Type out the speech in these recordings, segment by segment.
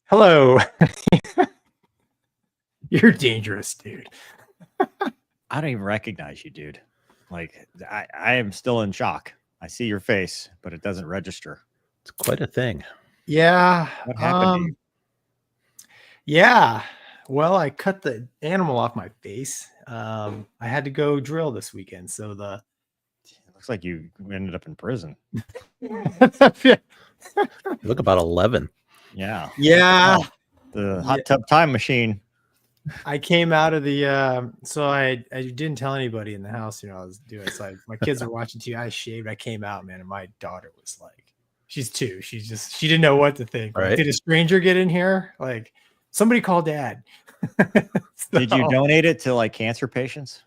Hello. You're dangerous, dude. I don't even recognize you, dude. Like, I am still in shock. I see your face, but it doesn't register. It's quite a thing. Yeah. What happened to you? Yeah. Well, I cut the animal off my face. I had to go drill this weekend. So It looks like you ended up in prison. You look about 11. Yeah. Yeah. The hot tub time machine. I came out of the so I didn't tell anybody in the house, I was doing it. So my kids were watching TV. I shaved. I came out, man, and my daughter was like, she's 2. She didn't know what to think. Like, Right. did a stranger get in here? Like, somebody call dad. Did you donate it to like cancer patients?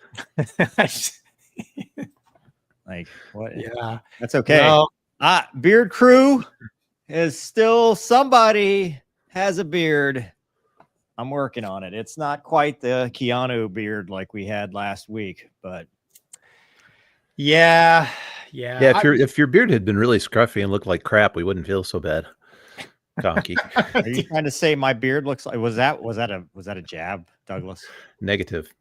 Like what? Yeah. That's okay. No. Beard crew is still, somebody has a beard. I'm working on it. It's not quite the Keanu beard like we had last week, but Yeah. If your beard had been really scruffy and looked like crap, we wouldn't feel so bad. Gonky. are you trying to say my beard looks like, was that a jab, Douglas? Negative.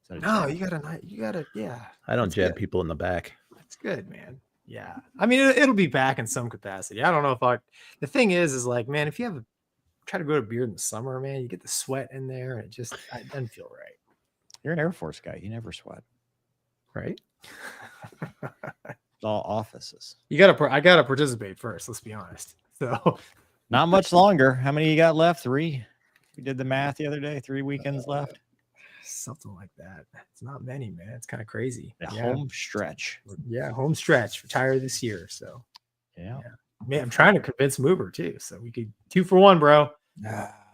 No, you gotta, yeah. I don't jab good. people in the back. That's good, man. Yeah. I mean, it'll be back in some capacity. I don't know if the thing is like, man, if you try to grow a beard in the summer, man, you get the sweat in there and it doesn't feel right. You're an Air Force guy. You never sweat. Right? It's all offices. I gotta participate first. Let's be honest. So Not much longer. How many you got left? 3? We did the math the other day. 3 weekends left. something like that. It's not many, man. It's kind of crazy. The home stretch. Yeah, home stretch. Retire this year. So yeah. Man, I'm trying to convince Moober too. So we could 2 for 1, bro.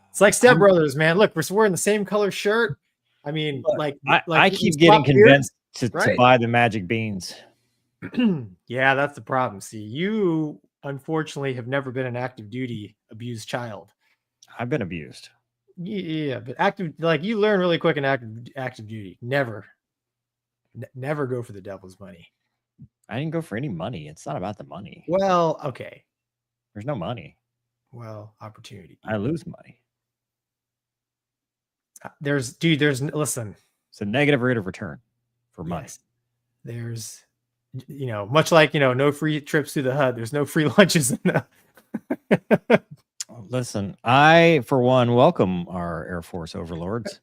It's like Step Brothers, man. Look, we're wearing the same color shirt. I mean, I keep getting convinced to buy the magic beans. Yeah, that's the problem. See, you unfortunately have never been an active duty abused child. I've been abused. Yeah, but active, like, you learn really quick in active duty. Never go for the devil's money. I didn't go for any money. It's not about the money. Well, okay. There's no money. Well, opportunity. I lose money. Listen, It's a negative rate of return for money. Yes. There's, much like, no free trips to the HUD. There's no free lunches in the. Listen, I, for one, welcome our Air Force overlords.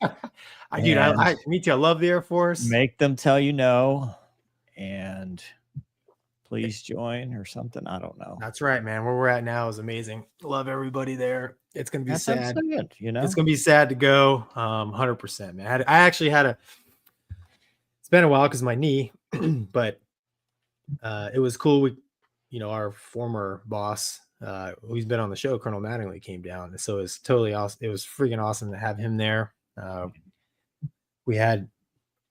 Me too. I love the Air Force. Make them tell you no, and please join or something. I don't know. That's right, man. Where we're at now is amazing. Love everybody there. It's gonna be sad. It's gonna be sad to go. 100%, man. I actually had it's been a while because of my knee, but it was cool. Our former boss, who's been on the show, Colonel Mattingly, came down. So it's totally awesome. It was freaking awesome to have him there. We had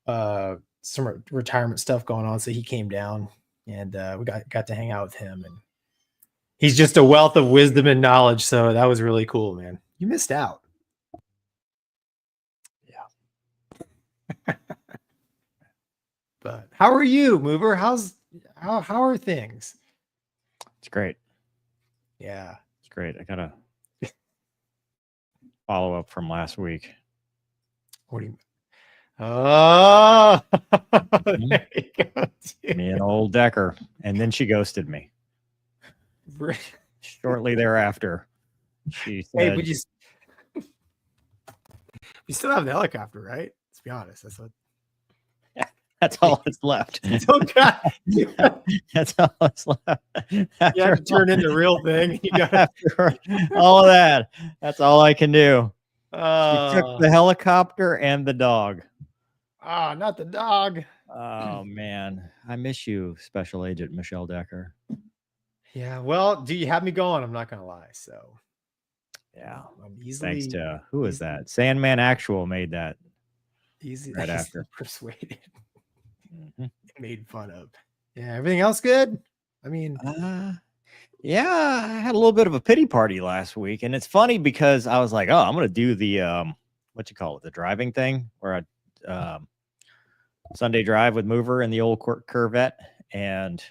some retirement stuff going on, so he came down, and we got to hang out with him, and he's just a wealth of wisdom and knowledge. So that was really cool, man. You missed out. Yeah. But how are you, Mover? How are things? It's great. Yeah, it's great. I gotta follow up from last week. What do you? Oh, there you go, me and old Decker, and then she ghosted me. Shortly thereafter, she said, "Hey, but you still have the helicopter, right? Let's be honest. That's all that's left. That's all that's left. You have to turn in the real thing. You got all of that. That's all I can do. She took the helicopter and the dog. Not the dog. Oh man, I miss you, Special Agent Michelle Decker. Yeah, well, do you have me going? I'm not gonna lie. So, yeah, I'm easily. Thanks to who is that? Sandman Actual made that. Easy right after persuaded. Made fun of. Yeah, everything else good? I mean, yeah, I had a little bit of a pity party last week, and it's funny because I was like, oh, I'm gonna do the what you call it, the driving thing, where I Sunday drive with Mover in the old Corvette, and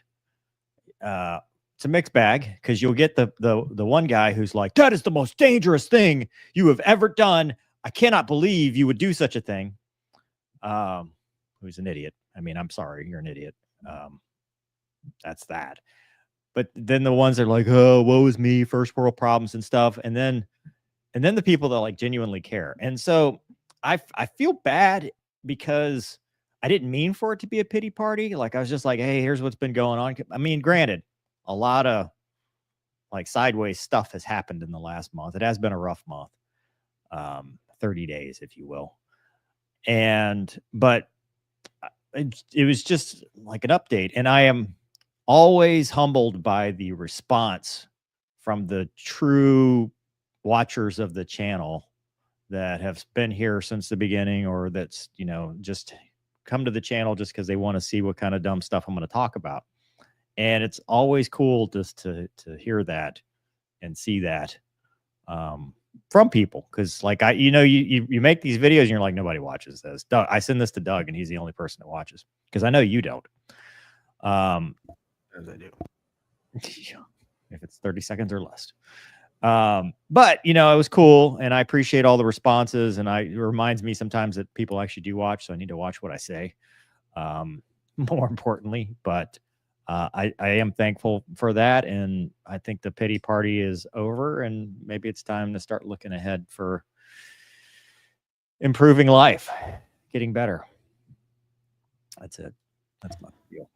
it's a mixed bag because you'll get the one guy who's like, that is the most dangerous thing you have ever done. I cannot believe you would do such a thing. Who's an idiot. I mean, I'm sorry, you're an idiot. That's that. But then the ones that are like, oh, woe is me, first world problems and stuff. And then the people that like genuinely care. And so I feel bad because I didn't mean for it to be a pity party. Like I was just like, hey, here's what's been going on. I mean, granted, a lot of like sideways stuff has happened in the last month. It has been a rough month. 30 days, if you will. But it was just like an update. And I am always humbled by the response from the true watchers of the channel that have been here since the beginning, or that's, just come to the channel just because they want to see what kind of dumb stuff I'm going to talk about. And it's always cool just to hear that and see that from people. Because like you make these videos and you're like, nobody watches this. Doug, I send this to Doug and he's the only person that watches, because I know you don't. As I do. If it's 30 seconds or less. But it was cool, and I appreciate all the responses, and it reminds me sometimes that people actually do watch, so I need to watch what I say. More importantly, but I am thankful for that, and I think the pity party is over, and maybe it's time to start looking ahead for improving life, getting better. That's it. That's my deal.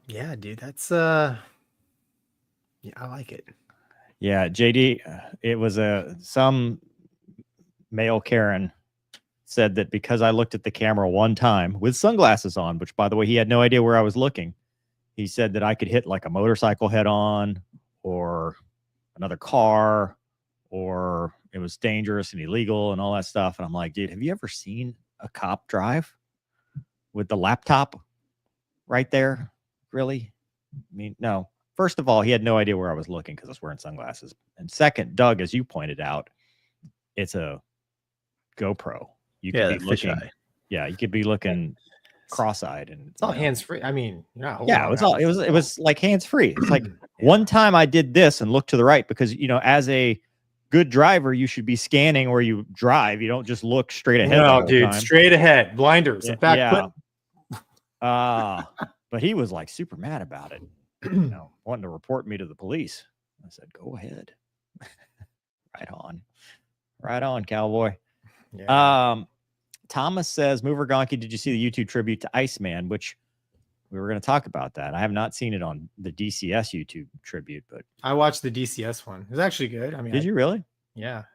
Yeah, dude, that's yeah, I like it. Yeah, JD, it was some male Karen said that because I looked at the camera one time with sunglasses on, which by the way, he had no idea where I was looking. He said that I could hit like a motorcycle head on or another car, or it was dangerous and illegal and all that stuff. And I'm like, dude, have you ever seen a cop drive with the laptop right there? Really? I mean, no. First of all, he had no idea where I was looking because I was wearing sunglasses. And second, Doug, as you pointed out, it's a GoPro. You could be looking. Yeah, you could be looking cross-eyed, and it's all hands-free. I mean, yeah, it was like hands-free. It's like one time I did this and looked to the right because as a good driver, you should be scanning where you drive. You don't just look straight ahead. the No, whole dude, time. straight ahead, blinders. In fact, Yeah. But he was like super mad about it. Wanting to report me to the police. I said, go ahead. Right on, cowboy. yeah. Thomas says, Mover Gonky, did you see the YouTube tribute to Iceman? Which we were going to talk about that. I have not seen it on the DCS YouTube tribute, but I watched the DCS one. It was actually good. I mean, did you really? Yeah.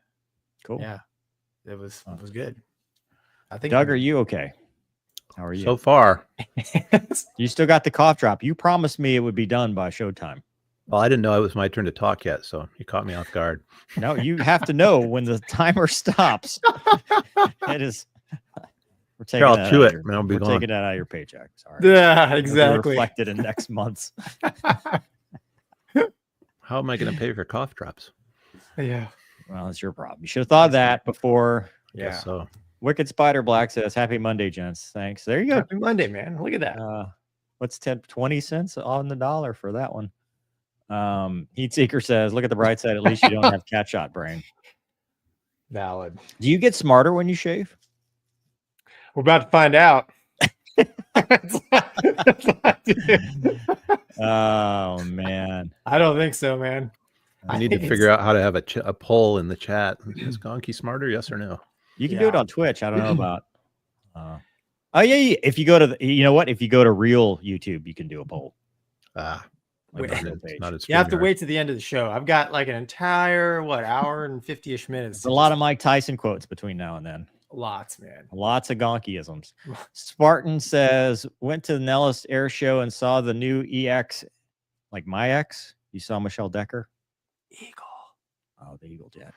Cool. Yeah. It was good. I think. Doug, are you okay? How are you? So far. You still got the cough drop. You promised me it would be done by showtime. Well, I didn't know it was my turn to talk yet, so you caught me off guard. No, you have to know when the timer stops. It is. We're taking Here, that I'll chew out it, of and I'll be we're gone. taking that out of your paycheck. Sorry. Yeah, It'll be exactly. reflected in next month's. How am I going to pay for cough drops? Yeah. Well, it's your problem. You should have thought of that before. Yeah. Guess so Wicked Spider Black says, Happy Monday, gents. Thanks. There you go. Happy Monday, man. Look at that. What's 20 cents on the dollar for that one? Heat Seeker says, look at the bright side. At least you don't have cat shot brain. Valid. Do you get smarter when you shave? We're about to find out. Oh, man. I don't think so, man. I need to figure out how to have a poll in the chat. Is Gonky smarter? Yes or no? You can do it on Twitch. I don't know about. Oh yeah. If you go to if you go to real YouTube, you can do a poll. Wait, not you have to wait to the end of the show. I've got like an entire hour and 50-ish minutes. There's a lot of Mike Tyson quotes between now and then. Lots, man. Lots of Gonkyisms. Spartan says, went to the Nellis Air Show and saw the new EX, like my ex. You saw Michelle Decker? Eagle. Oh, the Eagle jet.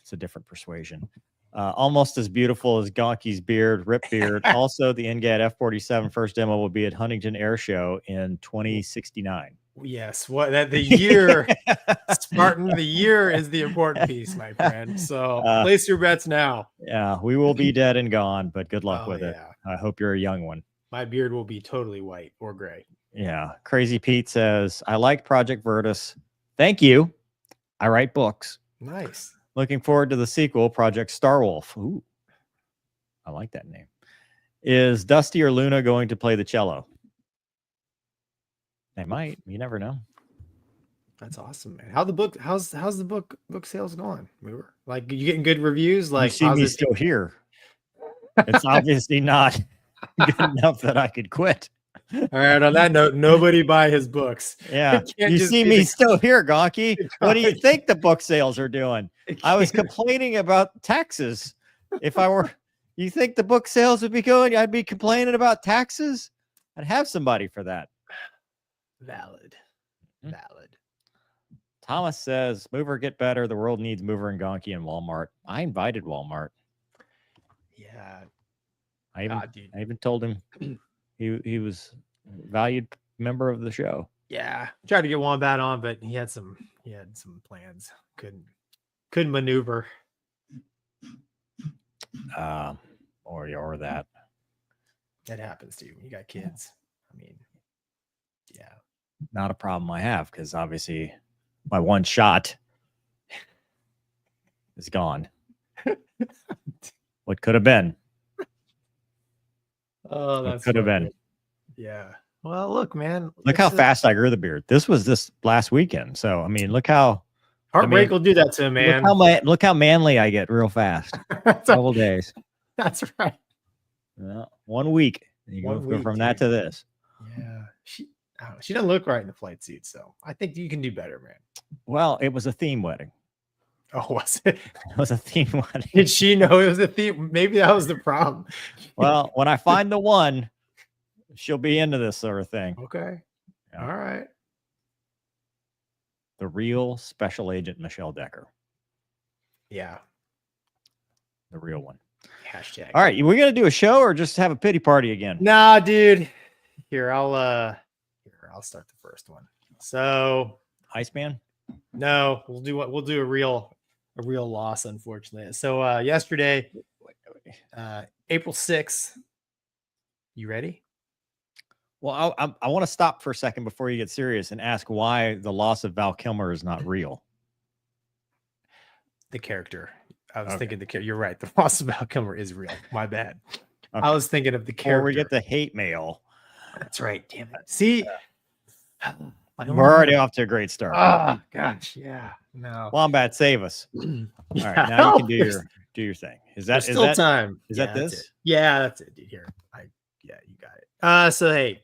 It's a different persuasion. Almost as beautiful as Gonky's beard, Rip Beard. Also, the NGAD F-47 first demo will be at Huntington Air Show in 2069. Yes, the year, Spartan, the year is the important piece, my friend. So place your bets now. Yeah, we will be dead and gone, but good luck with it. I hope you're a young one. My beard will be totally white or gray. Yeah. Crazy Pete says, I like Project Virtus. Thank you. I write books. Nice. Looking forward to the sequel, Project Starwolf. Ooh, I like that name. Is Dusty or Luna going to play the cello? They might. You never know. That's awesome, man. How's the book sales going? We were like, you getting good reviews? Like, you see me still here. It's obviously not good enough that I could quit. All right. On that note, nobody buy his books. Yeah. You see me still here, Gonky. What do you think the book sales are doing? I was complaining about taxes. If I were, you think the book sales would be going? I'd be complaining about taxes. I'd have somebody for that. Valid. Thomas says, Mover get better. The world needs Mover and Gonky and Walmart. I invited Walmart. Yeah. I even told him he was a valued member of the show. Yeah. Tried to get Wombat on, but he had some plans. Couldn't maneuver. Or that. That happens to you. You got kids. I mean, yeah. Not a problem I have, because obviously my one shot is gone. What could have been? Oh, that could have been. Yeah. Well, look, man. Look how fast I grew the beard. This was this last weekend. So, I mean, look how heartbreak will do that to a man. Look how manly I get real fast. Couple days. That's right. 1 week. You go from that to this. Yeah. She doesn't look right in the flight suit, so I think you can do better, man. Well, it was a theme wedding. Oh, was it? It was a theme wedding. Did she know it was a theme? Maybe that was the problem. Well, when I find the one, she'll be into this sort of thing. Okay. Yeah. All right. The real special agent Michelle Decker. Yeah. The real one. Hashtag. All right. We're going to do a show or just have a pity party again? Nah, dude. Here, I'll start the first one. So, Iceman? No, we'll do a real loss, unfortunately. So yesterday, April 6th. You ready? Well, I want to stop for a second before you get serious and ask why the loss of Val Kilmer is not real. the character. I was Okay. thinking the character. You're right. The Boston Balcomer is real. My bad. Okay. I was thinking of the Before character. we get the hate mail. That's right. Damn it. See, We're already off to a great start. Oh gosh, yeah. No. Wombat, save us. All right, now you can do your thing. Is that There's still time? Is Yeah, that that's this? it. Yeah, that's it, dude. Here, yeah, you got it. So hey,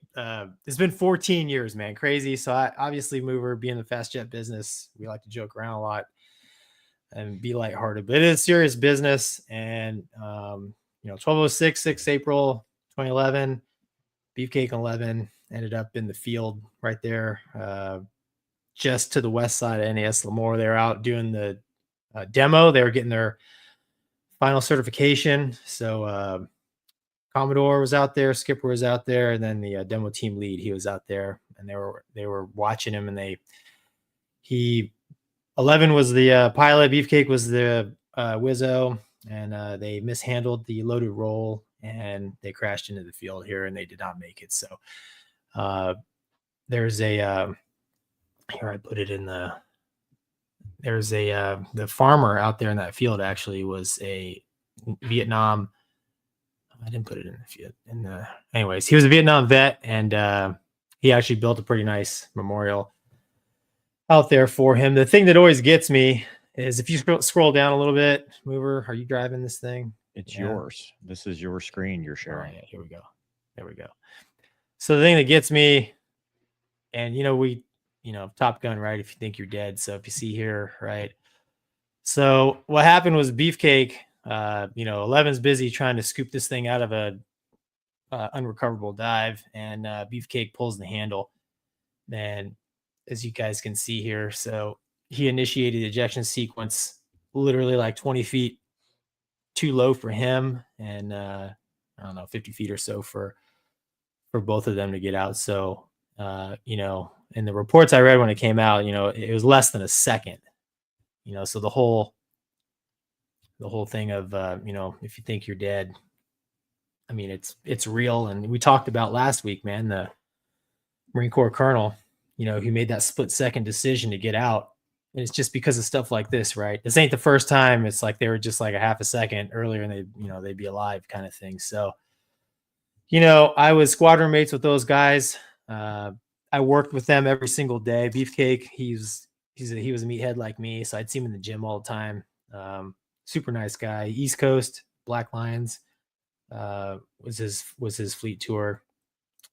it's been 14 years, man. Crazy. So I obviously, mover, being in the fast jet business, we like to joke around a lot and be lighthearted, but it is serious business. And 1206, 6 April 2011, Beefcake 11 ended up in the field right there, just to the west side of NAS Lemoore. They were out doing the demo. They were getting their final certification. So Commodore was out there, Skipper was out there, and then the demo team lead, he was out there, and they were watching him. And 11 was the pilot, Beefcake was the Wizzo, and they mishandled the loaded roll and they crashed into the field here, and they did not make it. So there's a here, I put it in there's the farmer out there in that field actually was a Vietnam. I didn't put it in the field. Anyways, he was a Vietnam vet, and he actually built a pretty nice memorial out there for him. The thing that always gets me is if you scroll down a little bit, mover, are you driving this thing? It's yours. This is your screen you're sharing. Yeah, here we go. There we go. So the thing that gets me, and Top Gun, right? If you think you're dead. So if you see here, right? So what happened was Beefcake, 11's busy trying to scoop this thing out of a unrecoverable dive, and Beefcake pulls the handle. And as you guys can see here, so he initiated the ejection sequence literally like 20 feet too low for him, and I don't know, 50 feet or so for both of them to get out. So in the reports I read when it came out, it was less than a second. So the whole thing of if you think you're dead, I mean, it's real. And we talked about last week, man, the Marine Corps colonel, who made that split-second decision to get out. And it's just because of stuff like this, right? This ain't the first time. It's like they were just like a half a second earlier and they'd be alive, kind of thing. So, I was squadron mates with those guys. I worked with them every single day. Beefcake, he was a meathead like me, so I'd see him in the gym all the time. Super nice guy. East Coast, Black Lions was his fleet tour.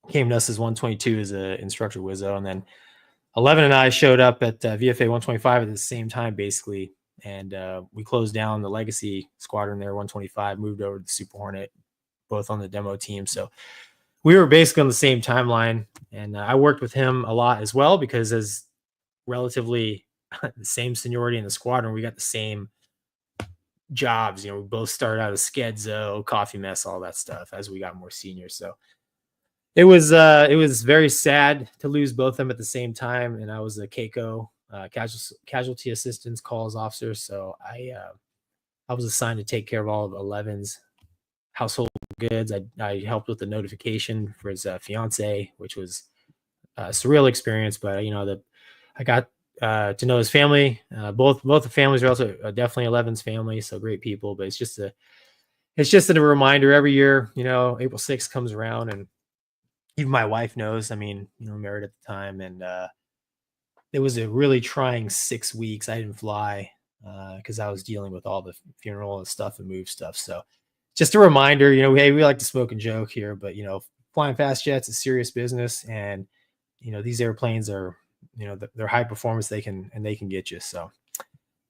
Came to us as 122 as an instructor Wizzo, and then 11 and I showed up at VFA 125 at the same time, basically, and we closed down the Legacy Squadron there, 125, moved over to the Super Hornet, both on the demo team. So we were basically on the same timeline, and I worked with him a lot as well because as relatively the same seniority in the squadron, we got the same jobs. We both started out as Skedzo, Coffee Mess, all that stuff as we got more senior. So it was very sad to lose both of them at the same time. And I was a CACO, casualty assistance calls officer. So I was assigned to take care of all of 11's household goods. I helped with the notification for his fiance, which was a surreal experience. But I got to know his family. Both the families are also definitely 11's family, so great people. But it's just a reminder every year. April 6th comes around, and even my wife knows. I mean, married at the time, and it was a really trying 6 weeks. I didn't fly because I was dealing with all the funeral and stuff and move stuff. So just a reminder, hey, we like to smoke and joke here, but flying fast jets is serious business, and these airplanes are, they're high performance. They can get you. So,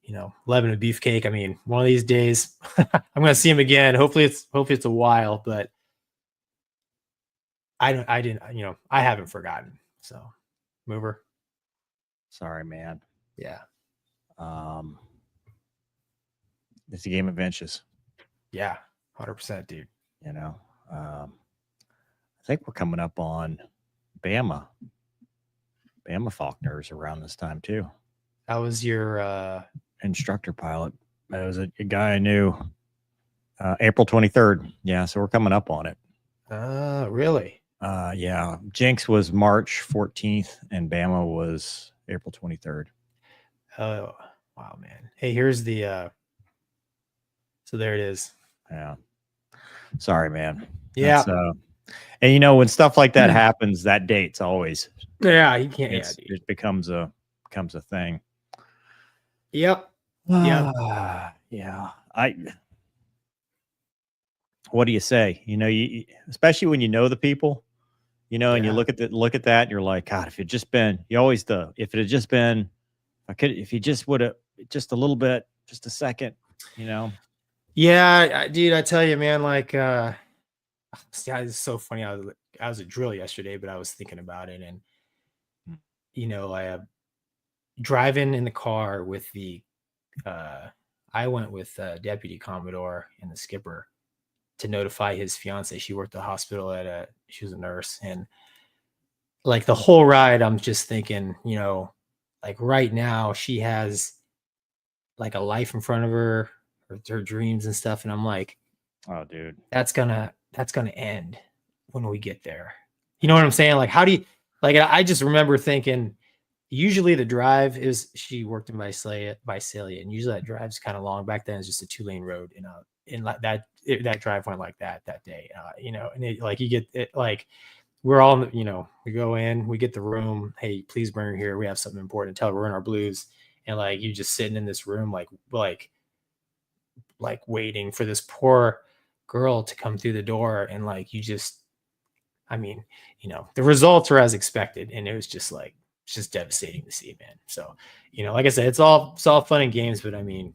11 and Beefcake. I mean, one of these days I'm going to see him again. Hopefully it's a while, but I haven't forgotten. So, mover. Sorry, man. Yeah. It's a game of inches. Yeah. 100%, dude. I think we're coming up on Bama Faulkners around this time too. That was your instructor pilot. That was a guy I knew. April 23rd. Yeah, so we're coming up on it. Really? Yeah. Jinx was March 14th and Bama was April 23rd. Oh, wow, man. Hey, here's the So there it is. Yeah. Sorry, man. Yeah. And you know, when stuff like that happens, that date's always Yeah, he can't. Yeah, it becomes a thing. Yep. Yep. Yeah. What do you say? You know, you especially when you know the people, you know, and you look at that and you're like, God, if it just been, if it had just been, if you just would have just a little bit, just a second, you know? Yeah, dude, I tell you, man, like, yeah, it's so funny. I was at drill yesterday, but I was thinking about it, and you know, I driving in the car with the, I went with Deputy Commodore and the skipper to notify his fiance. She worked at the hospital she was a nurse, and like the whole ride, I'm just thinking, you know, like right now she has like a life in front of her, her dreams and stuff, and I'm like, oh, dude, that's gonna end when we get there. You know what I'm saying? Like, how do you, like, I just remember thinking, usually the drive is, she worked in Visalia, and usually that drive's kind of long. Back then it's just a 2-lane road, in like that drive went like that day, you know, and it, like, you get it, like, we're all, you know, we go in, we get the room, hey, please bring her here, we have something important to tell her, we're in our blues, and like, you just sitting in this room, like waiting for this poor girl to come through the door, and like, you just, I mean, you know, the results were as expected, and it was just like, it's just devastating to see, man. So, you know, like I said, it's all fun and games, but I mean,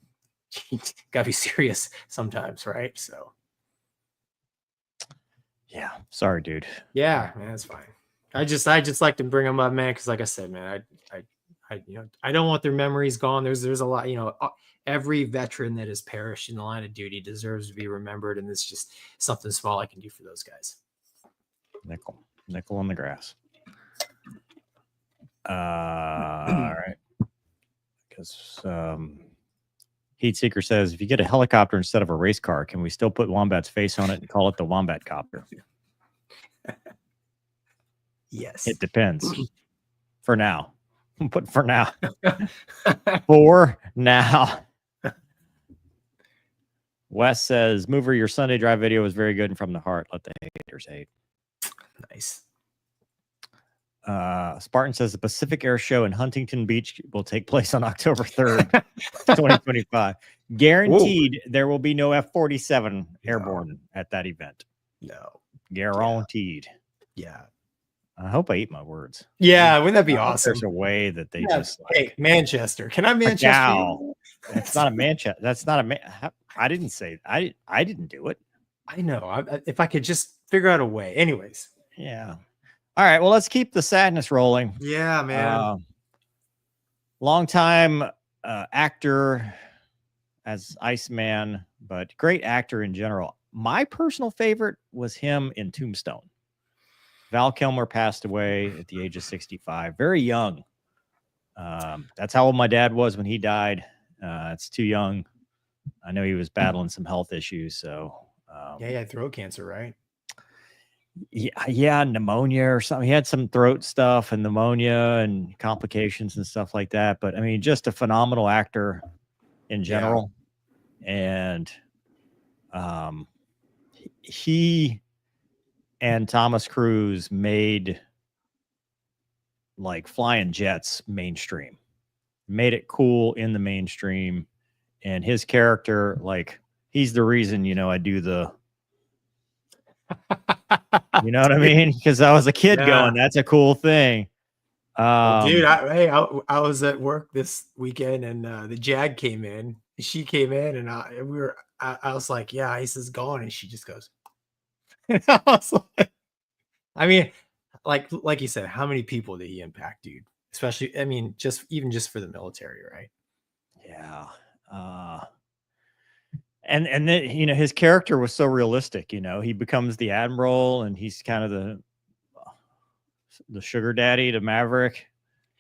you gotta be serious sometimes, right? So yeah, sorry, dude. yeah, man, that's fine. I just like to bring them up, man, because like I said, man, I you know, I don't want their memories gone. There's a lot, you know, every veteran that has perished in the line of duty deserves to be remembered, and it's just something small I can do for those guys. Nickel on the grass. All right. Because Heat Seeker says, if you get a helicopter instead of a race car, can we still put Wombat's face on it and call it the Wombat Copter? Yes. It depends. For now. But for now. For now. Wes says, Mover, your Sunday drive video was very good and from the heart. Let the haters hate. Nice. Spartan says the Pacific Air Show in Huntington Beach will take place on October 3rd, 2025. Guaranteed. Whoa. There will be no F-47 airborne at that event. No. Guaranteed. Yeah. I hope I eat my words. Yeah, wouldn't that be awesome? There's a way that they just like, hey, Manchester. Can I Manchester? That's not a Manchester. That's not a I didn't say I didn't do it. I know. If I could just figure out a way. Anyways. Yeah. All right. Well, let's keep the sadness rolling. Yeah, man. Longtime actor as Iceman, but great actor in general. My personal favorite was him in Tombstone. Val Kilmer passed away at the age of 65, very young. That's how old my dad was when he died. It's too young. I know he was battling some health issues. So yeah, he had throat cancer, right? Yeah, pneumonia or something. He had some throat stuff and pneumonia and complications and stuff like that. But I mean, just a phenomenal actor in general. Yeah. And he and Thomas Cruise made like flying jets mainstream, made it cool in the mainstream. And his character, like, he's the reason, you know, I do the, you know what I mean? Because I was a kid going, that's a cool thing. Dude, I was at work this weekend, and the Jag came in. She came in, and I was like, yeah, Ice is gone. And she just goes, and I was like, I mean, like you said, how many people did he impact, dude? Especially, I mean, even just for the military, right? Yeah. And then, you know, his character was so realistic. You know, he becomes the admiral, and he's kind of the sugar daddy to Maverick,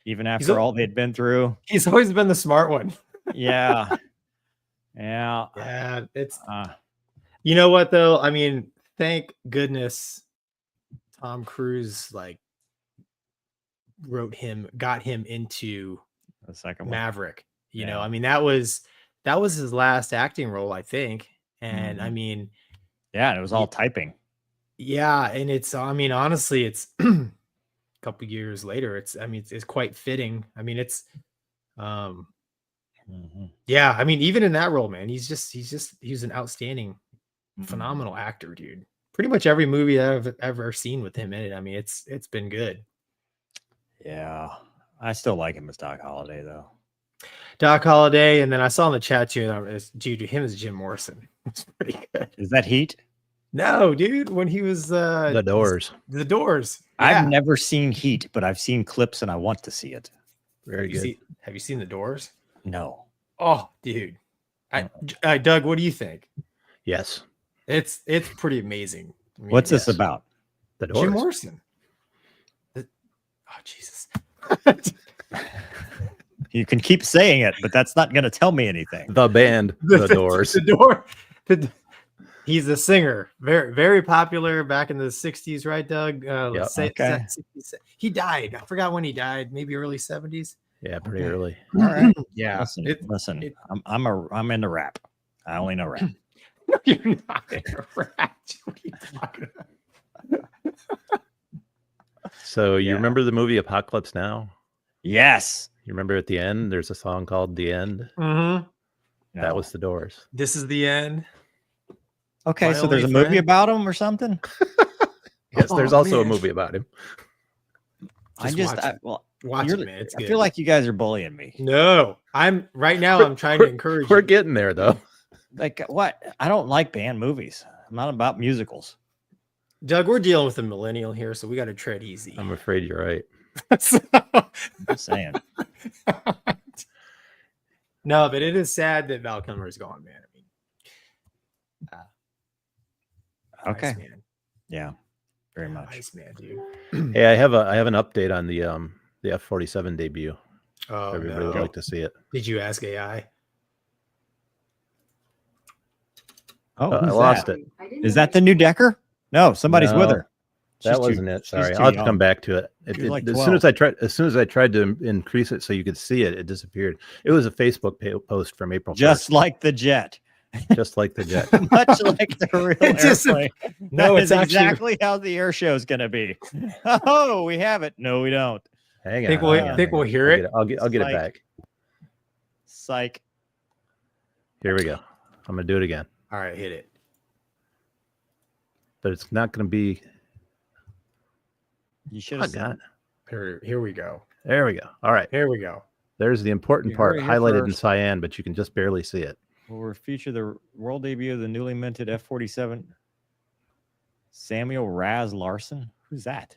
even after all they'd been through. He's always been the smart one. Yeah. It's you know what though? I mean, thank goodness Tom Cruise like got him into the second Maverick. One. You know, I mean, that was his last acting role, I think. And I mean, yeah, and it was all typing. Yeah, and it's I mean, honestly, it's a couple years later. It's quite fitting. I mean, it's yeah, I mean, even in that role, man, he's an outstanding, phenomenal actor, dude. Pretty much every movie that I've ever seen with him in it. I mean, it's been good. Yeah, I still like him as Doc Holliday, though. Doc Holliday, and then I saw in the chat too, dude, him as Jim Morrison. It's pretty good. Is that Heat? No, dude, when he was The Doors. The Doors. I've never seen Heat, but I've seen clips and I want to see it. Very good. Have you seen The Doors? No. Oh, dude. Doug, what do you think? Yes. It's pretty amazing. I mean, What's this about? The Doors. Jim Morrison. Oh, Jesus. You can keep saying it, but that's not going to tell me anything. The band, The Doors. The Door. He's a singer. Very, very popular back in the 60s, right, Doug? Let's say 60s. He died. I forgot when he died. Maybe early 70s. Yeah, pretty early. All right. Yeah. Listen. I'm into rap. I only know rap. No, you're not in a rap. What are you talking about? So you remember the movie Apocalypse Now? Yes. You remember at the end, there's a song called The End? Mm-hmm. That was The Doors. This is the end. Okay, My so there's a only movie friend. about him or something? Yes, there's also a man. movie about him. Watch it, man. It's I good. feel like you guys are bullying me. No, I'm trying to encourage We're you. getting there, though. Like what? I don't like band movies. I'm not about musicals. Doug, we're dealing with a millennial here, so we got to tread easy. I'm afraid you're right. I'm just saying. No, but it is sad that Val Kilmer is gone, man. I mean, Okay. Iceman. Yeah, very much. Iceman, dude. Hey, I have an update on the F-47 debut. Oh, I would no. really like to see it. Did you ask AI? Oh, I who's lost that? it. Is that the new Decker? No, somebody's with No, her. That She's wasn't too- it. she's Sorry, too I'll have to young. come back to it. She's like As 12. soon as I tried to increase it so you could see it, it disappeared. It was a Facebook post from April 1st, Just like the jet. just like the jet. Much like the real It just- airplane. No, That it's is actually. exactly how the air show is going to be. Oh, we have it. No, we don't. Hang Think on. we'll- hang on, think hang we'll on. hear it? I'll get it Like- back. Psych. Here we go. I'm gonna do it again, All right, hit it. but it's not gonna be. You should Oh, have God. Here we go. There we go. All right. Here we go. There's the important You part heard it here highlighted in first. cyan, but you can just barely see it. We'll feature the world debut of the newly minted F-47 Samuel Raz Larson. Who's that?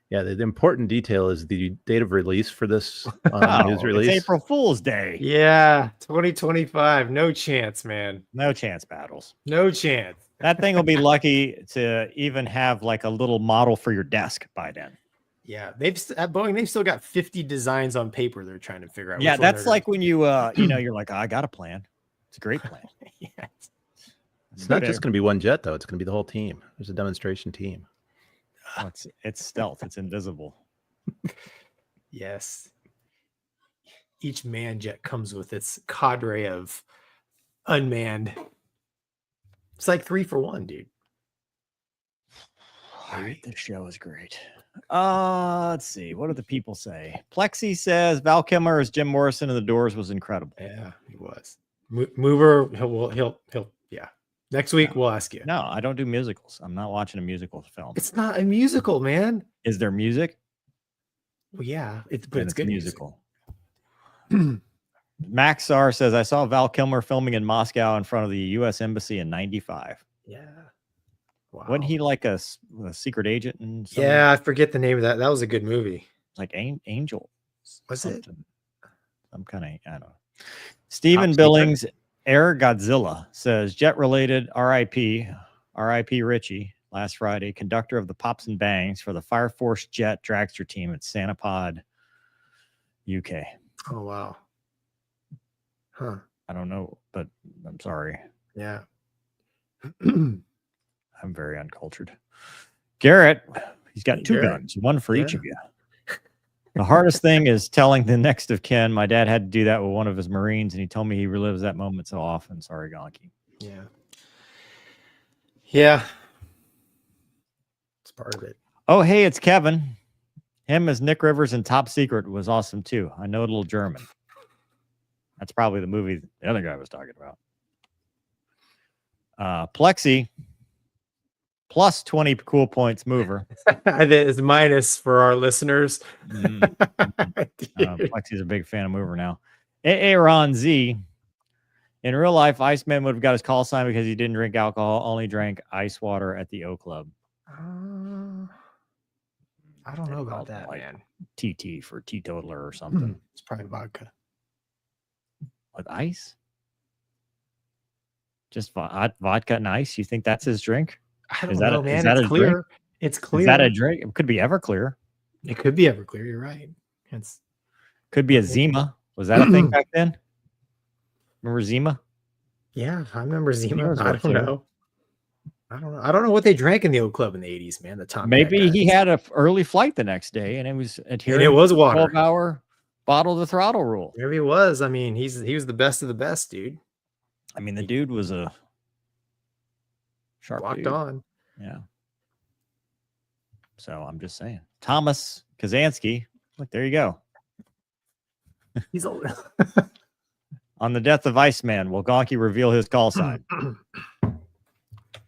Yeah, the important detail is the date of release for this Oh, news release. It's April Fool's Day. Yeah, 2025. No chance, man. No chance, Battles. No chance. That thing will be lucky to even have like a little model for your desk by then. Yeah, at Boeing, they've still got 50 designs on paper they're trying to figure out. Yeah, which one that's they're like when you you're like, I got a plan. It's a great plan. gonna- Yeah. It's not just going to be one jet, though. It's going to be the whole team. There's a demonstration team. Oh, it's stealth. It's invisible. Yes. Each man jet comes with its cadre of unmanned. It's like 3 for 1, dude. All right, this show is great. Let's see. What do the people say? Plexi says Val Kilmer as Jim Morrison in The Doors was incredible. Yeah, he was. Mover, he'll yeah. Next week we'll ask you. No, I don't do musicals. I'm not watching a musical film. It's not a musical, man. Is there music? Well, yeah, but Then it's good musical. Max R says I saw Val Kilmer filming in Moscow in front of the U.S. Embassy in '95. Yeah. Wow. Wasn't he like a secret agent? And Yeah, I forget the name of that. That was a good movie. like Angel. Was it? something. Some kind of I don't know. Stephen Top Billings, Air Godzilla says jet related. R.I.P. R.I.P. Richie. Last Friday, conductor of the Pops and Bangs for the Fire Force Jet Dragster team at Santa Pod, UK. Oh wow. Huh. I don't know, but I'm sorry. Yeah. I'm very uncultured. Garrett, he's got two Garrett. guns, one for each Yeah. of you. The hardest thing is telling the next of kin. My dad had to do that with one of his Marines, and he told me he relives that moment so often. Sorry, Gonky. Yeah. Yeah. It's part of it. Oh, hey, it's Kevin. Him as Nick Rivers in Top Secret was awesome too. I know a little German. That's probably the movie the other guy was talking about. Plexi plus 20 cool points mover. It's minus for our listeners. Plexi's a big fan of mover now. Aaron Z. In real life, Iceman would have got his call sign because he didn't drink alcohol, only drank ice water at the O Club. I don't know about that, like man. TT for teetotaler or something. It's probably vodka. With ice? Just vodka and ice? You think that's his drink? I don't know, man. It's clear. Drink? It's clear. Is that a drink? It could be Everclear. It could be Everclear. You're right. Could be a Zima. Was that a thing back then? Remember Zima? Yeah, I remember Zima. I don't know. I don't know what they drank in the old club in the 80s, man. The Tom. Maybe he had an early flight the next day, and it was adhering. And it was water. 12-hour bottle the throttle rule. Maybe he was. I mean, he was the best of the best, dude. I mean, the dude was a sharp Locked dude. on. Yeah. So I'm just saying. Thomas Kazansky. Look, there you go. He's old. On the death of Iceman, will Gonky reveal his call sign?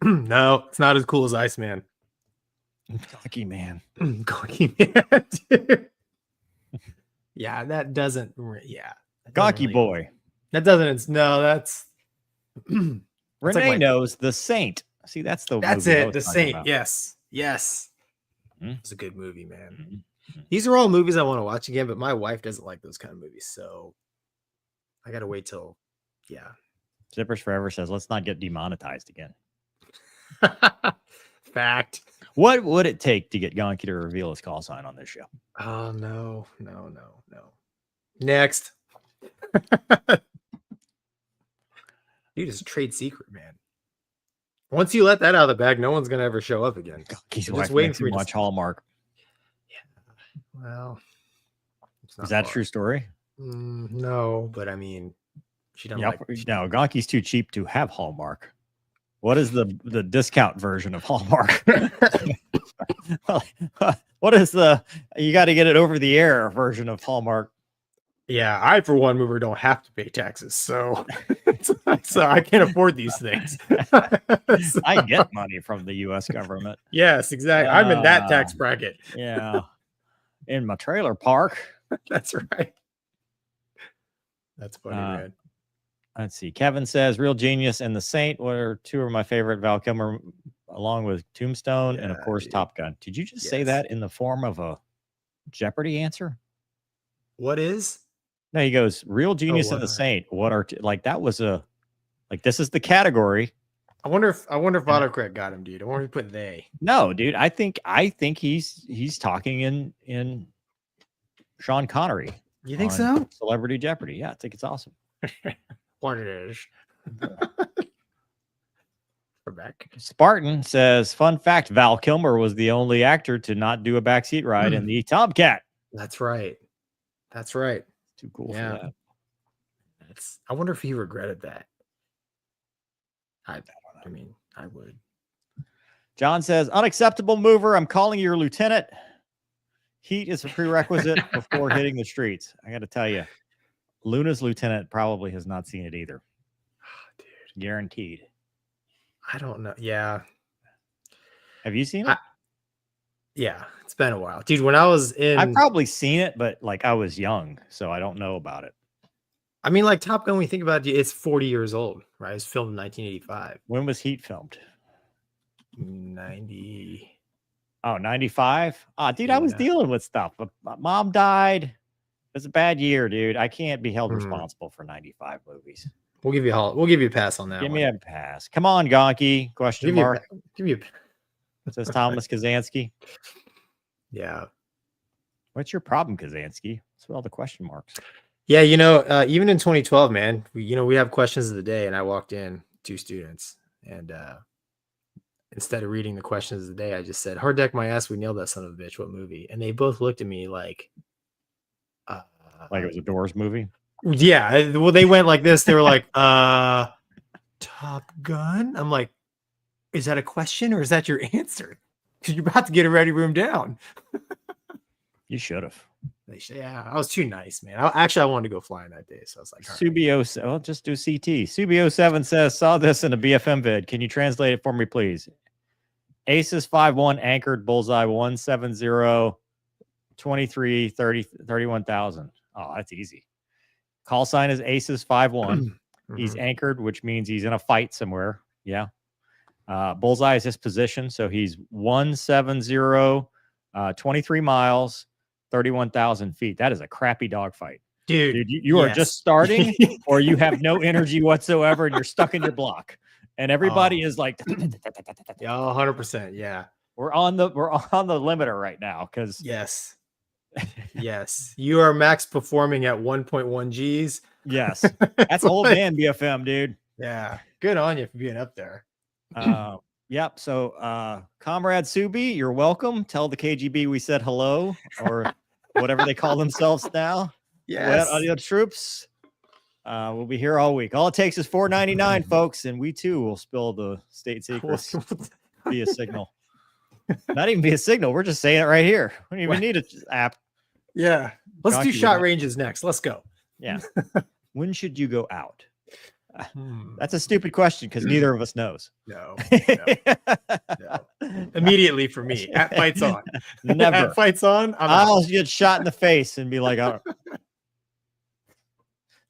No, it's not as cool as Iceman. Gonky man. Gonky man, dude. Yeah, that doesn't. Yeah. Gonky boy. That doesn't. No, that's. Renee knows The Saint. See, that's the. That's it. The Saint. About. Yes. Yes. It's a good movie, man. These are all movies I want to watch again, but my wife doesn't like those kind of movies, so I gotta wait till. Yeah. Zippers Forever says, "Let's not get demonetized again." Fact. What would it take to get Gonky to reveal his call sign on this show? Oh no. Next. Dude, it's a trade secret, man. Once you let that out of the bag, no one's gonna ever show up again. He's just waiting for you to watch Hallmark. Yeah. Well, is that a true story? No, but I mean, she doesn't. No, Gonky's too cheap to have Hallmark. What is the discount version of Hallmark? What is the you got to get it over the air version of Hallmark? Yeah, I for one mover don't have to pay taxes, so I can't afford these things. So, I get money from the U.S. government. Yes, exactly. I'm in that tax bracket. Yeah, in my trailer park. That's right. That's funny, man. Let's see. Kevin says, "Real Genius" and The Saint were two of my favorite. Val Kilmer, along with Tombstone, and of course Top Gun. Did you just say that in the form of a Jeopardy answer? What is? No, he goes, "Real Genius and The Saint." What are like that was a like this is the category. I wonder if autocorrect got him, dude. I wonder if he put they. No, dude. I think he's talking in Sean Connery. You think so? Celebrity Jeopardy. Yeah, I think it's awesome. What it is. We're back. Spartan says, "Fun fact: Val Kilmer was the only actor to not do a backseat ride in the Tomcat." That's right. That's right. Too cool for that. I wonder if he regretted that. I mean, I would. John says, "Unacceptable mover. I'm calling your lieutenant. Heat is a prerequisite before hitting the streets." I got to tell you, Luna's lieutenant probably has not seen it either. Oh, dude, guaranteed. I don't know. Yeah. Have you seen it? Yeah, it's been a while, dude. When I was in, I've probably seen it, but like I was young, so I don't know about it. I mean, like Top Gun, when you think about it, it's 40 years old, right? It was filmed in 1985. When was Heat filmed? 90. Oh, 95? Dude, I was dealing with stuff. My mom died. It was a bad year, dude. I can't be held responsible for 95 movies. We'll give you a pass on that. Give me a pass. Come on, Gonky. Question mark. Give me a says Thomas Kazansky. Yeah. What's your problem, Kazansky? What's with all the question marks? Yeah, even in 2012, man, we have questions of the day, and I walked in 2 students, and instead of reading the questions of the day, I just said, "Hard deck my ass, we nailed that son of a bitch. What movie?" And they both looked at me like it was a Doors movie. Yeah, well, they went like this. They were like, "Top Gun." I'm like, Is that a question or is that your answer? Because you're about to get a ready room down. You should have. Yeah, I was too nice, man. I wanted to go flying that day, so I was like, all right. Subio, well, just do CT. Subio7 says, saw this in a BFM vid. Can you translate it for me, please? Aces 5-1 anchored bullseye 170 23 30 31,000. Oh, that's easy. Call sign is Aces 5-1. He's anchored, which means he's in a fight somewhere. Yeah. Bullseye is his position, so he's 170 23 miles, 31,000 feet. That is a crappy dogfight. Dude, you are just starting, or you have no energy whatsoever, and you're stuck in your block. And everybody is like, yeah, 100%. Yeah, we're on the limiter right now because yes, you are max performing at 1.1 Gs. Yes, that's old man BFM, dude. Yeah, good on you for being up there. Yep. So, Comrade Subi, you're welcome. Tell the KGB we said hello, or whatever they call themselves now. Yes, audio troops. We'll be here all week. All it takes is $4.99, folks, and we too will spill the state secrets via signal. Not even via signal. We're just saying it right here. We don't even need an app. Yeah. Let's do shot ranges next. Let's go. Yeah. When should you go out? That's a stupid question because neither of us knows. No. Immediately for me. At fights on. Never. At fights on. I'll get shot in the face and be like, oh.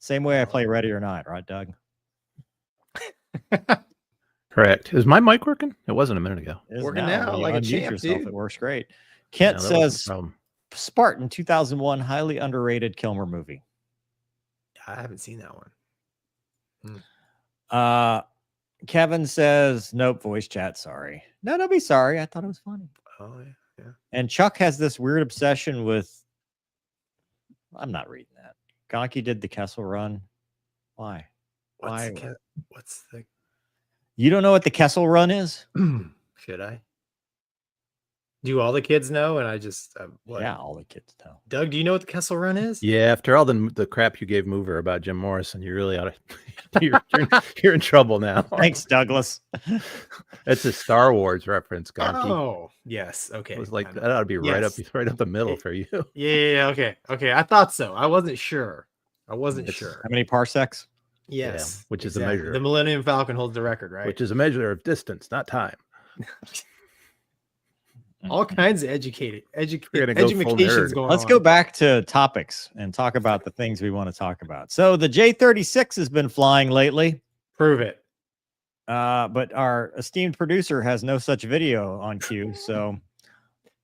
Same way I play Ready or Not, right, Doug? Correct. Is my mic working? It wasn't a minute ago. Working now like a champ, dude. It works great. Kent says, Spartan 2001, highly underrated Kilmer movie. I haven't seen that one. Kevin says, nope, voice chat, sorry. No, don't be sorry. I thought it was funny. Oh, yeah. And Chuck has this weird obsession with, I'm not reading that. Gonky did the Kessel Run. Why? What's the... You don't know what the Kessel Run is? Should I? Do all the kids know? And I just... Yeah, all the kids know. Doug, do you know what the Kessel Run is? Yeah, after all the crap you gave Mover about Jim Morrison, you really ought to... you're in trouble now. Thanks, Douglas. That's a Star Wars reference, Gonky. Oh, yes. Okay. It was like, that ought to be right up the middle for you. Yeah. Okay. I thought so. I wasn't sure. Sure. How many parsecs? Yes. Yeah, which is a measure. The Millennium Falcon holds the record, right? Which is a measure of distance, not time. All kinds of educations going on. Let's go back to topics and talk about the things we want to talk about. So the J36 has been flying lately. Prove it. But our esteemed producer has no such video on cue. So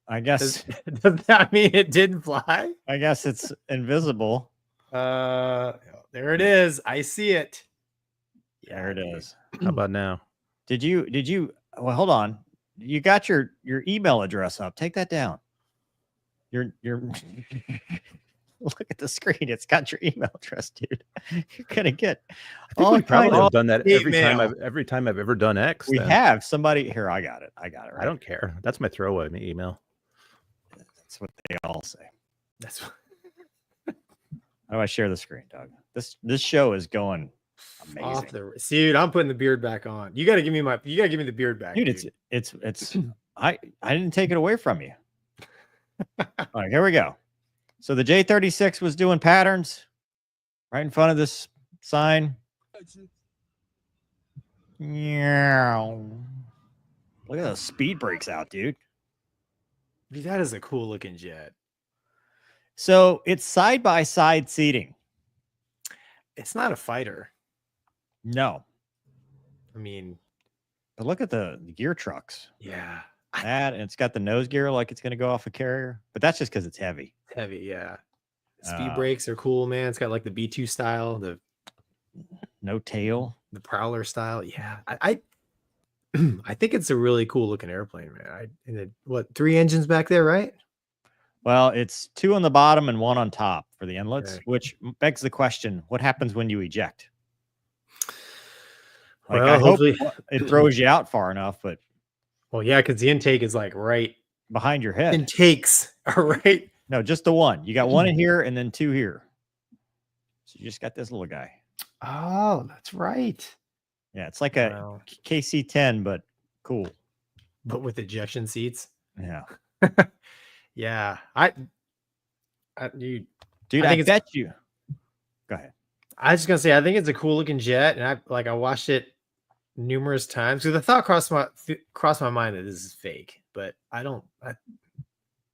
I guess... Does that mean it didn't fly? I guess it's invisible. There it is. I see it. Yeah, there it is. How about now? Did you well, hold on. You got your email address up. Take that down. Your look at the screen. It's got your email address, dude. You're gonna get I think we probably have done that every time I've ever done X. We have somebody here. I got it. Right. I don't care. That's my throwaway email. That's what they all say. That's what... How do I share the screen, Doug? This show is going amazing. Dude, I'm putting the beard back on. You gotta give me the beard back. Dude, it's I didn't take it away from you. All right, here we go. So the J36 was doing patterns right in front of this sign. Yeah. Look at those speed brakes out, dude. Dude, that is a cool looking jet. So it's side-by-side seating. It's not a fighter. No. I mean, but look at the gear trucks. Yeah. And it's got the nose gear like it's going to go off a carrier. But that's just because it's heavy. Heavy, yeah. Speed brakes are cool, man. It's got like the B2 style, the no tail, the Prowler style. Yeah. I think it's a really cool looking airplane, man. What, 3 engines back there, right? Well, it's 2 on the bottom and 1 on top for the inlets, which begs the question, what happens when you eject? Like, I hope it throws you out far enough, but... Well, yeah, because the intake is like right... behind your head. Intakes are right... No, just the 1. You got 1 in here and then 2 here. So you just got this little guy. Oh, that's right. Yeah, it's like a KC-10, but Cool. but with ejection seats. Yeah. Yeah, dude, Dude, I I think it's. bet you. Go ahead. I was just gonna say, I think it's a cool looking jet, and I watched it numerous times. So the thought crossed my mind that this is fake, but I don't. It's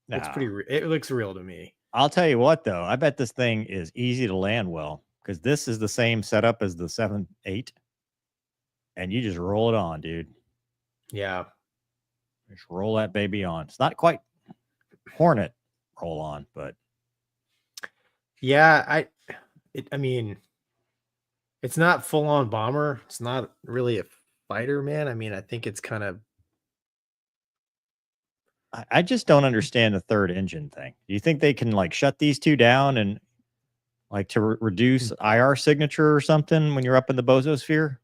Nah. pretty. It looks real to me. I'll tell you what, though. I bet this thing is easy to land well because this is the same setup as the 7-8. And you just roll it on, dude. Yeah. Just roll that baby on. It's not quite Hornet roll on, but Yeah, I mean, it's not full on bomber. It's not really a fighter, man. I mean, I think it's kind of. I just don't understand the third engine thing. Do you think they can like shut these two down and like to reduce IR signature or something when you're up in the bozosphere?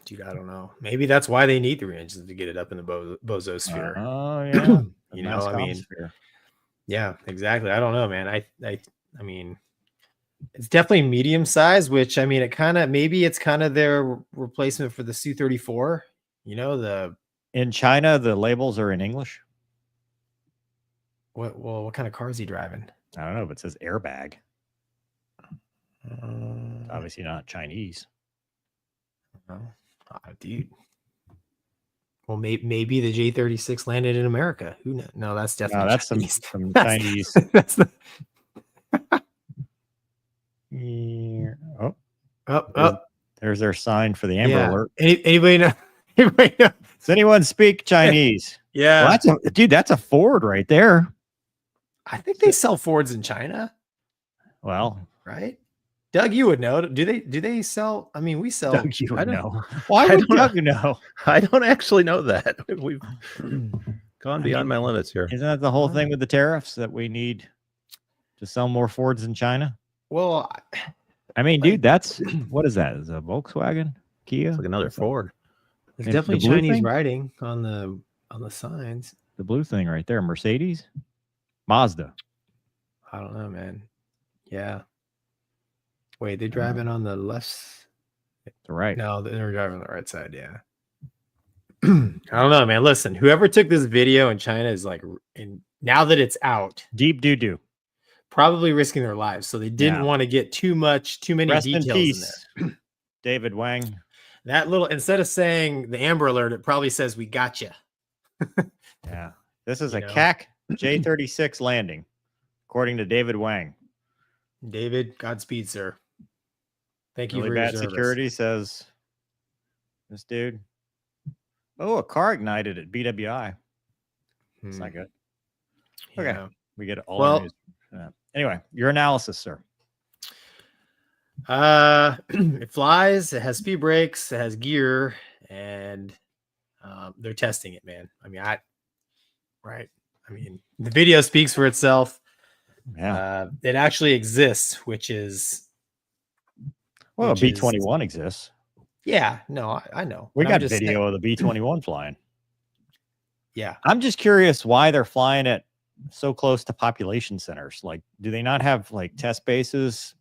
Dude, I don't know. Maybe that's why they need 3 engines to get it up in the bozosphere. Oh yeah, You know, I mean, Maskosphere. yeah, exactly. I don't know, man. I mean, it's definitely medium size, which I mean, it's kind of their replacement for the Su-34. You know, In China, the labels are in English. what kind of car is he driving? I don't know, but it says airbag. Obviously not Chinese. Dude. Well, maybe the J-36 landed in America. Who knows? No, that's definitely That's Chinese. some Chinese. That's the. There's their sign for the Amber Alert. Anybody know? Anybody know? Does anyone speak Chinese? Yeah, Well, that's a Ford right there. I think they sell Fords in China, Well, right? Doug, you would know. Do they sell? I mean, we sell. Doug, you would don't- know. Why I would don't Doug know? I don't actually know that. We've gone beyond my limits here. Isn't that the whole thing with the tariffs that we need to sell more Fords in China? Well, I mean, dude, that's what is that? Is a Volkswagen, Kia? It's like another Ford. there's The definitely blue Chinese thing? writing on the signs. The blue thing right there, Mercedes, Mazda. I don't know, man. Yeah. Wait, they're driving on the left. Right. No, they're driving on the right side. Yeah. I don't know, man. Listen, whoever took this video in China is like, and now that it's out, Deep doo-doo. probably risking their lives. So they didn't Yeah. want to get too many Rest in details in peace, there. David Wang. That little, instead of saying the Amber Alert, it probably says we got you. Yeah. This is You a know. CAC J36 landing, according to David Wang. David, Godspeed, sir. Thank you Really for your bad service. security, says this dude. Oh, a car ignited at BWI. It's not good. Okay. Yeah. We get all our news. Anyway, your analysis, sir. It flies, it has speed brakes, it has gear, and they're testing it, man. I mean, I mean, the video speaks for itself. Yeah. It actually exists, which is Well, which B-21 exists. Yeah, no, I know. We but I'm got just video saying. of the B-21 flying. Yeah. I'm just curious why they're flying it so close to population centers. Like, do they not have like test bases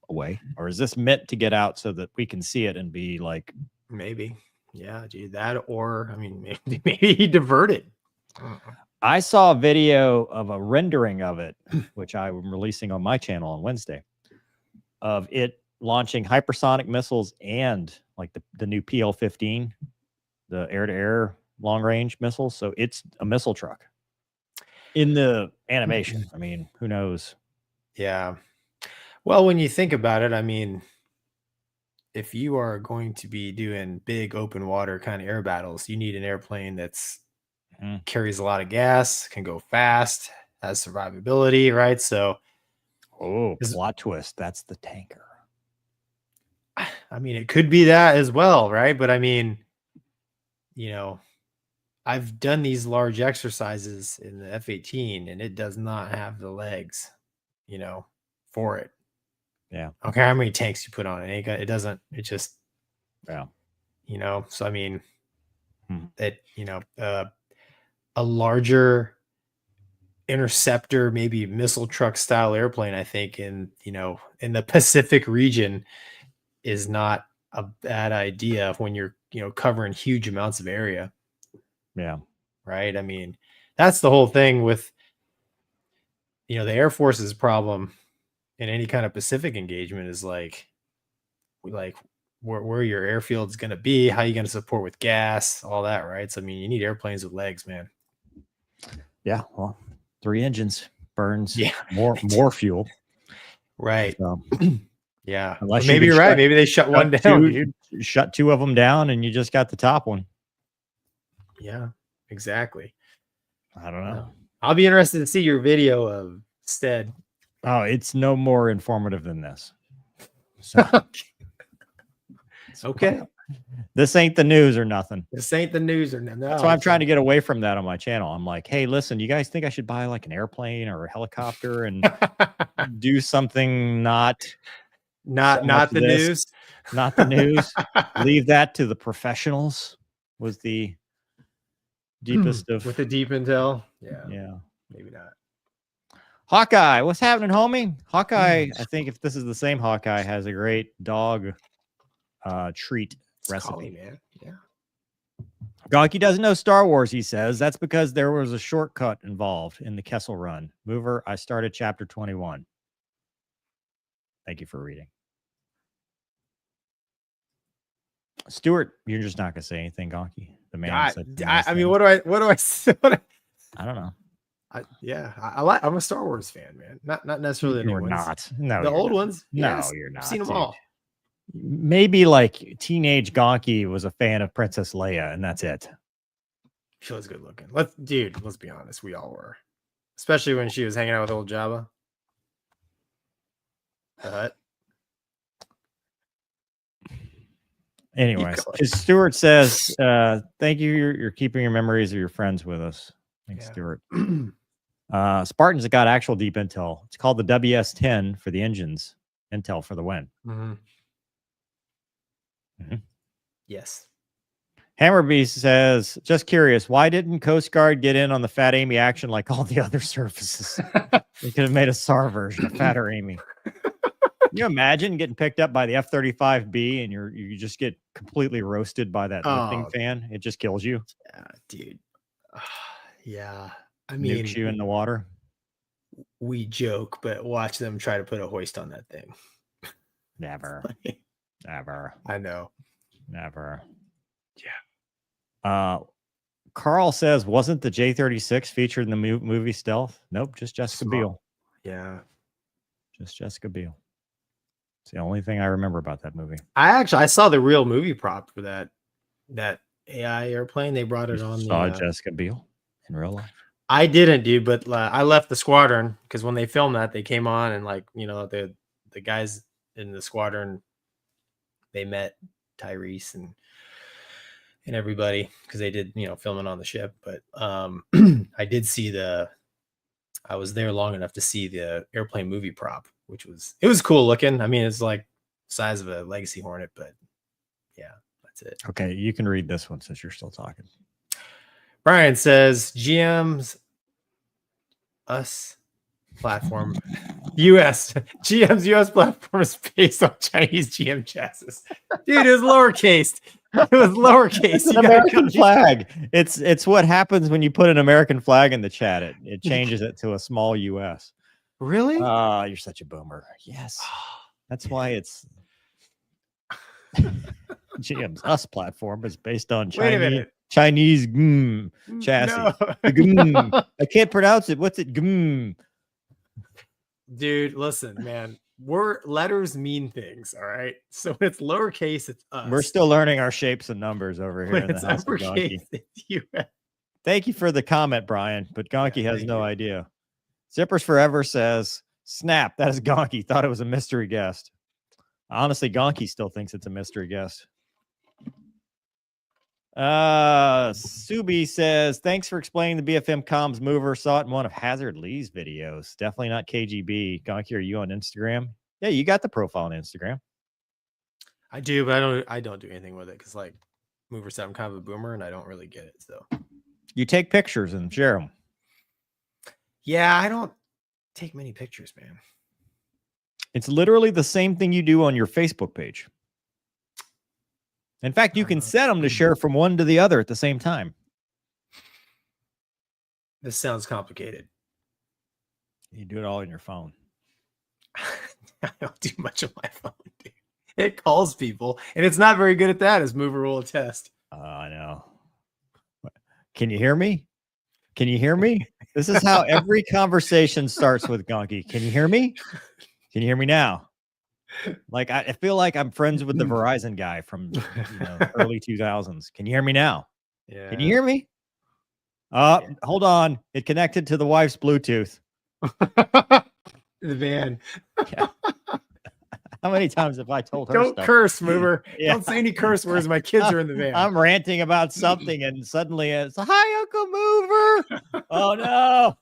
away? Or is this meant to get out so that we can see it and be like, Maybe. Yeah, dude, that or I mean maybe he diverted. I saw a video of a rendering of it, which I'm releasing on my channel on Wednesday, of it launching hypersonic missiles and like the new PL-15, the air-to-air long-range missiles. So it's a missile truck in the animation. I mean, who knows? Yeah. Well, when you think about it, I mean, if you are going to be doing big open water kind of air battles, you need an airplane that's carries a lot of gas, can go fast, has survivability, right? So, Plot twist. That's the tanker. I mean, it could be that as well, right? But I mean, you know, I've done these large exercises in the F-18 and it does not have the legs, you know, for it. Yeah. Okay, how many tanks you put on it? It doesn't, it just, Yeah. you know, so I mean, that, you know, a larger interceptor, maybe missile truck style airplane, I think in, you know, in the Pacific region is not a bad idea when you're, covering huge amounts of area. Yeah. Right. I mean, that's the whole thing with, the Air Force's problem in any kind of Pacific engagement is like where your airfield's going to be, how you going to support with gas, all that. Right. So, I mean, you need airplanes with legs, man. Yeah. Well, 3 engines burns Yeah. more fuel. Right. So, yeah. unless But maybe you're right. Maybe they shut one down, dude. Shut 2 of them down and you just got the top one. Yeah, exactly. I don't know. I'll be interested to see your video of Stead. Oh, it's no more informative than this. So, okay. This ain't the news or nothing. This ain't the news or nothing. That's why I'm trying to get away from that on my channel. I'm like, hey, listen, you guys think I should buy like an airplane or a helicopter and do something not the news? Not the news. Leave that to the professionals was the deepest of with the deep intel. Yeah. Maybe not. Hawkeye, what's happening, homie? Hawkeye, I think if this is the same Hawkeye, has a great dog treat recipe. Man. Yeah. Gonky doesn't know Star Wars, he says. That's because there was a shortcut involved in the Kessel Run. Mover, I started chapter 21. Thank you for reading. Stuart, you're just not gonna say anything, Gonky. The man. I mean, what do I say? I don't know. I'm a Star Wars fan, man. Not necessarily the new ones. Not. No, the old ones. No, yes. you're not. I've seen them dude. all. Maybe like teenage Gonky was a fan of Princess Leia, and that's it. She was good looking. Let's be honest. We all were, especially when she was hanging out with old Jabba. The Hutt. Anyways, Stuart says, thank you. You're keeping your memories of your friends with us. Thanks, Stuart. Spartans have got actual deep intel. It's called the WS-10 for the engines. Intel for the win. Yes. Hammerbeast says, just curious, why didn't Coast Guard get in on the Fat Amy action like all the other surfaces? They could have made a SAR version of Fatter Amy. Can you imagine getting picked up by the F-35B and you just get completely roasted by that lifting fan? It just kills you. Yeah, dude. Yeah. I mean, nukes you in the water. We joke, but watch them try to put a hoist on that thing. Never. Never. I know. Never. Yeah. Carl says, wasn't the J-36 featured in the movie Stealth? Nope, just Jessica Biel. Yeah. Just Jessica Biel. It's the only thing I remember about that movie. I saw the real movie prop for that AI airplane. They brought it on. Saw Jessica Biel in real life. I didn't, dude, but I left the squadron because when they filmed that, they came on and the guys in the squadron, they met Tyrese and everybody because they did filming on the ship. But I did see I was there long enough to see the airplane movie prop, which was cool looking. I mean, it's like size of a Legacy Hornet, but yeah, that's it. Okay, you can read this one since you're still talking. Brian says GM's US platform, GM's US platform is based on Chinese GM chassis. Dude, it was lowercase. It was lowercase. It's an American flag. It's what happens when you put an American flag in the chat. It changes it to a small US. Really? You're such a boomer. Yes. That's why it's GM's US platform is based on Chinese chassis. No. I can't pronounce it. What's it? Dude, listen, man. Letters mean things, all right? So when it's lowercase, it's us. We're still learning our shapes and numbers over here When in the it's house of uppercase, Gonky. it's US. Thank you for the comment, Brian, but Gonky has thank no you. idea. Zippers Forever says, snap, that is Gonky. Thought it was a mystery guest. Honestly, Gonky still thinks it's a mystery guest. Subi says, thanks for explaining the BFM comms mover. Saw it in one of Hazard Lee's videos. Definitely not KGB. Gonky, are you on Instagram? Yeah, you got the profile on Instagram. I do, but I don't do anything with it because like Mover said, I'm kind of a boomer and I don't really get it. So you take pictures and share them. Yeah, I don't take many pictures, man. It's literally the same thing you do on your Facebook page. In fact, you can set them to share from one to the other at the same time. This sounds complicated. You do it all on your phone. I don't do much on my phone, dude. It calls people, and it's not very good at that, as Mover will attest. I know. Can you hear me? Can you hear me? This is how every conversation starts with Gonky. Can you hear me? Can you hear me now? Like I feel like I'm friends with the Verizon guy from early 2000s. Can you hear me now? Yeah. Can you hear me? Hold on. It connected to the wife's Bluetooth. The van. Yeah. How many times have I told her? Don't curse, Mover. Yeah. Don't say any curse words. My kids are in the van. I'm ranting about something, and suddenly it's hi, Uncle Mover. Oh no!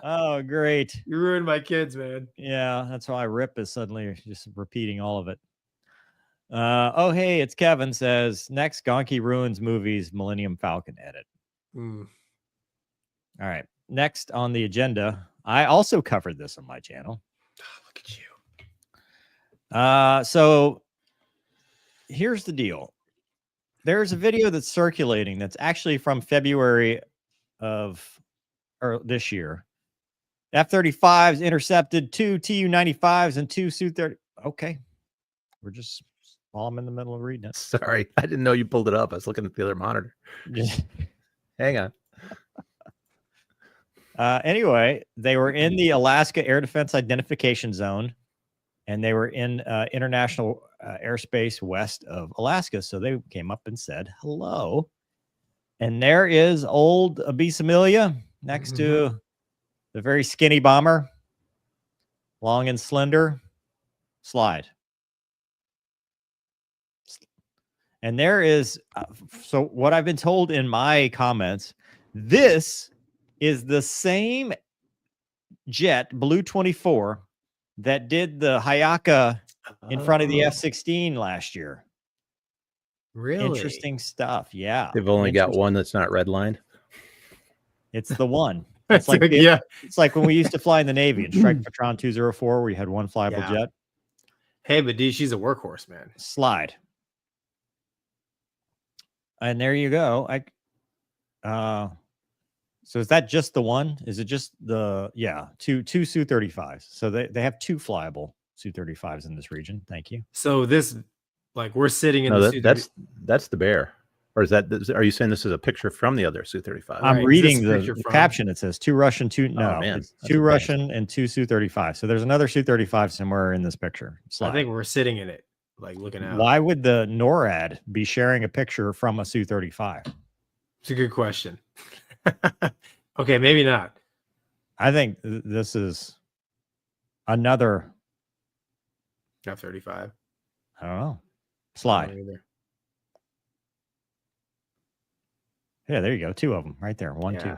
Oh great! You ruined my kids, man. Yeah, that's why Rip is suddenly just repeating all of it. Oh hey, it's Kevin says next Gonky ruins movies Millennium Falcon edit. All right, next on the agenda, I also covered this on my channel. Oh, look at you. So here's the deal. There's a video that's circulating that's actually from February of this year. F-35s intercepted 2 Tu-95s and 2 Su-30. Okay. We're just while I'm in the middle of reading it. Sorry, I didn't know you pulled it up. I was looking at the other monitor. Hang on. Anyway, they were in the Alaska Air Defense Identification Zone, and they were in international airspace west of Alaska. So they came up and said hello. And there is old Abyssimilia next to the very skinny bomber, long and slender. Slide. And there is, so what I've been told in my comments, this is the same jet, Blue 24, that did the Hayaka in front of the F-16 last year. Really interesting stuff. Yeah, They've only got one that's not redlined. It's the one. It's like it's like when we used to fly in the Navy in Strike Patron 204, where you had one flyable jet. Hey, but dude, she's a workhorse, man. Slide. And there you go. So is that just the one? Is it just the two Su-35s? So they have 2 flyable Su-35s in this region. Thank you. So this, like, we're sitting in that's the bear, or is that? Are you saying this is a picture from the other Su-35? I'm reading the caption. It says 2 Russian, 2 it's 2 Russian and 2 Su-35. So there's another Su-35 somewhere in this picture. Slide. I think we're sitting in it, like looking out. Why would the NORAD be sharing a picture from a Su-35? It's a good question. Okay, maybe not. I think this is another F-35. I don't know. Slide. Yeah, there you go. 2 of them right there. 1, 2.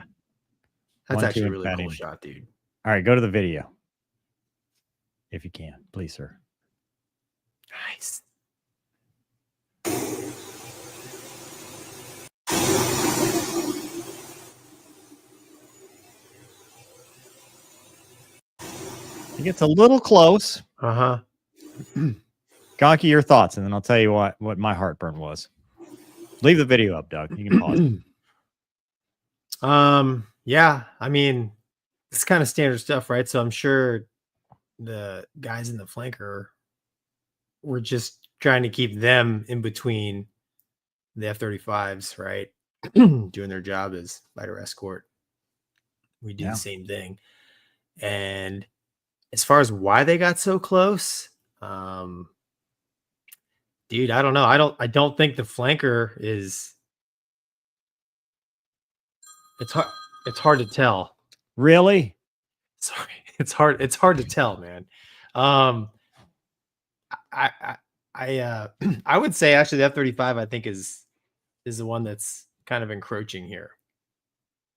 That's actually a really cool shot, dude. All right, go to the video. If you can, please, sir. Nice. It gets a little close. Gonky, your thoughts, and then I'll tell you what my heartburn was. Leave the video up, Doug. You can pause. Yeah, I mean, it's kind of standard stuff, right? So I'm sure the guys in the flanker were just trying to keep them in between the F-35s, right? Doing their job as fighter escort. We do the same thing. And as far as why they got so close, dude, I don't know. I don't think the flanker is. It's hard to tell. Really? Sorry, it's hard to tell, man. I would say actually the F-35 I think is the one that's kind of encroaching here.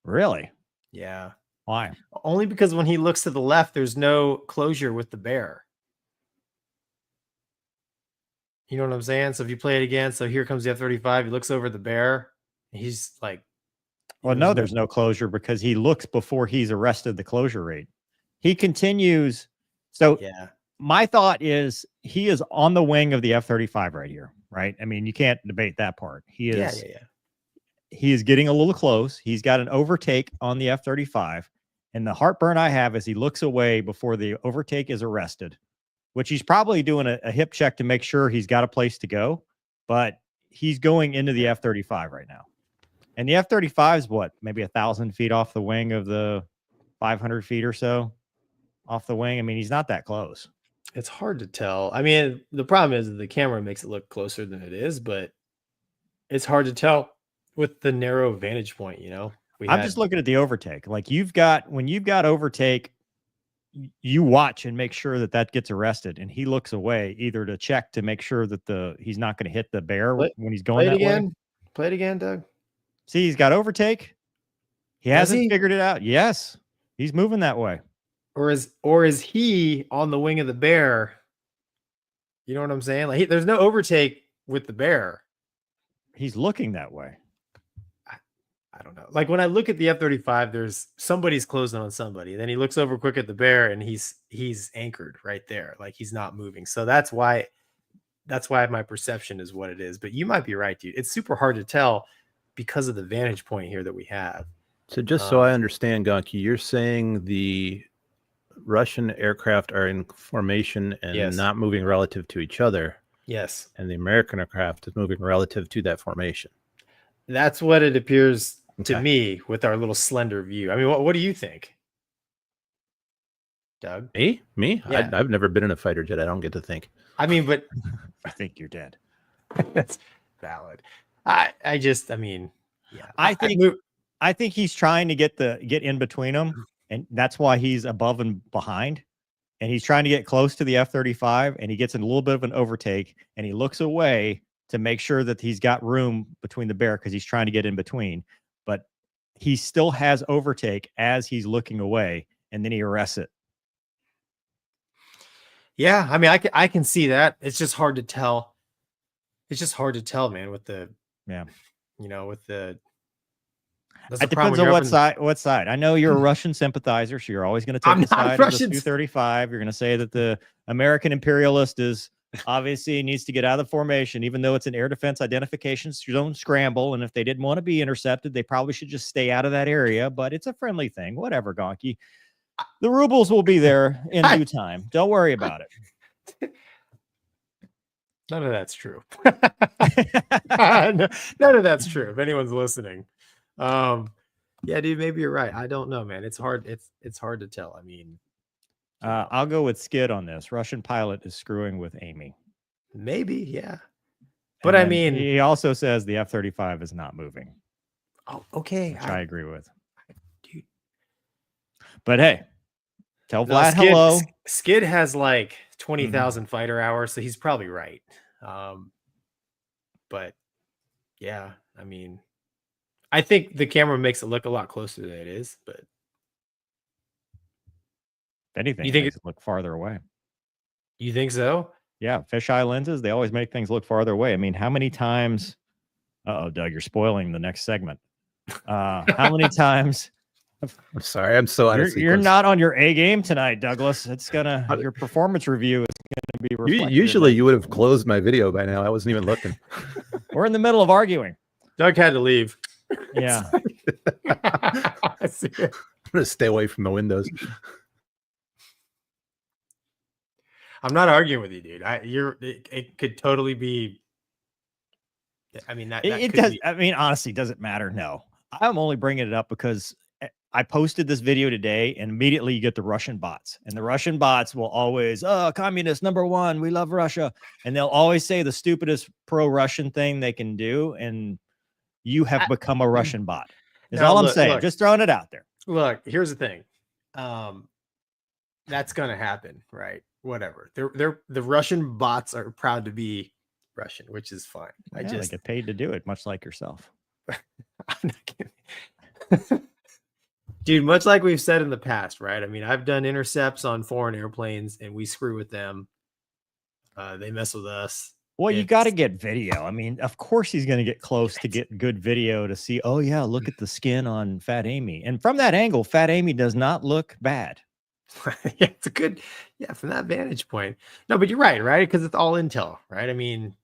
Really? Yeah. Why? Only because when he looks to the left, there's no closure with the bear. You know what I'm saying? So if you play it again, so here comes the F-35. He looks over the bear. He's like, well, no, there's no closure because he looks before he's arrested the closure rate. He continues. So my thought is he is on the wing of the F-35 right here, right? I mean, you can't debate that part. He is. Yeah. He is getting a little close. He's got an overtake on the F-35. And the heartburn I have is he looks away before the overtake is arrested, which he's probably doing a hip check to make sure he's got a place to go. But he's going into the F-35 right now. And the F-35 is what? Maybe 1,000 feet off the wing of the 500 feet or so off the wing. I mean, he's not that close. It's hard to tell. I mean, the problem is that the camera makes it look closer than it is, but it's hard to tell with the narrow vantage point, you know? I'm just looking at the overtake. Like when you've got overtake, you watch and make sure that that gets arrested. And he looks away either to check to make sure that he's not going to hit the bear when he's going that way. Play it again, Doug. See, he's got overtake. He hasn't figured it out. Yes, he's moving that way. Or is he on the wing of the bear? You know what I'm saying? Like there's no overtake with the bear. He's looking that way. I don't know. Like when I look at the F-35, there's somebody's closing on somebody. Then he looks over quick at the bear and he's anchored right there. Like he's not moving. So that's why my perception is what it is. But you might be right, dude. It's super hard to tell because of the vantage point here that we have. So just so I understand, Gonky, you're saying the Russian aircraft are in formation and not moving relative to each other. Yes. And the American aircraft is moving relative to that formation. That's what it appears to me with our little slender view. I mean, what do you think, Doug? Me? Yeah. I've never been in a fighter jet. I don't get to think. I mean, but I think you're dead. That's valid. I mean, yeah. I think he's trying to get in between them, and that's why he's above and behind. And he's trying to get close to the F-35, and he gets in a little bit of an overtake, and he looks away to make sure that he's got room between the bear because he's trying to get in between. But he still has overtake as he's looking away, and then he arrests it. Yeah, I mean, I can see that. It's just hard to tell. It's just hard to tell, man, with the with the it depends on what side. I know you're a Russian sympathizer, so you're always going to take the side of the Su-35. You're going to say that the American imperialist is obviously needs to get out of the formation, even though it's an air defense identification zone scramble. And if they didn't want to be intercepted, they probably should just stay out of that area. But it's a friendly thing. Whatever, Gonky. The rubles will be there in due time. Don't worry about it. None of that's true. None of that's true. If anyone's listening. Yeah, dude, maybe you're right. I don't know, man. It's hard. It's hard to tell. I mean, I'll go with Skid on this. Russian pilot is screwing with Amy. Maybe, yeah. But I mean, he also says the F-35 is not moving. Oh, okay. Which I agree with. Dude. But hey, tell Vlad Skid, hello. Skid has like 20,000 fighter hours, so he's probably right. But yeah, I mean, I think the camera makes it look a lot closer than it is, but if anything, you think it look farther away? You think so? Yeah, fisheye lenses, they always make things look farther away. I mean, how many times? Uh-oh, Doug, you're spoiling the next segment. How many times? I'm sorry, I'm so honestly. You're not on your A game tonight, Douglas. It's gonna your performance review is gonna be reflected. Usually, you would have closed my video by now. I wasn't even looking. We're in the middle of arguing. Doug had to leave. Yeah. I see it. I'm gonna stay away from the windows. I'm not arguing with you, dude. It could totally be. I mean, it does. I mean, honestly, does it matter? No, I'm only bringing it up because I posted this video today, and immediately you get the Russian bots, and the Russian bots will always, communist #1, we love Russia, and they'll always say the stupidest pro-Russian thing they can do, and you have become a Russian bot. Is all I'm saying. Just throwing it out there. Look, here's the thing. That's gonna happen, right? Whatever. The Russian bots are proud to be Russian, which is fine. They get paid to do it, much like yourself. I'm not kidding. Dude, much like we've said in the past, right? I mean, I've done intercepts on foreign airplanes and we screw with them. They mess with us. Well, you got to get video. I mean, of course he's going to get close to get good video to see, oh yeah, look at the skin on Fat Amy. And from that angle, Fat Amy does not look bad. Yeah, it's a good, yeah, from that vantage point. No, but you're right, right? Because it's all intel, right? I mean,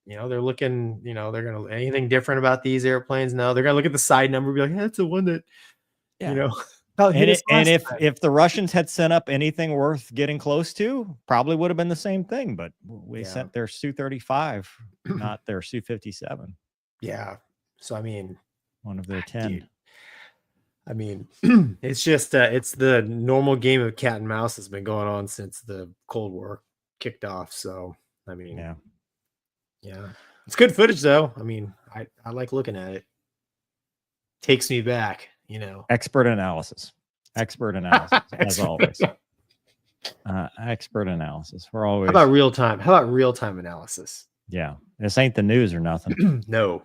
they're looking, they're gonna anything different about these airplanes? No, they're gonna look at the side number, and be like, hey, that's the one that, hit us And last time. if the Russians had sent up anything worth getting close to, probably would have been the same thing. But we sent their Su-35, not their Su-57. Yeah. So I mean, one of their 10. Dude, I mean, it's just it's the normal game of cat and mouse has been going on since the Cold War kicked off. So I mean, yeah, it's good footage though. I mean, I like looking at it. Takes me back, Expert analysis, as always. Expert analysis. We're always. How about real time? How about real time analysis? Yeah, this ain't the news or nothing. No.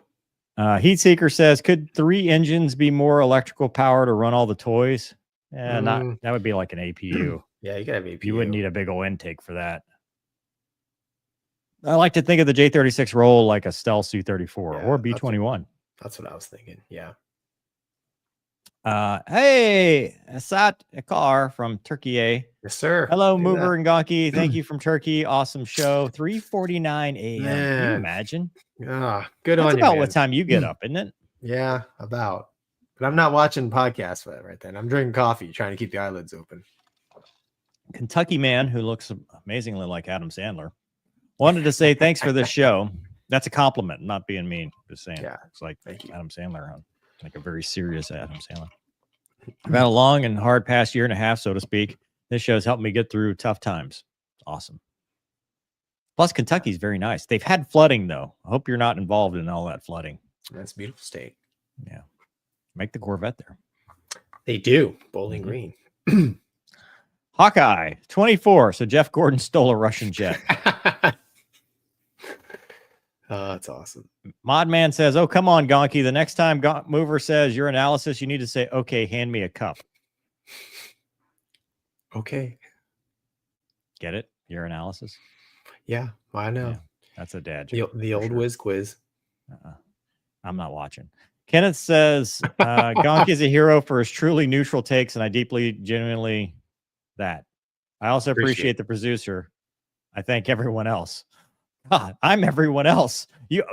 Heatseeker says, could 3 engines be more electrical power to run all the toys? Not that would be like an APU. Yeah, you gotta have APU. You wouldn't need a big old intake for that. I like to think of the J36 roll like a Stealth Su-34 or B-21. That's what I was thinking. Yeah. Hey, Asat Akar from Turkey. Yes, sir. Hello, Mover and Gonky. Thank you from Turkey. Awesome show. 3:49 a.m. Can you imagine? Yeah, good That's on you. About man. what time you get up, isn't it? Yeah, about. But I'm not watching podcasts for that right then. I'm drinking coffee, trying to keep the eyelids open. Kentucky man who looks amazingly like Adam Sandler wanted to say thanks for this show. That's a compliment, not being mean. Just saying. Yeah, it's like thank you. Adam Sandler, like a very serious Adam Sandler. I've had a long and hard past year and a half, so to speak. This show has helped me get through tough times. Awesome. Plus, Kentucky's very nice. They've had flooding, though. I hope you're not involved in all that flooding. That's a beautiful state. Yeah. Make the Corvette there. They do. Bowling Green. Hawkeye, 24. So Jeff Gordon stole a Russian jet. Oh, that's awesome. Modman says, oh, come on, Gonky. The next time Mover says your analysis, you need to say, okay, hand me a cup. Okay. Get it? Your analysis? Yeah, I know. Yeah, that's a dad joke. The old whiz quiz. I'm not watching. Kenneth says, Gonky is a hero for his truly neutral takes, and I deeply, genuinely that. I also appreciate the producer. I thank everyone else. God, I'm everyone else.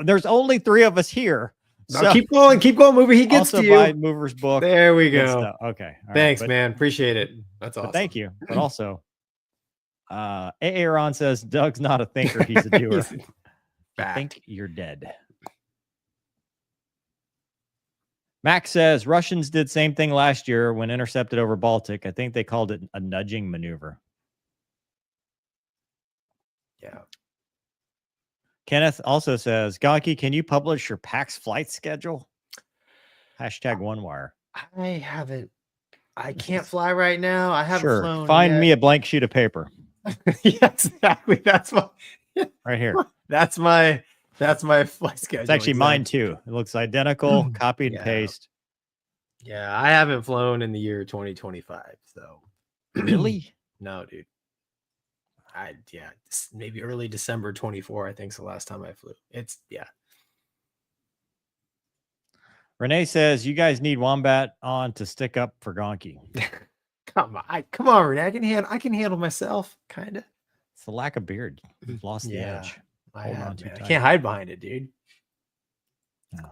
There's only 3 of us here. No, so keep going, Mover. He gets also to you. buy Mover's book. There we go. Okay. All Thanks, right, man. Appreciate it. That's awesome. Thank you. But also, Aaron says Doug's not a thinker; he's a doer. I think you're dead. Max says Russians did same thing last year when intercepted over Baltic. I think they called it a nudging maneuver. Yeah. Kenneth also says, Gonky, can you publish your PAX flight schedule? Hashtag OneWire. I haven't. I can't fly right now. I haven't flown. Find me a blank sheet of paper. Yeah, exactly. That's my right here. That's my flight schedule. It's actually mine too. It looks identical. Copy and paste. Yeah, I haven't flown in the year 2025. So really? No, dude. Maybe early December 24, I think is the last time I flew. Renee says you guys need Wombat on to stick up for Gonky. Come on, Renee. I can handle myself, kind of. It's the lack of beard. You've lost the edge. I can't hide behind it, dude. No.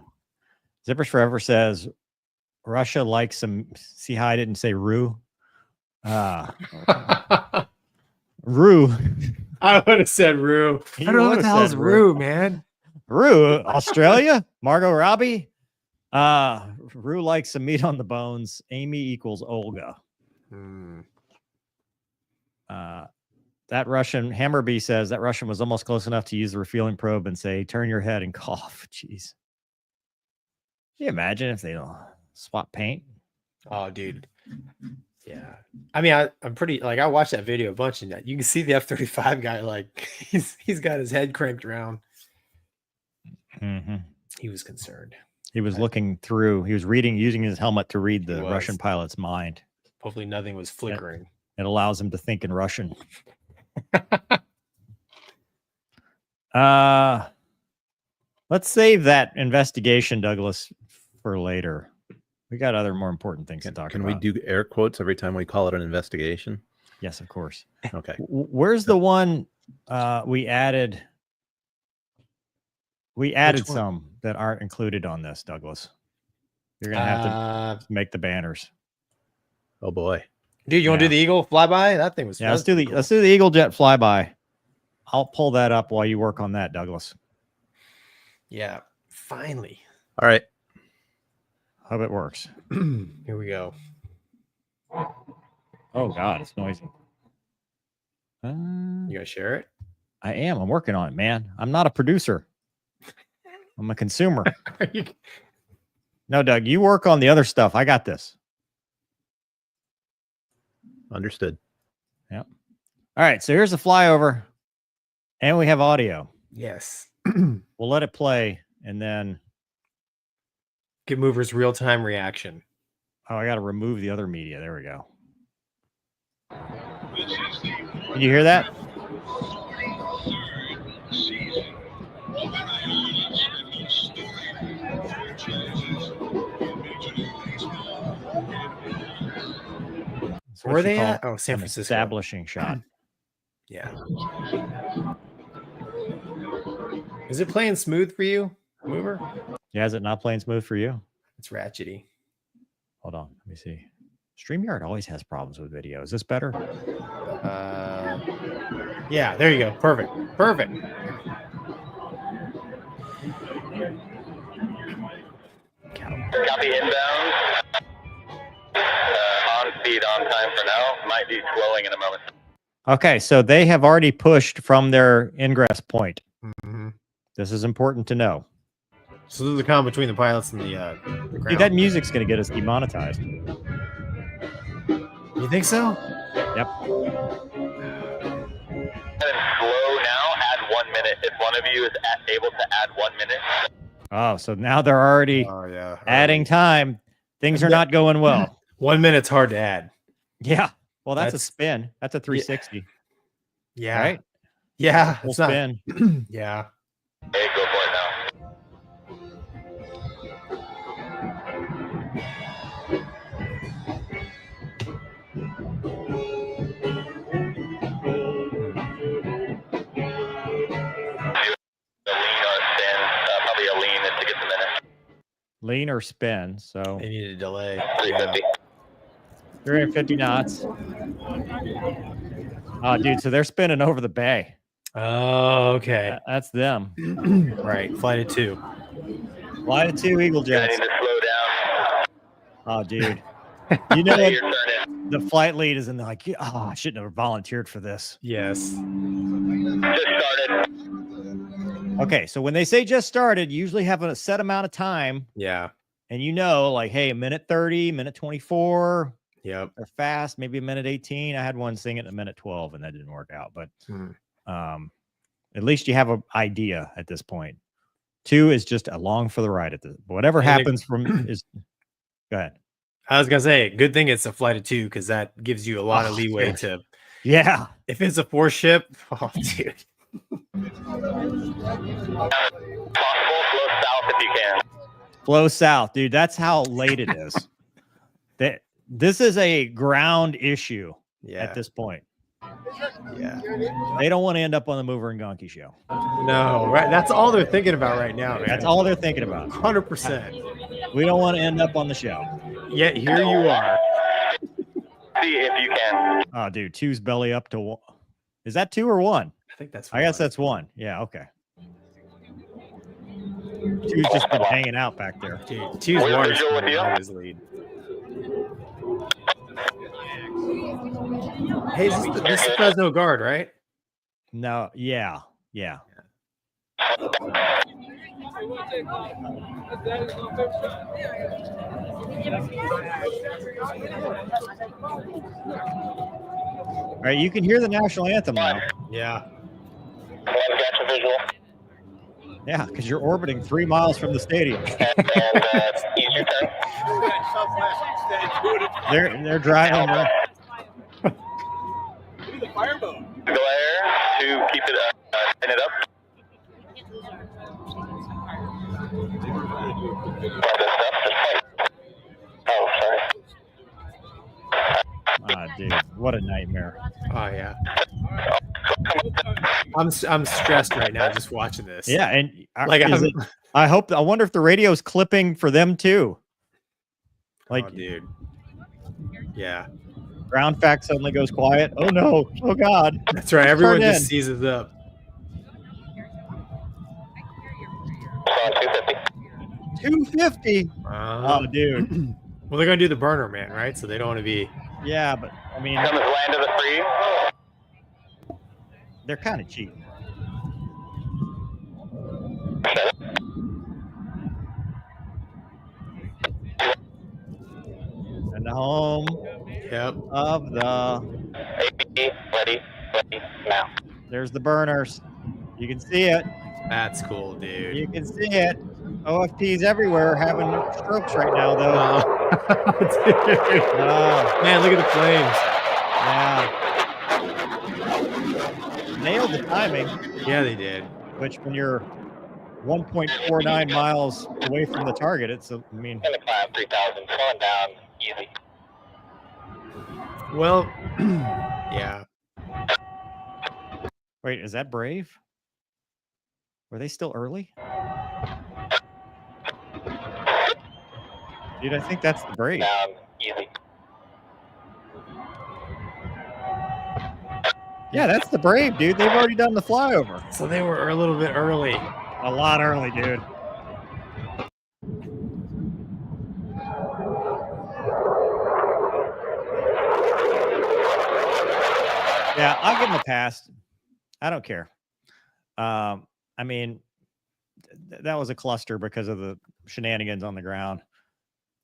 Zippers Forever says Russia likes some. See how I didn't say Rue? Rue. I would have said Rue. I don't know what the hell is Rue, man. Rue, Australia? Margot Robbie? Rue likes some meat on the bones. Amy equals Olga. That Russian, Hammerby says that Russian was almost close enough to use the refueling probe and say, turn your head and cough. Jeez. Can you imagine if they swap paint? Oh, dude. Yeah. I mean, I'm pretty, like, I watched that video a bunch, and you can see the F-35 guy, like, he's got his head cranked around. He was concerned. He was looking through, he was reading, using his helmet to read the Russian pilot's mind. Hopefully nothing was flickering. It allows him to think in Russian. Let's save that investigation, Douglas, for later. We got other more important things to talk Can about. we do air quotes every time we call it an investigation? Yes, of course. Okay. Where's the one we added? We added some that aren't included on this, Douglas. You're gonna have to make the banners. Oh boy, dude, you want to do the Eagle flyby? That thing was. Yeah, let's do the Eagle Jet flyby. I'll pull that up while you work on that, Douglas. Yeah, finally. All right. Hope it works. Here we go. Oh God, it's noisy. You gonna share it? I am. I'm working on it, man. I'm not a producer. I'm a consumer. No, Doug, you work on the other stuff. I got this. Understood. Yep. All right. So here's the flyover, and we have audio. Yes. We'll let it play, and then get Mover's real-time reaction. Oh, I got to remove the other media. There we go. Can you hear that? Where are they at? Oh, San Francisco. Establishing shot. Yeah. Is it playing smooth for you, Mover? Yeah, is it not playing smooth for you? It's ratchety. Hold on, let me see. StreamYard always has problems with video. Is this better? Yeah, there you go. Perfect. Perfect. Copy inbound. On speed, on time for now. Might be slowing in a moment. Okay, so they have already pushed from their ingress point. Mm-hmm. This is important to know. So there's a comment between the pilots and the ground. Dude, that music's going to get us demonetized. You think so? Yep. Slow now, add 1 minute. If one of you is able to add 1 minute. Oh, so now they're already adding time. Things are not going well. 1 minute's hard to add. Yeah. Well, that's a spin. That's a 360. Yeah. Right? Yeah. Full spin. Yeah. Hey, go for it now. Probably a lean to get the minute. Lean or spin. So they need a delay. 350. 350 knots. Oh, dude. So they're spinning over the bay. Oh, okay. That's them. Right. Flight of 2. Flight of 2 Eagle Jets. I need to slow down. Oh, dude. You know what? The flight lead is in there like, oh, I shouldn't have volunteered for this. Yes. Just started. Okay, so when they say just started, you usually have a set amount of time. Yeah. And you know, like, hey, a minute 30, minute 24. Yep. They're fast, maybe a minute 18. I had one sing it in a minute 12, and that didn't work out. But at least you have an idea at this point. 2 is just along for the ride at the whatever happens from is go ahead. I was gonna say, good thing it's a flight of 2 because that gives you a lot of leeway to. Yeah. If it's a 4 ship, oh dude. Possible, flow south if you can. Flow south, dude. That's how late it is. This is a ground issue at this point. Yeah. They don't want to end up on the Mover and Gonky show. No, right. That's all they're thinking about right now, man. That's all they're thinking about. 100%. We don't want to end up on the show. Yet here you are. See if you can. Oh, dude, 2's belly up to 1. Is that 2 or 1? I think that's. I guess that's 1. Yeah. Okay. 2's just been hanging out back there. Dude, 2's water always lead. Hey, this is Fresno Guard, right? No. Yeah. Yeah. All right, you can hear the national anthem now. Yeah. Got your visual. Yeah, because you're orbiting 3 miles from the stadium. Use your turn. They're driving. Glare to keep it spin it up. dude, what a nightmare. Oh yeah. I'm stressed right now just watching this. Yeah, and Like I wonder if the radio's clipping for them too. Like, oh, dude. Yeah. ground fact suddenly goes quiet. Oh no! Oh god! That's right. Let's Everyone turn just in. seizes up. 250. Oh, dude. Well, they're gonna do the burner, man, right? So they don't want to be. Yeah, but I mean, Comes land to the free. they're kind of cheap. And the home Yep. of the. AB, ready, now. There's the burners. You can see it. That's cool, dude. You can see it. OFPs everywhere having strokes right now, though. Dude. Man, look at the flames. Yeah. Nailed the timing. Yeah, they did. Which, when you're 1.49 miles away from the target, it's, I mean. In the climb, 3,000, slowing down, easy. Well, yeah. Wait, is that Brave? Were they still early? Dude, I think that's the Brave. Down, easy. Yeah, that's the Brave, dude. They've already done the flyover. So they were a little bit early. A lot early, dude. Yeah, I'll give them a pass. I don't care. I mean, that was a cluster because of the shenanigans on the ground.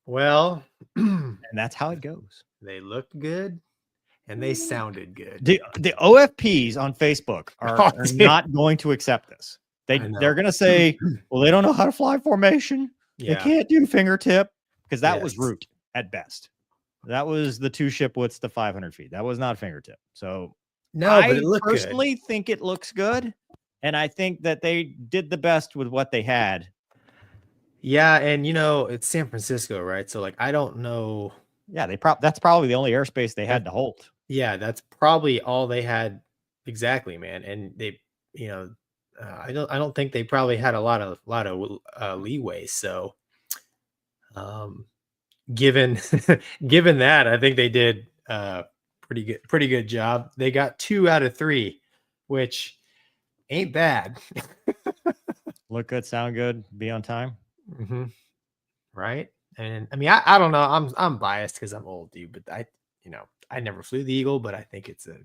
Well, and that's how it goes. They looked good and they sounded good. The OFPs on Facebook are not going to accept this. They're going to say, well, they don't know how to fly formation. Yeah. They can't do fingertip, because that was root at best. That was the 2 ship widths to 500 feet. That was not fingertip. So no, but it looked personally think it looks good. And I think that they did the best with what they had. Yeah, and it's San Francisco, right? So like I don't know. Yeah, that's probably the only airspace they had to hold. Yeah, that's probably all they had. Exactly, man. And they, I don't think they probably had a lot of leeway. So, given that, I think they did pretty good job. They got 2 out of 3, which ain't bad. Look good, sound good, be on time. Mm-hmm. Right. And I mean, I don't know. I'm biased because I'm old, dude. But I never flew the Eagle, but I think it's a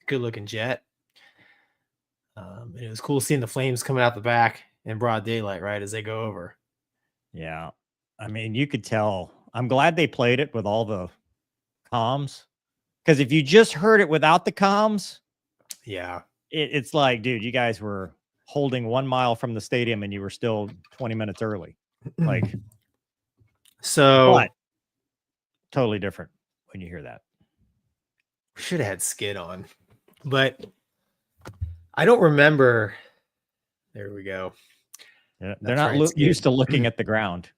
good looking jet. And it was cool seeing the flames coming out the back in broad daylight, right, as they go over. Yeah. I mean, you could tell. I'm glad they played it with all the comms, because if you just heard it without the comms, yeah, it's like, dude, you guys were holding 1 mile from the stadium and you were still 20 minutes early. Like, so but totally different when you hear that. We should have had Skid on, but I don't remember. There we go. Yeah, they're not used to looking at the ground.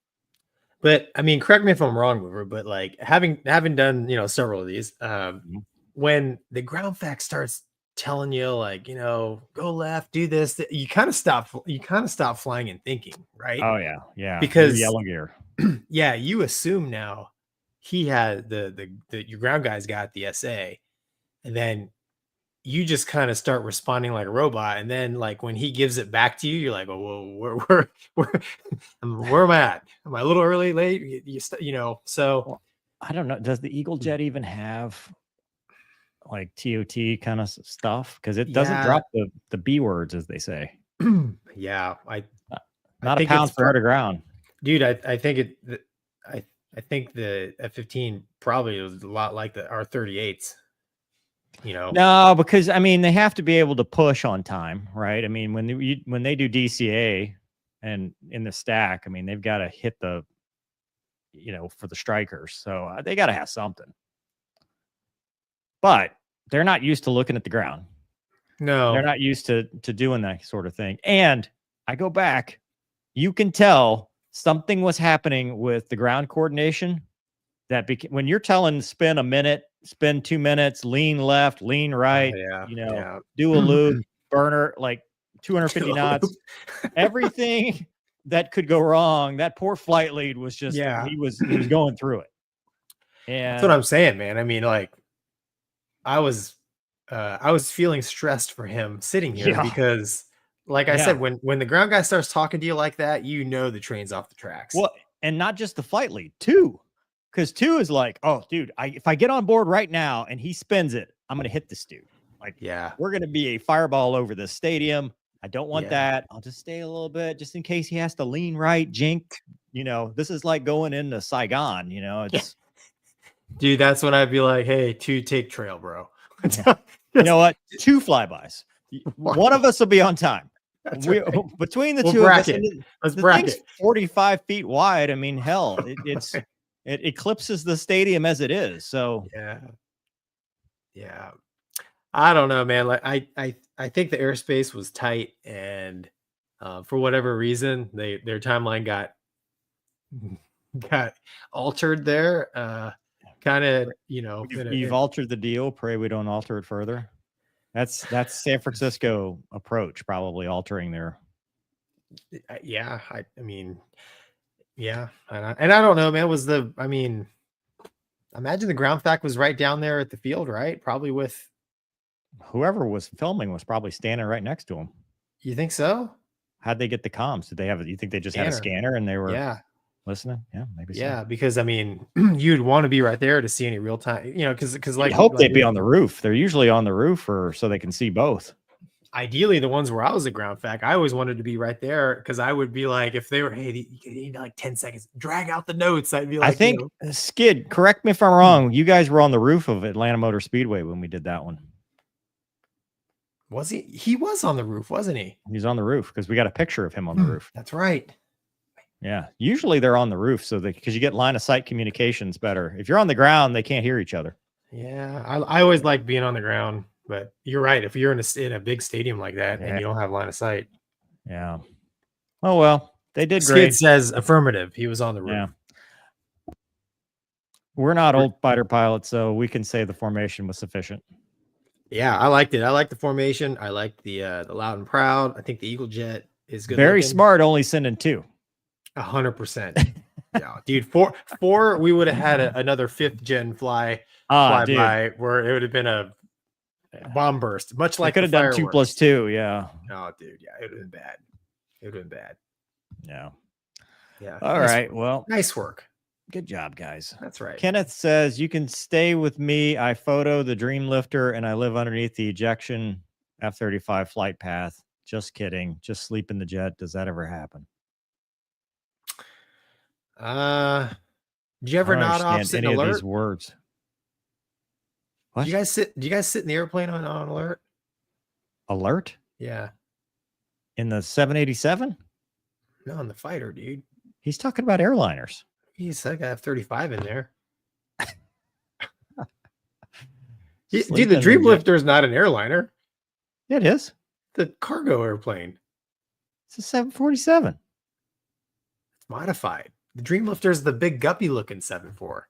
But I mean, correct me if I'm wrong, Mover, but like having done, several of these, when the ground fact starts telling you like, go left, do this, you kind of stop flying and thinking, right? Oh yeah. Yeah. Because yellow gear. Yeah, you assume now he had your ground guys got the SA, and then you just kind of start responding like a robot. And then like when he gives it back to you, you're like, oh, whoa, where am I at? Am I a little early, late? So well, I don't know. Does the Eagle Jet even have like TOT kind of stuff? Because it doesn't drop the B words, as they say. Yeah. Not a pound per to ground. Dude, I think I think the F-15 probably was a lot like the R-38s. No, because I mean they have to be able to push on time, right? I mean when they do DCA and in the stack, I mean they've got to hit the, for the strikers, so they got to have something. But they're not used to looking at the ground. No, they're not used to doing that sort of thing. And I go back, you can tell something was happening with the ground coordination. That when you're telling spin a minute spend 2 minutes, lean left, lean right, yeah. do a loop, burner, like 250 knots, everything that could go wrong. That poor flight lead was just, he was going through it. And that's what I'm saying, man. I mean, like, I was feeling stressed for him sitting here because, like I said, when the ground guy starts talking to you like that, the train's off the tracks. Well, and not just the flight lead, 2, because 2 is like, oh, dude, if I get on board right now and he spins it, I'm gonna hit this dude. Like, we're gonna be a fireball over the stadium. I don't want that. I'll just stay a little bit just in case he has to lean right, jink. This is like going into Saigon. It's dude. That's when I'd be like, hey, 2, take trail, bro. You know what? 2 flybys. One of us will be on time. Right. Between the two bracket. of us, Let's the bracket. thing's 45 feet wide. I mean, hell, it eclipses the stadium as it is. So yeah. I don't know, man. Like I think the airspace was tight, and for whatever reason, their timeline got altered there. Kind of, you've altered the deal. Pray we don't alter it further. That's San Francisco approach, probably altering their. Yeah, I mean, yeah, and I don't know, man. Imagine the ground fact was right down there at the field, right? Probably with whoever was filming was probably standing right next to him. You think so? How'd they get the comms? Did they have? You think they just had a scanner and they were listening? Yeah, maybe. Yeah, because I mean, you'd want to be right there to see any real time, because like, I hope they'd be on the roof. They're usually on the roof, or so they can see both. Ideally, the ones where I was at ground fact, I always wanted to be right there because I would be like, if they were, hey, you need like 10 seconds, drag out the notes. I'd be like, I think Skid, correct me if I'm wrong. You guys were on the roof of Atlanta Motor Speedway when we did that one. Was he? He was on the roof, wasn't he? He's on the roof because we got a picture of him on the roof. That's right. Yeah, usually they're on the roof because you get line of sight communications better. If you're on the ground, they can't hear each other. Yeah, I always like being on the ground, but you're right. If you're in a big stadium like that and you don't have line of sight, oh well, they did Skid great. says affirmative. He was on the roof. Yeah, we're not old fighter pilots, so we can say the formation was sufficient. Yeah, I liked it. I like the formation. I like the loud and proud. I think the Eagle Jet is good. Very smart. Only sending 2. 100%. Yeah, dude. Four. We would have had another 5th gen flyby where it would have been a bomb burst, much like could have done 2 + 2. Yeah. Oh, dude. Yeah, it would have been bad. It would have been bad. Yeah. Yeah. All right. Well, nice work. Good job, guys. That's right. Kenneth says you can stay with me. I photo the Dream Lifter and I live underneath the ejection F-35 flight path. Just kidding. Just sleep in the jet. Does that ever happen? Do you ever not opposite any alert? Of these words? What? Do you guys sit in the airplane on alert? Alert? Yeah. In the 787? No, in the fighter, dude. He's talking about airliners. He's like F-35 in there. Dude, the Dream Lifter is not an airliner. It is. The cargo airplane. It's a 747. It's modified. The Dream Lifter is the big guppy looking 7.4.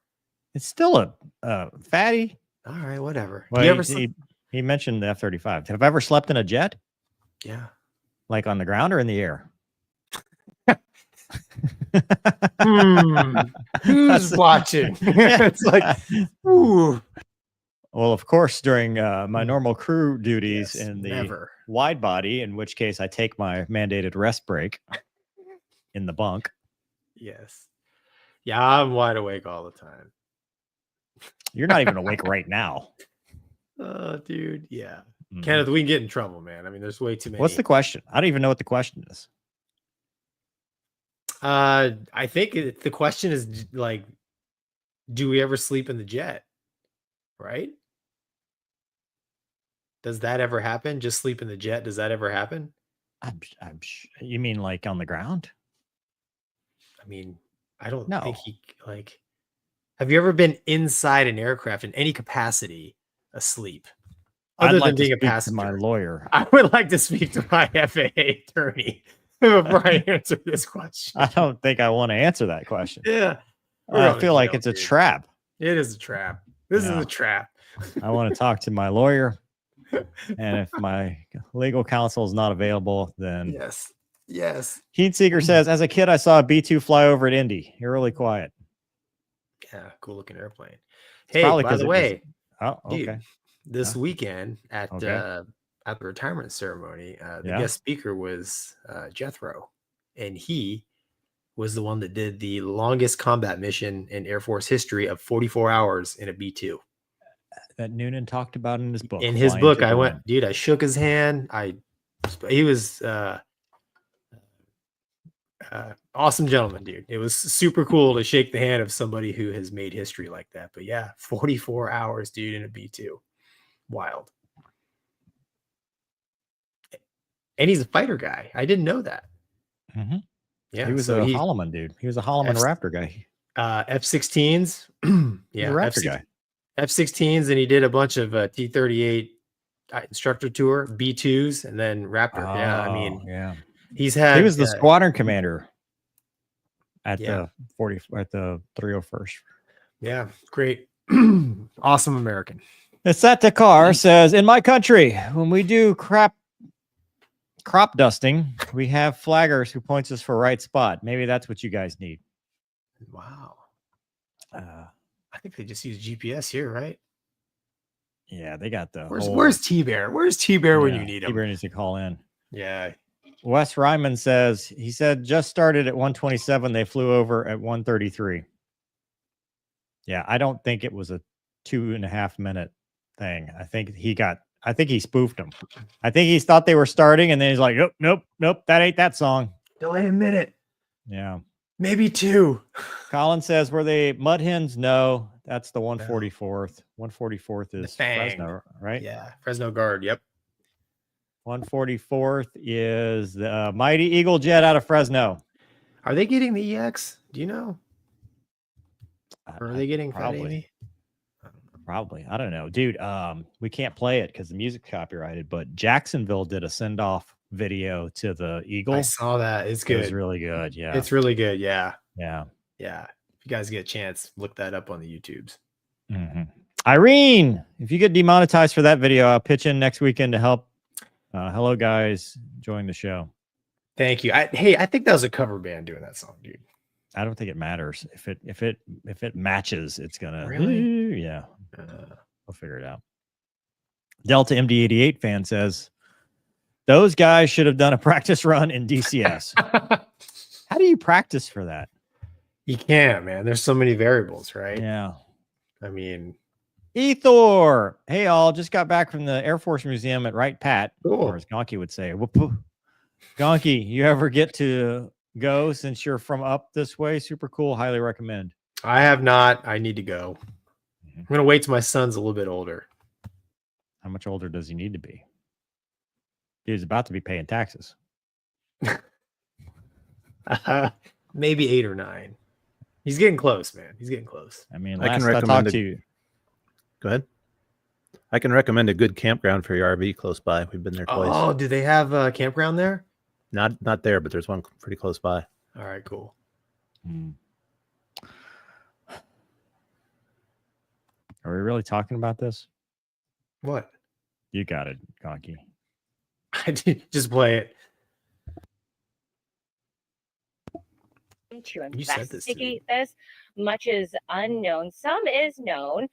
It's still a fatty. All right, whatever. Well, he mentioned the F-35. Have I ever slept in a jet? Yeah. Like on the ground or in the air? Who's watching? It's like, ooh. Well, of course, during my normal crew duties in the wide body, in which case I take my mandated rest break in the bunk. Yes. Yeah, I'm wide awake all the time. You're not even awake right now. Oh, dude. Yeah. Kenneth, we can get in trouble, man. I mean, there's way too many. What's the question? I don't even know what the question is. I think the question is like, do we ever sleep in the jet? Right? Does that ever happen? Just sleep in the jet? Does that ever happen? You mean like on the ground? I mean, I don't think have you ever been inside an aircraft in any capacity asleep? Other than being a passenger? My lawyer. I would like to speak to my FAA attorney before I answer this question. I don't think I want to answer that question. Yeah. I feel like it's a trap. It is a trap. This Yeah. is a trap. I want to talk to my lawyer. And if my legal counsel is not available, then Yes. Yes. Heat Seeker says, as a kid, I saw a B-2 fly over at Indy. You're really quiet. Yeah. Cool looking airplane. It's Hey, probably by 'cause the it was- way, Oh, dude, okay. this Yeah. weekend at Okay. the retirement ceremony, the Yeah. guest speaker was Jethro, and he was the one that did the longest combat mission in Air Force history of 44 hours in a B-2. That Noonan talked about in his book. In his Flying book, to I the went, Moon. dude, I shook his hand. He was awesome gentleman, dude. It was super cool to shake the hand of somebody who has made history like that. But yeah, 44 hours, dude, in a B-2. Wild. And he's a fighter guy. I didn't know that. Mhm. Yeah. He was so a Holloman dude. He was a Holloman Raptor guy. F-16s. Yeah, Raptor guy. F-16s, and he did a bunch of T-38 instructor tour, B-2s, and then Raptor. Yeah, I mean, yeah. he's had. He was the squadron commander at Yeah. the 301st. Yeah, great. Awesome American. Isata Car says, in my country, when we do crop dusting, we have flaggers who points us for right spot. Maybe that's what you guys need. Wow. I think they just use GPS here, right? Yeah, they got the Where's T-Bear? Where's T-Bear when you need him? T-Bear needs to call in. Yeah. Wes Ryman says, he said just started at 127. They flew over at 133. Yeah, I don't think it was a 2.5 minute thing. I think he spoofed them. I think he thought they were starting, and then he's like, nope, that ain't that song. Delay a minute. Yeah. Maybe 2. Colin says, were they mud hens? No, that's the 144th. 144th is Fresno, right? Yeah, Fresno Guard. Yep. 144th is the Mighty Eagle Jet out of Fresno. Are they getting the EX? Do you know? Or are they getting probably? Probably. I don't know, dude. We can't play it because the music's copyrighted. But Jacksonville did a send-off video to the Eagle. I saw that. It's good. It was really good. Yeah, it's really good. Yeah. Yeah. If you guys get a chance, look that up on the YouTubes. Mm-hmm. Irene, if you get demonetized for that video, I'll pitch in next weekend to help. Hello, guys, enjoying the show. Thank you. I think that was a cover band doing that song, dude. I don't think it matters if it matches. It's gonna really, yeah. We'll figure it out. Delta MD88 fan says those guys should have done a practice run in DCS. How do you practice for that? You can't, man. There's so many variables, right? Yeah. I mean, Ethor. Hey, all. Just got back from the Air Force Museum at Wright Pat, or as Gonky would say. Whoop-whoop. Gonky, you ever get to go since you're from up this way? Super cool. Highly recommend. I have not. I need to go. I'm going to wait till my son's a little bit older. How much older does he need to be? He's about to be paying taxes. Maybe 8 or 9. He's getting close, man. He's getting close. I mean, last I talked to you. Go ahead. I can recommend a good campground for your RV close by. We've been there twice. Oh, do they have a campground there? Not there, but there's one pretty close by. All right, cool. Are we really talking about this? What? You got it, Gonky. I did just play it. To investigate this, much is unknown. Some is known.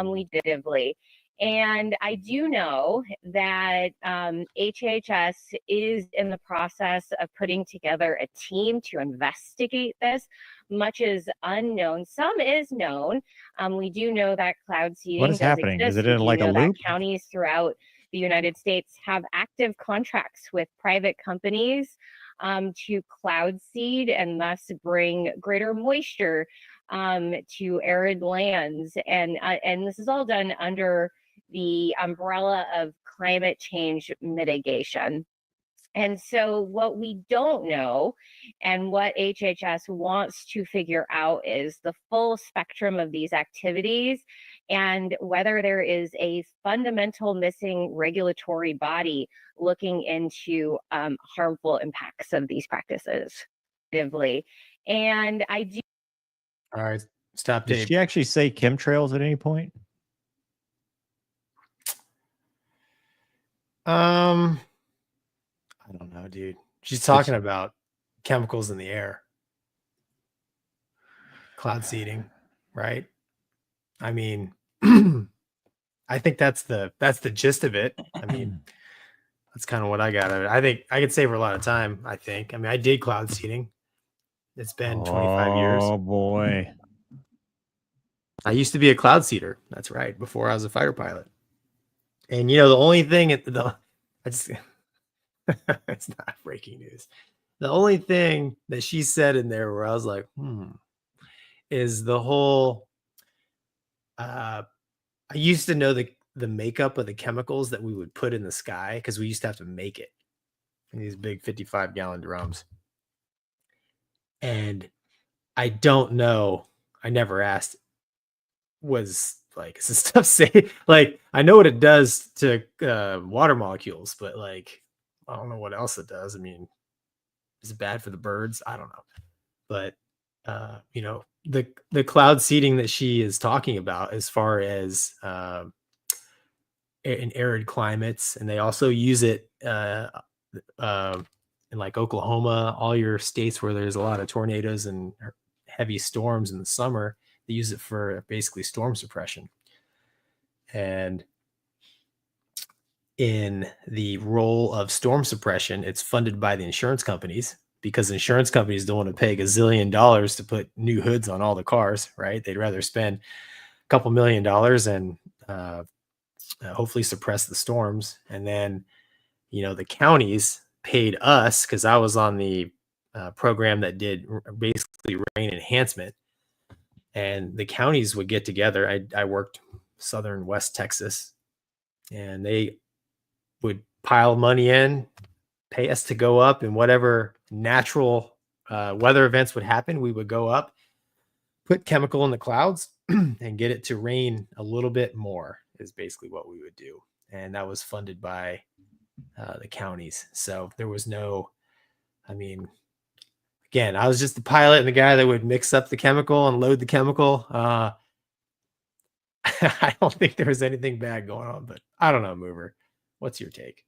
We definitively. And I do know that HHS is in the process of putting together a team to investigate this. Much is unknown. Some is known. We do know that cloud seeding. What is happening? Is it in like a loop? Counties throughout the United States have active contracts with private companies to cloud seed and thus bring greater moisture to arid lands. And this is all done under the umbrella of climate change mitigation. And so what we don't know and what HHS wants to figure out is the full spectrum of these activities and whether there is a fundamental missing regulatory body looking into harmful impacts of these practices. And I do. All right, stop. Did she actually say chemtrails at any point? I don't know, dude. She's talking about chemicals in the air, cloud seeding, right? I mean, I think that's the gist of it. I mean, that's kind of what I got out of it. I think I could save her a lot of time. I think. I mean, I did cloud seeding. It's been 25 years. Oh boy. I used to be a cloud seeder. That's right. Before I was a fighter pilot. And you know, the only thing it's not breaking news. The only thing that she said in there where I was like, is the whole I used to know the makeup of the chemicals that we would put in the sky because we used to have to make it in these big 55-gallon drums. And I don't know. I never asked. Was like, is this stuff safe? Like, I know what it does to water molecules, but like, I don't know what else it does. I mean, is it bad for the birds? I don't know. But you know, the cloud seeding that she is talking about, as far as in arid climates, and they also use it in like Oklahoma, all your states where there's a lot of tornadoes and heavy storms in the summer. They use it for basically storm suppression. And in the role of storm suppression, it's funded by the insurance companies, because insurance companies don't want to pay $1 gazillion to put new hoods on all the cars, right? They'd rather spend a couple $1 million and hopefully suppress the storms. And then, you know, the counties paid us, because I was on the program that did basically rain enhancement. And the counties would get together. I worked southern West Texas, and they would pile money in, pay us to go up, and whatever natural weather events would happen, we would go up, put chemical in the clouds, and get it to rain a little bit more is basically what we would do. And that was funded by the counties. So there was no, I mean, again, I was just the pilot and the guy that would mix up the chemical and load the chemical. I don't think there was anything bad going on, but I don't know, Mover. What's your take?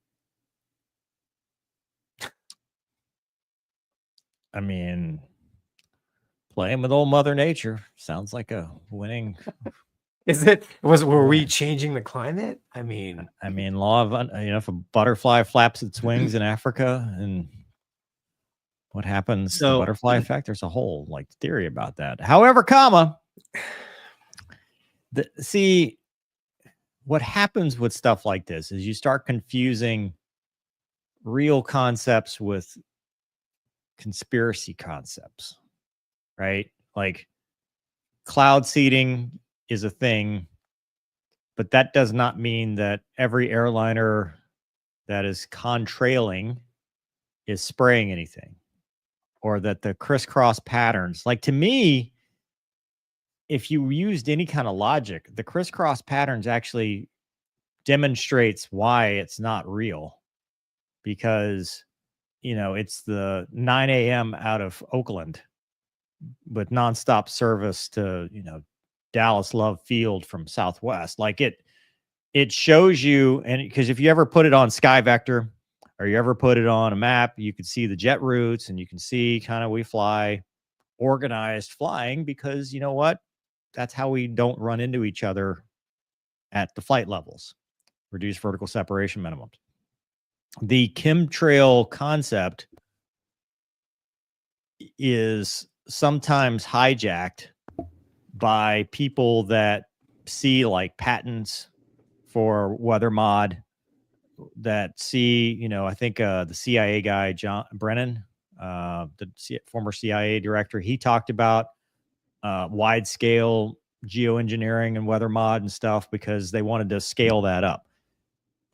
I mean, playing with old Mother Nature sounds like a winning. Were we changing the climate? I mean, law of, you know, if a butterfly flaps its wings in Africa, and what happens? The butterfly effect. There's a whole like theory about that. However, see, what happens with stuff like this is you start confusing real concepts with conspiracy concepts, right? Like, cloud seeding is a thing, but that does not mean that every airliner that is contrailing is spraying anything, or that the crisscross patterns, like, to me, if you used any kind of logic, the crisscross patterns actually demonstrates why it's not real, because, you know, it's the 9 a.m. out of Oakland with nonstop service to, you know, Dallas Love Field from Southwest. Like, it shows you, and because if you ever put it on Sky Vector, or you ever put it on a map, you can see the jet routes, and you can see kind of, we fly organized flying, because you know what? That's how we don't run into each other at the flight levels. Reduce vertical separation minimums. The chemtrail concept is sometimes hijacked by people that see like patents for weather mod, that see, you know, I think the CIA guy, John Brennan, the former CIA director, he talked about wide scale geoengineering and weather mod and stuff, because they wanted to scale that up.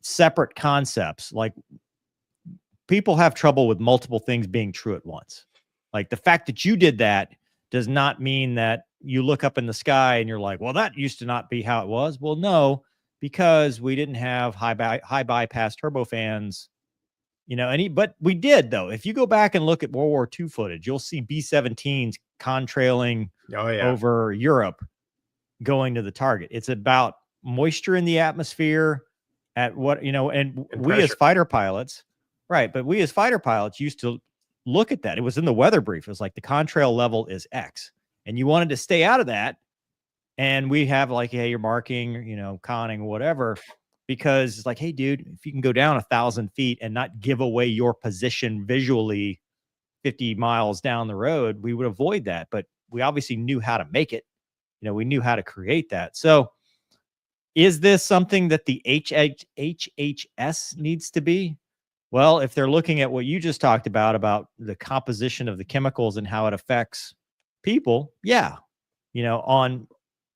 Separate concepts. Like, people have trouble with multiple things being true at once. Like, the fact that you did that does not mean that you look up in the sky and you're like, well, that used to not be how it was. Well, no, because we didn't have high bypass turbofans, you know, but we did, though. If you go back and look at World War II footage, you'll see B-17s contrailing over Europe going to the target. It's about moisture in the atmosphere at what, and And we as pressure. fighter pilots, right? But we as fighter pilots used to look at that. It was in the weather brief. It was like the contrail level is X, and you wanted to stay out of that. And we have like, hey, you're marking, conning, whatever, because it's like, hey, dude, if you can go down 1,000 feet and not give away your position visually 50 miles down the road, we would avoid that. But we obviously knew how to make it. We knew how to create that. So is this something that the HHS needs to be? Well, if they're looking at what you just talked about the composition of the chemicals and how it affects people, yeah, on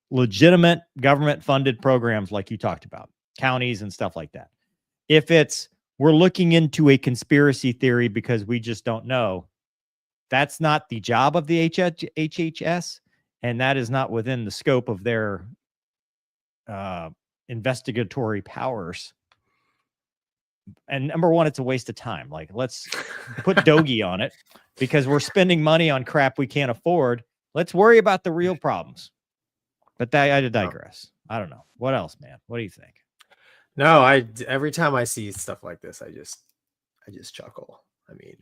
legitimate government funded programs like you talked about, counties and stuff like that. If it's we're looking into a conspiracy theory because we just don't know, that's not the job of the HHS, and that is not within the scope of their investigatory powers. And number one, it's a waste of time. Like, let's put Doge on it because we're spending money on crap we can't afford. Let's worry about the real problems. But I digress. I don't know. What else, man? What do you think? No, every time I see stuff like this, I just chuckle. I mean,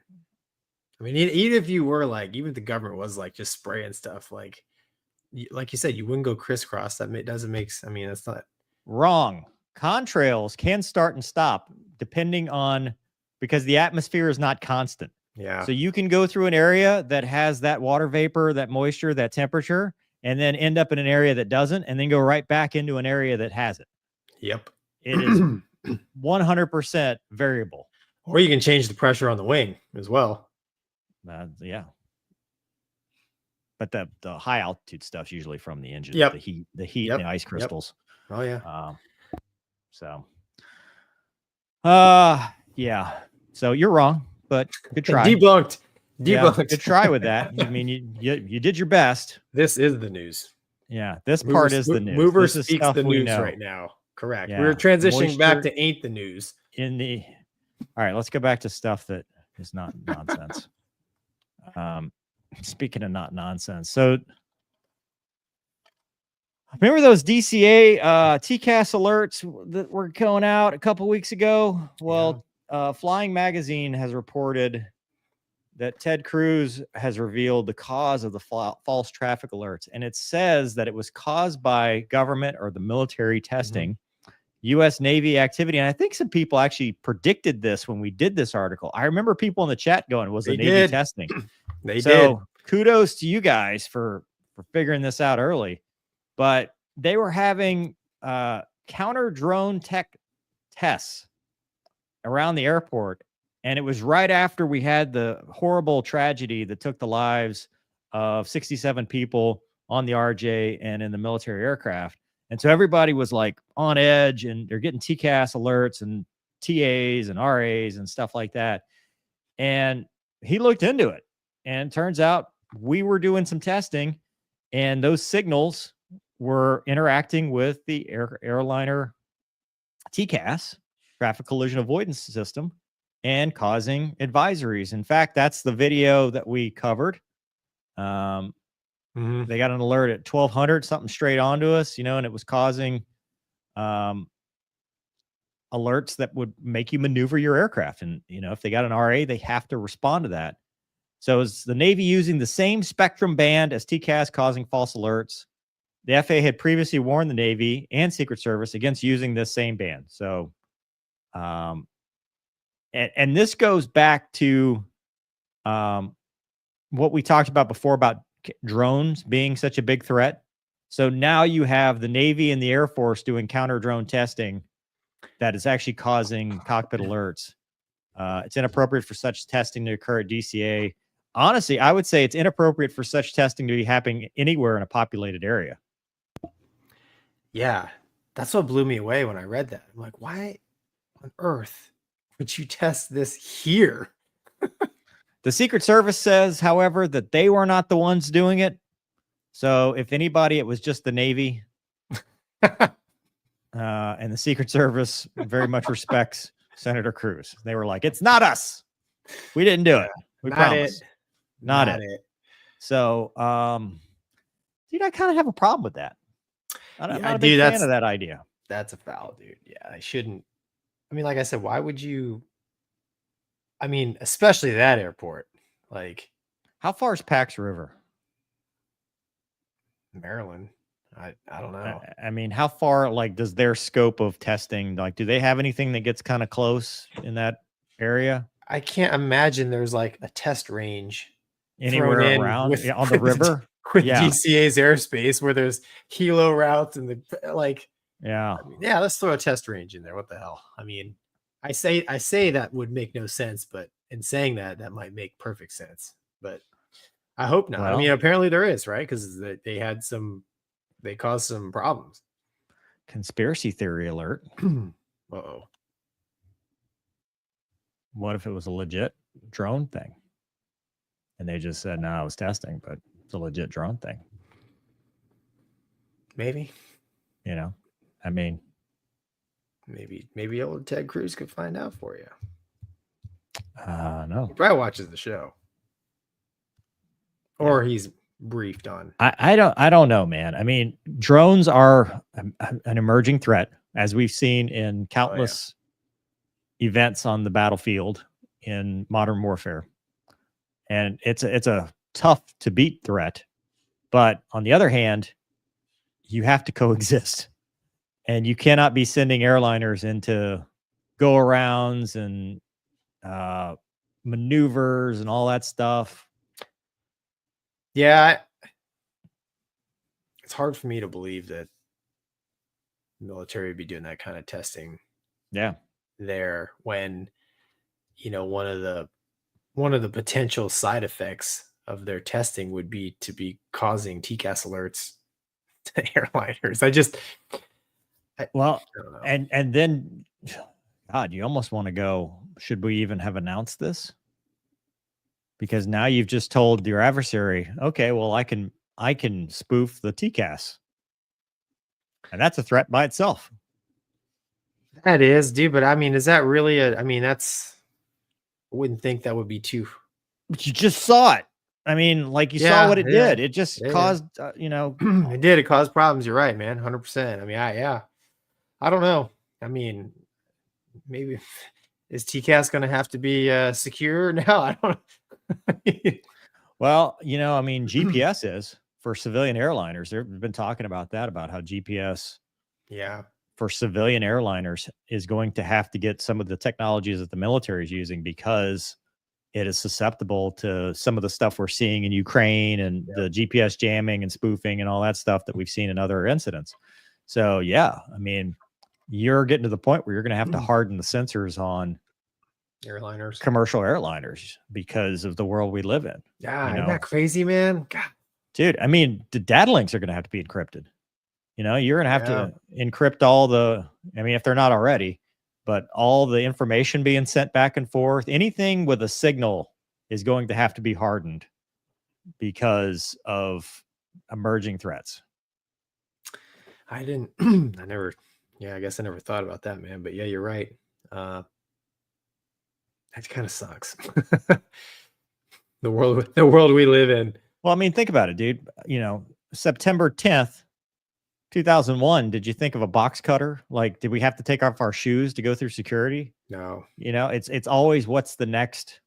even if you were like, even if the government was like just spraying stuff, like you said, you wouldn't go crisscross. That doesn't make. I mean, that's not wrong. Contrails can start and stop depending on, because the atmosphere is not constant. Yeah. So you can go through an area that has that water vapor, that moisture, that temperature, and then end up in an area that doesn't, and then go right back into an area that has it. Yep. It is 100% variable. Or you can change the pressure on the wing as well. Yeah. But the high altitude stuff's usually from the engine. Yep. The heat Yep. and the ice crystals. Yep. Oh yeah. Yeah. So you're wrong, but good try. Debunked. Yeah, good try with that. I mean, you did your best. This is the news. Yeah, this part is the news. Mover this speaks the news right now. Correct. Yeah. We're transitioning back Moisture to ain't the news. All right, let's go back to stuff that is not nonsense. Speaking of not nonsense, so remember those DCA TCAS alerts that were going out a couple weeks ago? Well, Flying Magazine has reported that Ted Cruz has revealed the cause of the false traffic alerts. And it says that it was caused by government or the military testing, U.S. Navy activity. And I think some people actually predicted this when we did this article. I remember people in the chat going, was the Navy testing? They did. Kudos to you guys for figuring this out early. But they were having counter drone tech tests around the airport. And it was right after we had the horrible tragedy that took the lives of 67 people on the RJ and in the military aircraft. And so everybody was like on edge, and they're getting TCAS alerts and TAs and RAs and stuff like that. And he looked into it, and it turns out we were doing some testing, and those signals were interacting with the airliner TCAS, traffic collision avoidance system, and causing advisories. In fact, that's the video that we covered. They got an alert at 1200, something straight onto us, and it was causing alerts that would make you maneuver your aircraft. And, if they got an RA, they have to respond to that. So is the Navy using the same spectrum band as TCAS causing false alerts? The FAA had previously warned the Navy and Secret Service against using this same band. So, and this goes back to what we talked about before about drones being such a big threat. So now you have the Navy and the Air Force doing counter drone testing that is actually causing cockpit alerts. It's inappropriate for such testing to occur at DCA. Honestly, I would say it's inappropriate for such testing to be happening anywhere in a populated area. Yeah, that's what blew me away when I read that. I'm like, why on earth would you test this here? The Secret Service says, however, that they were not the ones doing it. So if anybody, it was just the Navy. And the Secret Service very much respects Senator Cruz. They were like, it's not us. We didn't do it. We promise. Not it. So, dude, I kind of have a problem with that. I'm not a big fan of that idea. That's a foul, dude. Yeah, I shouldn't. I mean, like I said, why would you? I mean, especially that airport, like How far is Pax River? Maryland. I don't know. I mean, how far, like, does their scope of testing, like, do they have anything that gets kind of close in that area? I can't imagine there's like a test range Anywhere thrown in around with on the river? with Yeah. DCA's airspace where there's helo routes and the like. Yeah. I mean, yeah, let's throw a test range in there. What the hell? I mean, I say that would make no sense, but in saying that, that might make perfect sense. But I hope not. I mean, Well- apparently there is, right? Because they caused some problems. Conspiracy theory alert. Uh-oh. What if it was a legit drone thing? And they just said, no, I was testing, but it's a legit drone thing. Maybe I mean, maybe old Ted Cruz could find out for you. no. He probably watches the show. Or he's briefed on. I don't know, man. I mean, drones are an emerging threat, as we've seen in countless events on the battlefield in modern warfare. And it's a tough to beat threat. But on the other hand, you have to coexist. And you cannot be sending airliners into go-arounds and maneuvers and all that stuff. Yeah. It's hard for me to believe that the military would be doing that kind of testing Yeah. there when, one of the potential side effects of their testing would be to be causing TCAS alerts to airliners. I don't know. And then, God, you almost want to go, should we even have announced this? Because now you've just told your adversary, okay, well, I can spoof the TCAS. And that's a threat by itself. That is, dude, but I mean, is that really I wouldn't think that would be too. But you just saw it. I mean, like you saw what it did. It just caused, It did. It caused problems. You're right, man. 100%. I mean, I don't know. I mean, maybe is TCAS going to have to be secure now? I don't know. Well, I mean, GPS is for civilian airliners. They've been talking about that, about how GPS for civilian airliners is going to have to get some of the technologies that the military is using because it is susceptible to some of the stuff we're seeing in Ukraine and the GPS jamming and spoofing and all that stuff that we've seen in other incidents. So, yeah, I mean, you're getting to the point where you're going to have to harden the sensors on airliners, commercial airliners, because of the world we live in. Yeah, isn't that crazy, man? God. Dude, I mean, the data links are going to have to be encrypted. You're going to have to encrypt all if they're not already, but all the information being sent back and forth, anything with a signal is going to have to be hardened because of emerging threats. I guess I never thought about that, man. But yeah, you're right. That kind of sucks. The world we live in. Well, I mean, think about it, dude. September 10th, 2001, did you think of a box cutter? Like, did we have to take off our shoes to go through security? No. It's always what's the next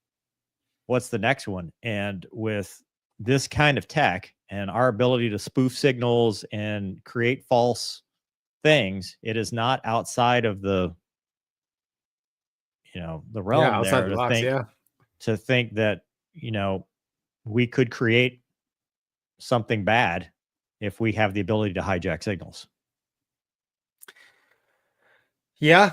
one. And with this kind of tech and our ability to spoof signals and create false things, it is not outside of the the realm outside the box, to think that we could create something bad if we have the ability to hijack signals. Yeah.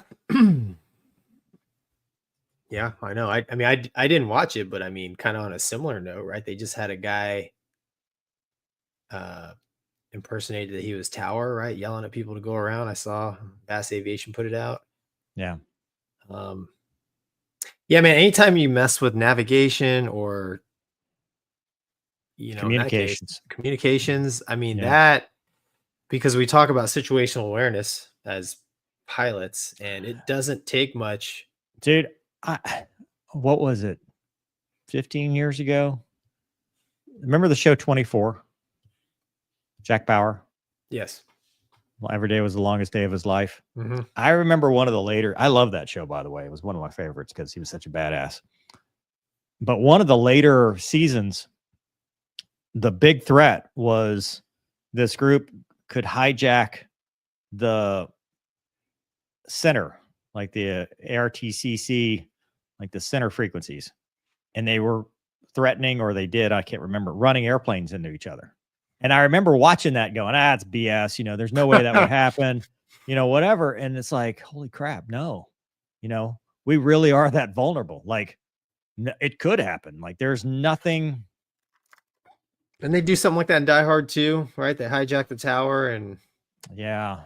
Yeah, I know. I mean, I didn't watch it, but I mean, kind of on a similar note, right? They just had a guy impersonated that he was Tower, right? Yelling at people to go around. I saw Bass Aviation put it out. Yeah. Yeah, man, anytime you mess with navigation or communications, I mean, that, because we talk about situational awareness as pilots, and it doesn't take much. Dude, what was it? 15 years ago? Remember the show 24? Jack Bauer? Yes. Every Day Was the Longest Day of His Life. Mhm. I remember one of the later, I love that show, by the way. It was one of my favorites because he was such a badass. But one of the later seasons, the big threat was this group could hijack the center, like the ARTCC, like the center frequencies. And they were threatening, or they did, I can't remember, running airplanes into each other. And I remember watching that going, it's BS. You know, there's no way that would happen, you know, whatever. And it's like, holy crap, no, you know, we really are that vulnerable. Like, it could happen. Like, there's nothing. And they do something like that in Die Hard too, right? They hijack the tower and Yeah,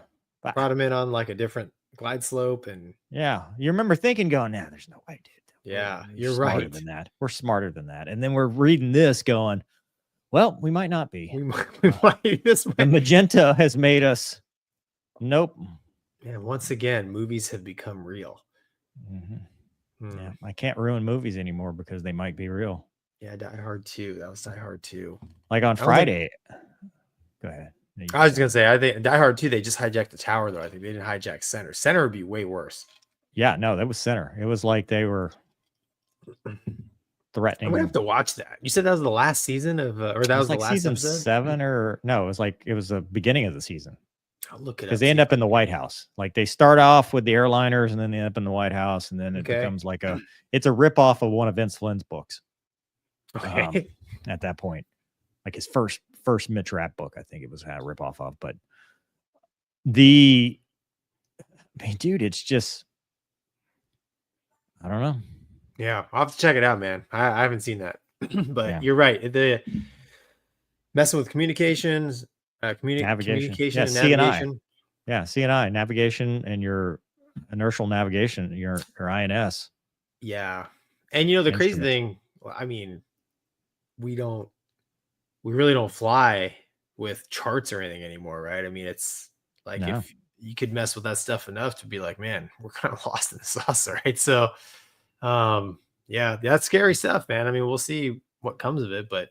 brought him in on like a different glide slope. And yeah, you remember thinking, going, there's no way, dude. Yeah, We're you're smarter right. than that. We're smarter than that. And then we're reading this going, well, we might not be. we might this The way. magenta has made us. Nope. And once again, movies have become real. Yeah, I can't ruin movies anymore because they might be real. Yeah, Die Hard 2. That was Die Hard 2. Like on Friday. Go ahead. I was gonna say, I think Die Hard 2, they just hijacked the tower though. I think they didn't hijack center. Center would be way worse. Yeah, no, that was center. It was like they were threatening. I'm gonna have to watch that. You said that was the last season of, or that was like the last season episode? 7, or no? It was the beginning of the season. I'll look it up. Because they end up in the White House. Like, they start off with the airliners and then they end up in the White House, and then it becomes like it's a ripoff of one of Vince Flynn's books. Okay. At that point, like his first Mitch Rapp book, I think it was a ripoff of. But dude, it's just, I don't know. Yeah, I'll have to check it out, man. I haven't seen that, but Yeah. you're right. The messing with communications, Navigation. communication, Yeah, and CNI. navigation. Yeah, CNI, navigation, and your inertial navigation, your INS. Yeah, and you know the crazy Instruments. thing. Well, I mean, we really don't fly with charts or anything anymore, right? I mean, it's like if you could mess with that stuff enough to be like, man, we're kind of lost in the sauce, right? So, yeah, that's scary stuff, man. I mean, we'll see what comes of it, but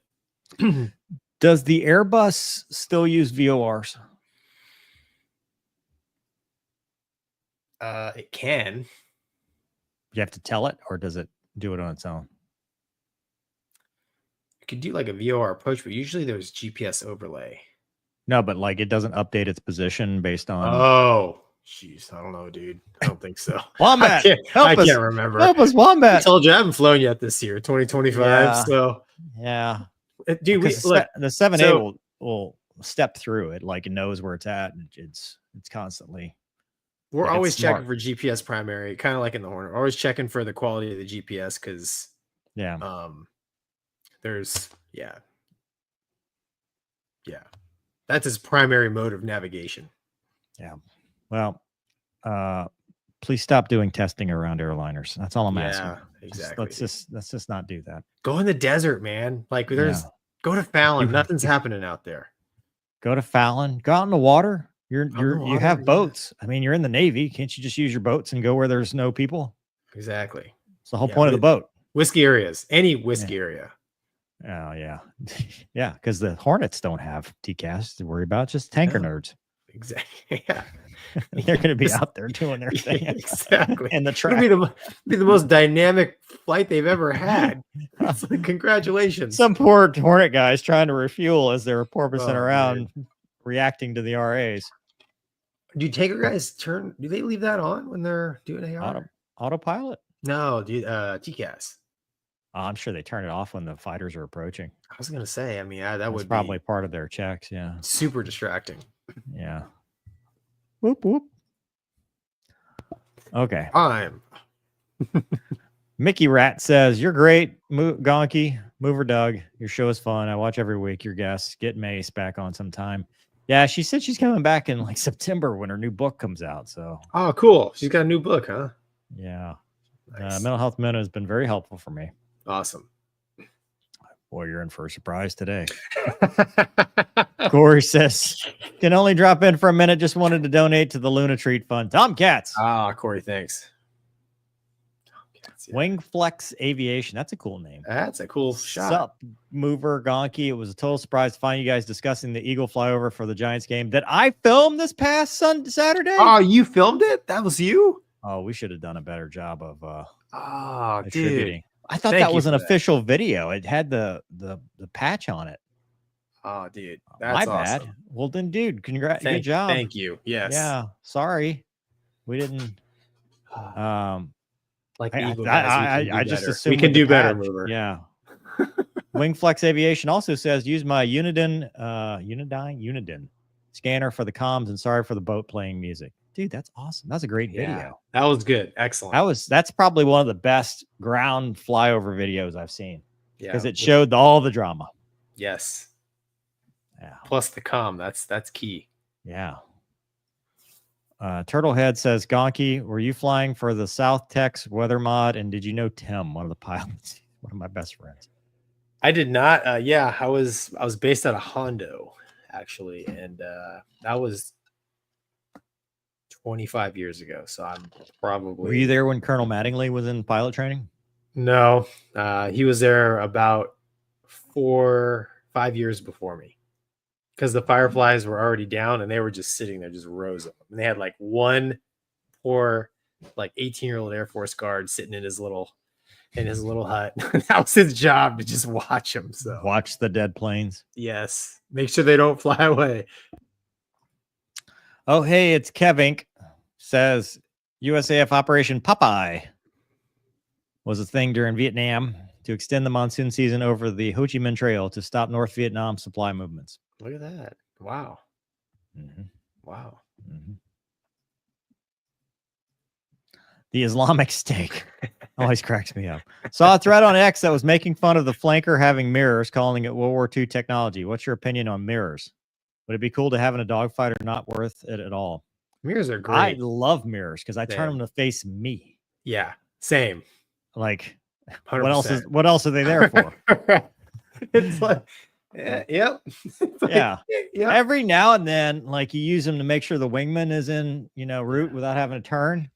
Does the Airbus still use VORs? it can. You have to tell it, or does it do it on its own? You could do like a VOR approach, but usually there's GPS overlay. No, but like it doesn't update its position based on. Oh, jeez, I don't know, dude. I don't think so. Wombat, I can't remember. Help us, I Wombat. told you I haven't flown yet this year, 2025. Yeah. So Yeah, dude, the 7A will step through it, like it knows where it's at, and it's constantly. we're Like, always it's checking smart. for GPS primary, kind of like in the Hornet. We're always checking for the quality of the GPS because there's yeah, that's his primary mode of navigation. Yeah. Well, please stop doing testing around airliners. That's all I'm asking. Exactly. Let's just not do that. Go in the desert, man. Like go to Fallon. Nothing's happening out there. Go to Fallon. Go out in the water. You have yeah. boats. I mean, you're in the Navy. Can't you just use your boats and go where there's no people? Exactly. It's the whole point of the boat. Whiskey areas. Any whiskey area. Oh, yeah. Yeah, because the Hornets don't have TCAS to worry about, just tanker nerds. Exactly. Yeah. They're going to be out there doing their thing. Exactly. And the track. It'll be the most dynamic flight they've ever had. It's like, congratulations. Some poor Hornet guys trying to refuel as they're porpoising around, man. reacting to the RAs. Do tanker guys do they leave that on when they're doing AR? Autopilot? No, dude, TCAS. I'm sure they turn it off when the fighters are approaching. I was gonna say, I mean, that would probably be part of their checks. Yeah. super distracting. Yeah. Whoop whoop. Okay. Mickey Rat says, "You're great, Gonky, Mover Doug. Your show is fun. I watch every week. Your guests. Get Mace back on sometime." Yeah, she said she's coming back in like September when her new book comes out. So. Oh, cool. She's got a new book, huh? Yeah. Nice. Mental Health Minute has been very helpful for me. Awesome. Boy, you're in for a surprise today. Corey says, "Can only drop in for a minute. Just wanted to donate to the Luna Treat Fund. Tomcats." Ah, Corey, thanks. Yeah. Wing Flex Aviation. That's a cool name. That's a cool shot. Sup, Mover Gonky. It was a total surprise to find you guys discussing the Eagle flyover for the Giants game that I filmed this past Saturday. Oh, you filmed it? That was you? Oh, we should have done a better job of Oh, attributing. dude. I thought Thank that you was an for that. official video. It had the patch on it. Oh, dude. My That's bad. awesome. Well then, dude, good job. Thank you. Yes. Yeah. Sorry. We didn't Like I Eagle guys, I just better. assumed we can with the do better, patch. Mover. Yeah. Wingflex Aviation also says use my Unidine scanner for the comms and sorry for the boat playing music. Dude, that's awesome. That's a great video. That was good. Excellent. That's probably one of the best ground flyover videos I've seen. Yeah. Because it showed all the drama. Yes. Yeah. Plus the comm. That's key. Yeah. Turtlehead says, Gonky, were you flying for the South Tex weather mod? And did you know Tim, one of the pilots, one of my best friends? I did not. Yeah, I was based out of Hondo, actually, and that was 25 years ago. So I'm probably. Were you there when Colonel Mattingly was in pilot training? No, he was there about 4-5 years before me. Because the Fireflies were already down and they were just sitting there, just rows of them. And they had like one poor, like 18-year-old Air Force guard sitting in his little hut. That was his job, to just watch them. So Watch the dead planes. yes, make sure they don't fly away. Oh, hey, it's Kevink. Says USAF Operation Popeye was a thing during Vietnam to extend the monsoon season over the Ho Chi Minh Trail to stop North Vietnam supply movements. Look at that! Wow, Mm-hmm. wow. Mm-hmm. The Islamic Steak always cracks me up. Saw a thread on X that was making fun of the flanker having mirrors, calling it World War II technology. What's your opinion on mirrors? Would it be cool to have in a dogfight or not worth it at all? Mirrors are great. I love mirrors because I turn them to face me. Yeah, same. Like, 100%. what else are they there for? It's like, yep. It's like, Yeah. Yep. Every now and then, like you use them to make sure the wingman is in, route without having to turn.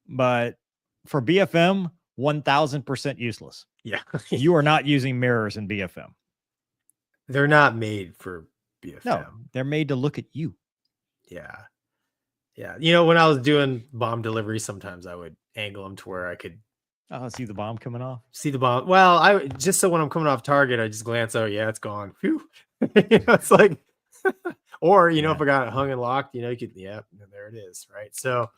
But for BFM, 1000% useless. Yeah. You are not using mirrors in BFM. They're not made for BFM. No, they're made to look at you. Yeah. Yeah. When I was doing bomb delivery, sometimes I would angle them to where I could See the bomb coming off. see the bomb. Well, I just so when I'm coming off target, I just glance. Oh, yeah, it's gone. Phew. It's like, or if I got it hung and locked, you could, and there it is, right? So,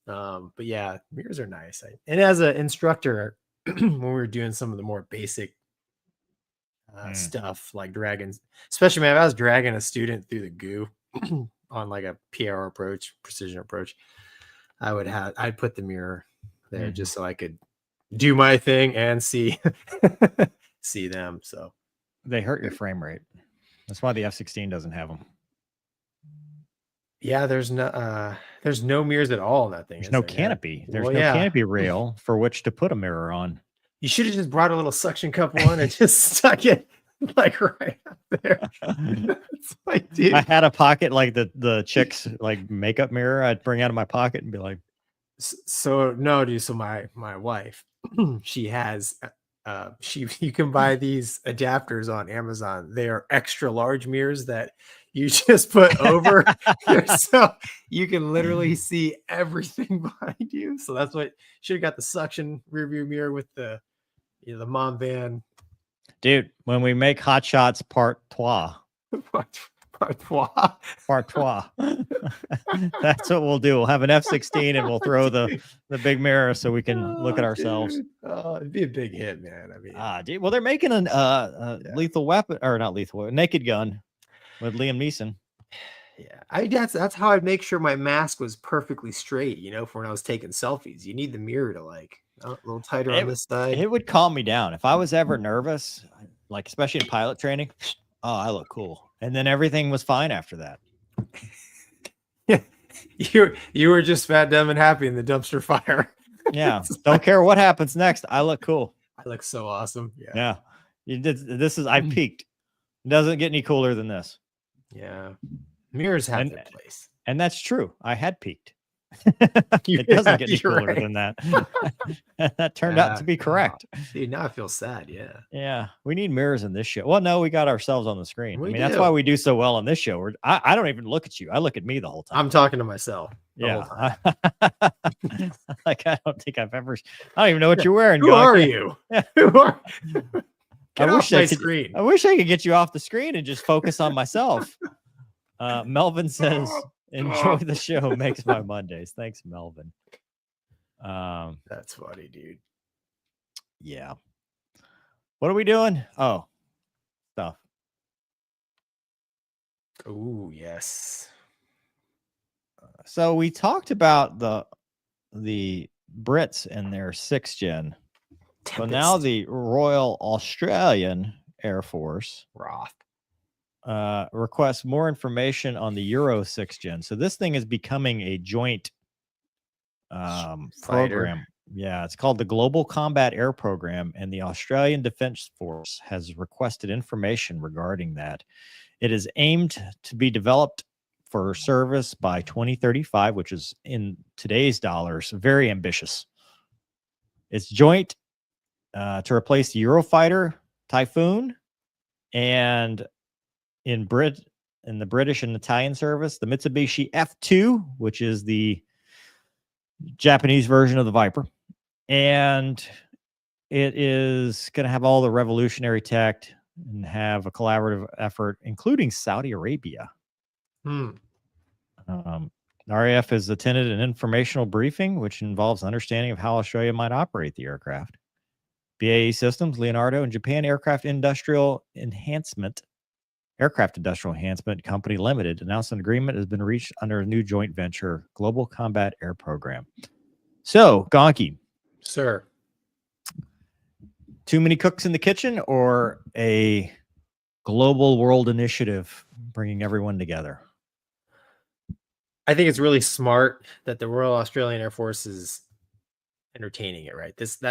but yeah, mirrors are nice. And as an instructor, when we were doing some of the more basic stuff like dragons, especially man, if I was dragging a student through the goo on like a PR approach, precision approach, I'd put the mirror there just so I could do my thing and see them. So they hurt your frame rate. That's why the F-16 doesn't have them. Yeah, there's no mirrors at all in that thing. There's no canopy. There's no yeah. canopy rail for which to put a mirror on. You should have just brought a little suction cup on and just stuck it like right up there. It's like, dude. I had a pocket like the chicks like makeup mirror. I'd bring out of my pocket and be like, so no, dude. So my wife, she has you can buy these adapters on Amazon. They are extra large mirrors that you just put over yourself. You can literally see everything behind you. So that's what should have got the suction rear view mirror with the the mom van. Dude, when we make Hot Shots Part 2. Part trois. That's what we'll do. We'll have an F-16 and we'll throw the big mirror so we can look at ourselves. Dude. Oh, it'd be a big hit, man. I mean, dude. Well, they're making an lethal weapon or not lethal, Naked Gun with Liam Neeson. Yeah, that's how I'd make sure my mask was perfectly straight. For when I was taking selfies, you need the mirror to like a little tighter on this side. It would calm me down if I was ever nervous, like especially in pilot training. Oh, I look cool. And then everything was fine after that. Yeah, you were just fat, dumb, and happy in the dumpster fire. Yeah, don't care what happens next. I look cool. I look so awesome. Yeah. I peaked. It doesn't get any cooler than this. Yeah, mirrors have their place, and that's true. I had peaked. It doesn't get any You're cooler right. than that. That turned out to be correct. Dude, now I feel sad. Yeah. Yeah, we need mirrors in this show. Well, no, we got ourselves on the screen. We I mean, that's do. why we do so well on this show. I don't even look at you. I look at me the whole time. I'm talking to myself. The whole time. Yeah. Like, I don't even know what you're wearing. Who are Gonky. you? Yeah. Who are Get I off wish my I could, screen. I wish I could get you off the screen and just focus on myself. Melvin says, enjoy the show. Makes my Mondays. Thanks, Melvin. That's funny, dude. Yeah. What are we doing? Oh, stuff. Oh, yes. So we talked about the Brits and their 6th gen. But now the Royal Australian Air Force Roth requests more information on the Euro 6th gen. So this thing is becoming a joint program. Yeah, it's called the Global Combat Air Program, and the Australian Defence Force has requested information regarding that. It is aimed to be developed for service by 2035, which is in today's dollars very ambitious. It's joint to replace the Eurofighter Typhoon, and in the British and Italian service, the Mitsubishi F2, which is the Japanese version of the Viper. And it is going to have all the revolutionary tech and have a collaborative effort, including Saudi Arabia. RAF has attended an informational briefing, which involves understanding of how Australia might operate the aircraft. BAE Systems, Leonardo, and Japan Aircraft Industrial Enhancement Company Limited announced an agreement has been reached under a new joint venture, Global Combat Air Program. So, Gonky. Sir. Too many cooks in the kitchen, or a global world initiative bringing everyone together? I think it's really smart that the Royal Australian Air Force is entertaining it, right? That's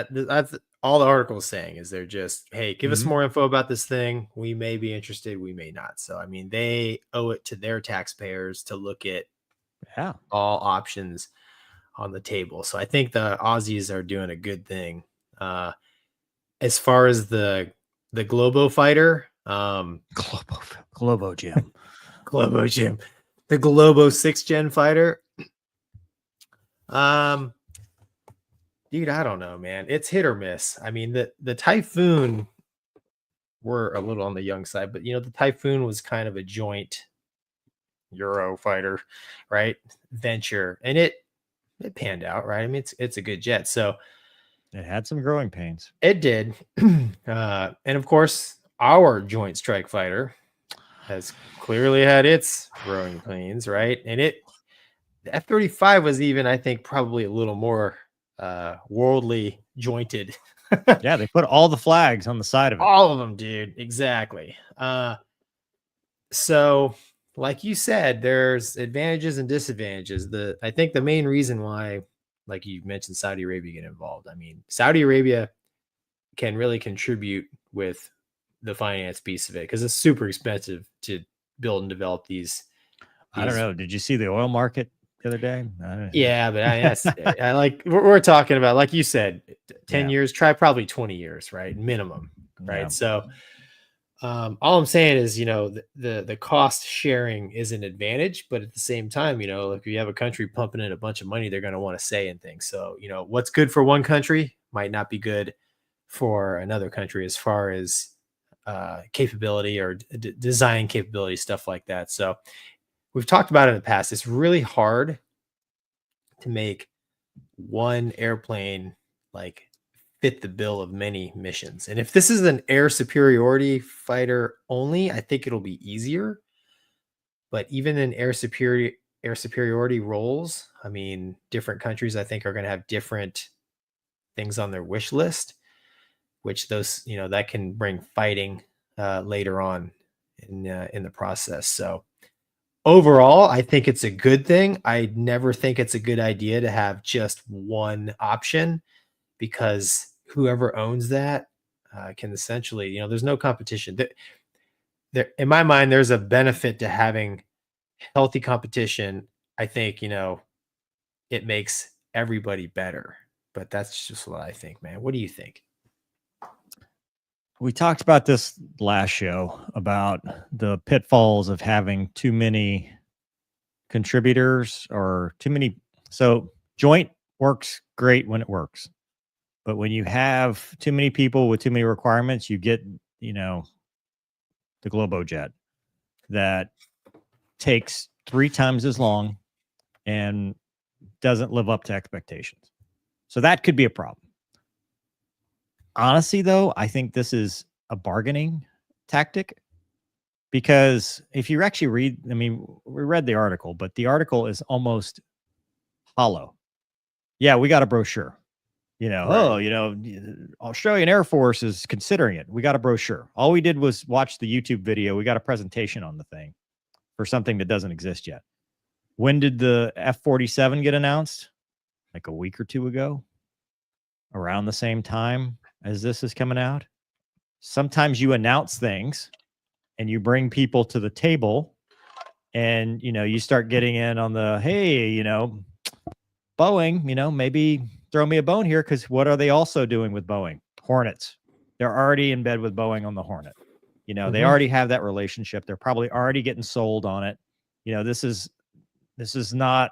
all the article is saying, is they're just, hey, give us more info about this thing. We may be interested, we may not. So, I mean, they owe it to their taxpayers to look at all options on the table. So I think the Aussies are doing a good thing. As far as the Globo fighter, Globo Jim. The Globo 6th gen fighter. Dude, I don't know, man. It's hit or miss. I mean, the Typhoon were a little on the young side, but the Typhoon was kind of a joint Euro fighter, right? Venture, and it panned out, right? I mean, it's a good jet. So it had some growing pains. It did. And of course, our Joint Strike Fighter has clearly had its growing pains, right? And the F-35 was even, I think, probably a little more worldly jointed. Yeah, they put all the flags on the side of it. All of them, dude. Exactly. So, like you said, there's advantages and disadvantages. I think the main reason why, like you mentioned, Saudi Arabia get involved. I mean, Saudi Arabia can really contribute with the finance piece of it because it's super expensive to build and develop these. I don't know. Did you see the oil market the other day? Yeah, but I like we're talking about, like you said, 10 years, try probably 20 years, right? Minimum, right? Yeah. So all I'm saying is, the cost sharing is an advantage, but at the same time, if you have a country pumping in a bunch of money, they're going to want to say in things. So, what's good for one country might not be good for another country as far as capability or design capability, stuff like that. So we've talked about it in the past. It's really hard to make one airplane fit the bill of many missions. And if this is an air superiority fighter only, I think it'll be easier. But even in air superiority roles, I mean, different countries, I think, are going to have different things on their wish list, which those, that can bring fighting later on in the process. So overall, I think it's a good thing. I never think it's a good idea to have just one option, because whoever owns that can essentially, there's no competition. There, in my mind, there's a benefit to having healthy competition. I think, it makes everybody better. But that's just what I think, man. What do you think? We talked about this last show about the pitfalls of having too many contributors or too many. So joint works great when it works. But when you have too many people with too many requirements, you get, the Globojet that takes 3 times as long and doesn't live up to expectations. So that could be a problem. Honestly, though, I think this is a bargaining tactic because if you actually read, we read the article, but the article is almost hollow. Yeah, we got a brochure. Australian Air Force is considering it. We got a brochure. All we did was watch the YouTube video. We got a presentation on the thing for something that doesn't exist yet. When did the F-47 get announced? Like a week or 2 ago, around the same time as this is coming out. Sometimes you announce things and you bring people to the table and, you start getting in on the, hey, Boeing, maybe throw me a bone here because what are they also doing with Boeing? Hornets. They're already in bed with Boeing on the Hornet. They already have that relationship. They're probably already getting sold on it. This is not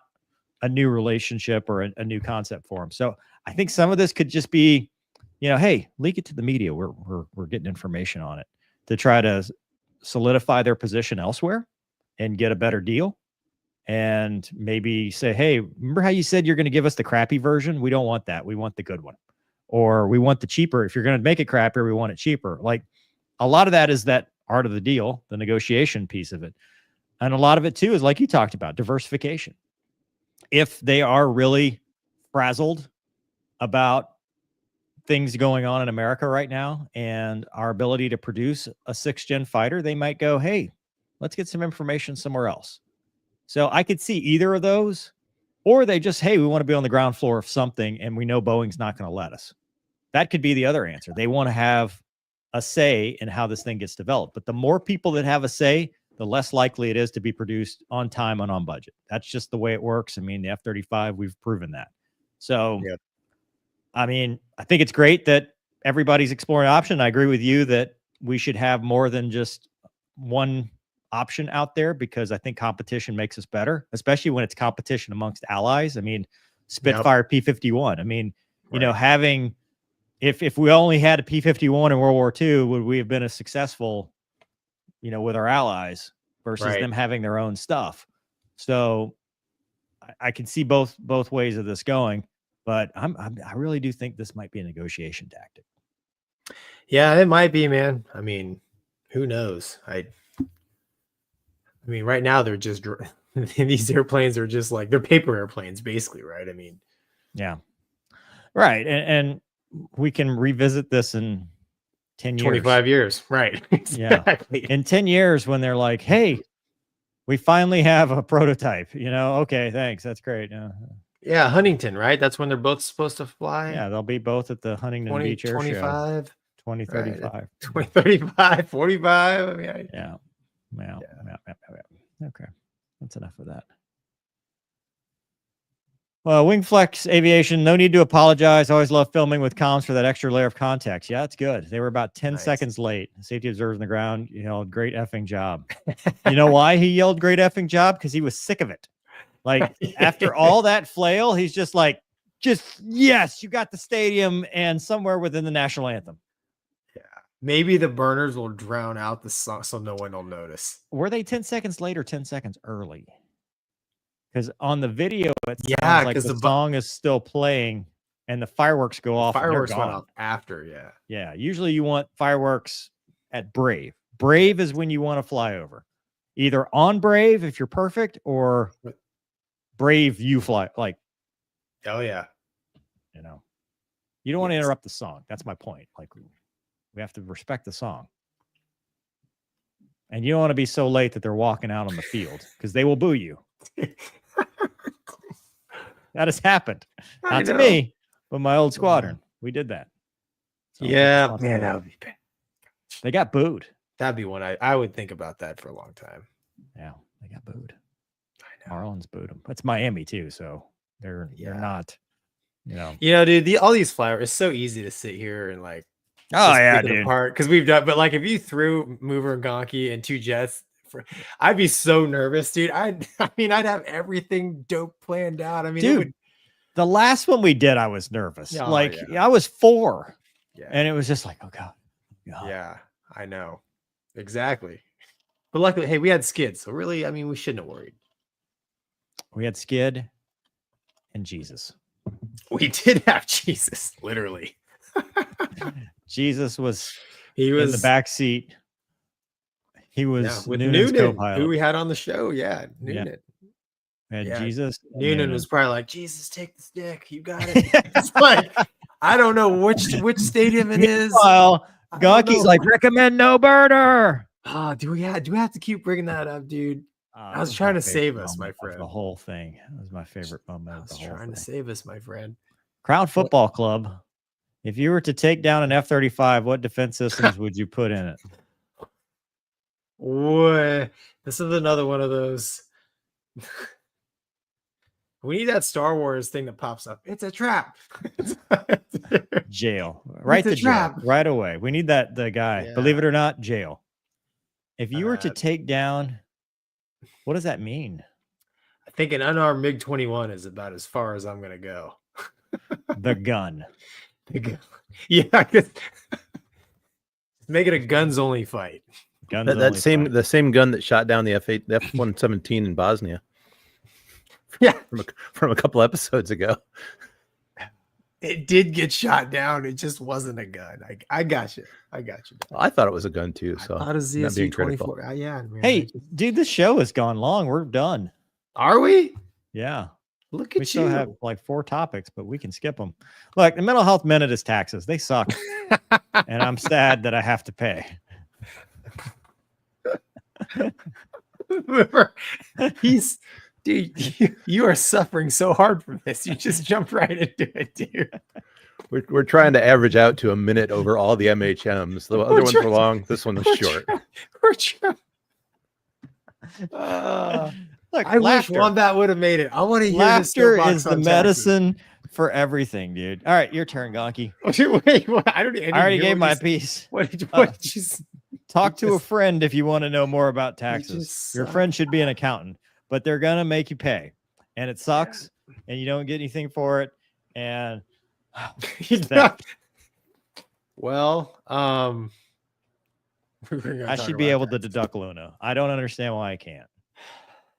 a new relationship or a new concept for them. So I think some of this could just be, hey, leak it to the media. We're getting information on it to try to solidify their position elsewhere and get a better deal. And maybe say, hey, remember how you said you're going to give us the crappy version? We don't want that. We want the good one. Or we want the cheaper. If you're going to make it crappier, we want it cheaper. Like a lot of that is that art of the deal, the negotiation piece of it. And a lot of it too is like you talked about, diversification. If they are really frazzled about things going on in America right now and our ability to produce a 6th-gen fighter, they might go, hey, let's get some information somewhere else. So I could see either of those, or they just, hey, we want to be on the ground floor of something and we know Boeing's not going to let us. That could be the other answer. They want to have a say in how this thing gets developed. But the more people that have a say, the less likely it is to be produced on time and on budget. That's just the way it works. The F-35, we've proven that. So, yep. I think it's great that everybody's exploring option. I agree with you that we should have more than just one option out there because I think competition makes us better, especially when it's competition amongst allies. Spitfire, yep. P-51. Having, if we only had a P-51 in World War II, would we have been as successful, with our allies versus them having their own stuff? So I can see both ways of this going, but I really do think this might be a negotiation tactic. Yeah, it might be, man. Who knows? Right now they're just these airplanes are just like they're paper airplanes, basically, right? Yeah, right. And we can revisit this in 10 years, 25 years, right? Exactly. Yeah, in 10 years when they're like, hey, we finally have a prototype. Okay, thanks, that's great. Yeah, Huntington, right? That's when they're both supposed to fly. Yeah, they'll be both at the Huntington Beach Air 25, Show. 2035, right. 2035, 45. Yeah. Okay, that's enough of that. Well, Wingflex Aviation, no need to apologize. Always love filming with comms for that extra layer of context. Yeah, it's good. They were about 10 seconds late. Safety observers on the ground, great effing job. You know why he yelled great effing job? Because he was sick of it. Like after all that flail, he's just like, yes, you got the stadium and somewhere within the national anthem. Maybe the burners will drown out the song so no one will notice. Were they 10 seconds late or 10 seconds early? Because on the video, it sounds like the song is still playing and the fireworks go off. Fireworks went off after, yeah. Yeah, usually you want fireworks at Brave. Brave is when you want to fly over. Either on Brave, if you're perfect, or Brave, you fly. Like, oh, yeah. You don't want to interrupt the song. That's my point. Like, we have to respect the song. And you don't want to be so late that they're walking out on the field because they will boo you. That has happened. Not to me, but my old squadron. We did that. So yeah, man, that would be bad. They got booed. That'd be one I would think about that for a long time. Yeah, they got booed. I know. Marlins booed them. It's Miami too, so They're Yeah. not, you know. Dude, all these flyers, it's so easy to sit here and like Oh just yeah, pick it dude. apart because we've done, but like if you threw Mover and Gonky and two jets, I'd be so nervous, dude. I'd have everything dope planned out. I mean, Dude, the last one we did, I was nervous. Oh, like yeah. I was 4, yeah, and it was just like, oh god. yeah, I know exactly. But luckily, hey, we had Skid, so really, I mean, we shouldn't have worried. We had Skid and Jesus. We did have Jesus, literally. Jesus was He was in the back seat. He was with Noonan's Noonan, co-pilot. who we had on the show. Yeah, Noonan. And Yeah. Jesus. Noonan was probably like, Jesus, take the stick. You got it. It's like, I don't know which stadium it is. Meanwhile, I don't Gonky's know. like, recommend no burner. Do we have to keep bringing that up, dude? I was trying to save us, my friend. The whole thing. That was my favorite moment. I was trying to save us, my friend. Crown Football Club. If you were to take down an F-35, what defense systems would you put in it? What? This is another one of those. We need that Star Wars thing that pops up. It's a trap. Jail. Right to jail. Right away. We need that. The guy. Yeah. Believe it or not, jail. If you were to take down, what does that mean? I think an unarmed MiG-21 is about as far as I'm gonna go. The gun. Yeah, I guess. Make it a guns only fight. Guns the same gun that shot down the F-117 in Bosnia. Yeah, from a couple episodes ago. It did get shot down. It just wasn't a gun. I got you. I got you. I thought it was a gun too. So how does ZSU-24? Yeah, man. Hey, dude, this show has gone long. We're done. Are we? Yeah. Look at we still have like 4 topics, but we can skip them. Look, the mental health minute is taxes. They suck. And I'm sad that I have to pay. Dude, you are suffering so hard from this. You just jumped right into it, dude. We're trying to average out to a minute over all the MHMs. The other ones were long. This one was short. We're trying. Look, I wish Wombat would have made it. I want to hear laughter is the medicine for everything, dude. All right, your turn, Gonky. Wait, what? I already gave my piece. What did you talk to a friend if you want to know more about taxes. Your friend should be an accountant, but they're gonna make you pay, and it sucks, and you don't get anything for it. And well, I should be able to deduct Luna. I don't understand why I can't.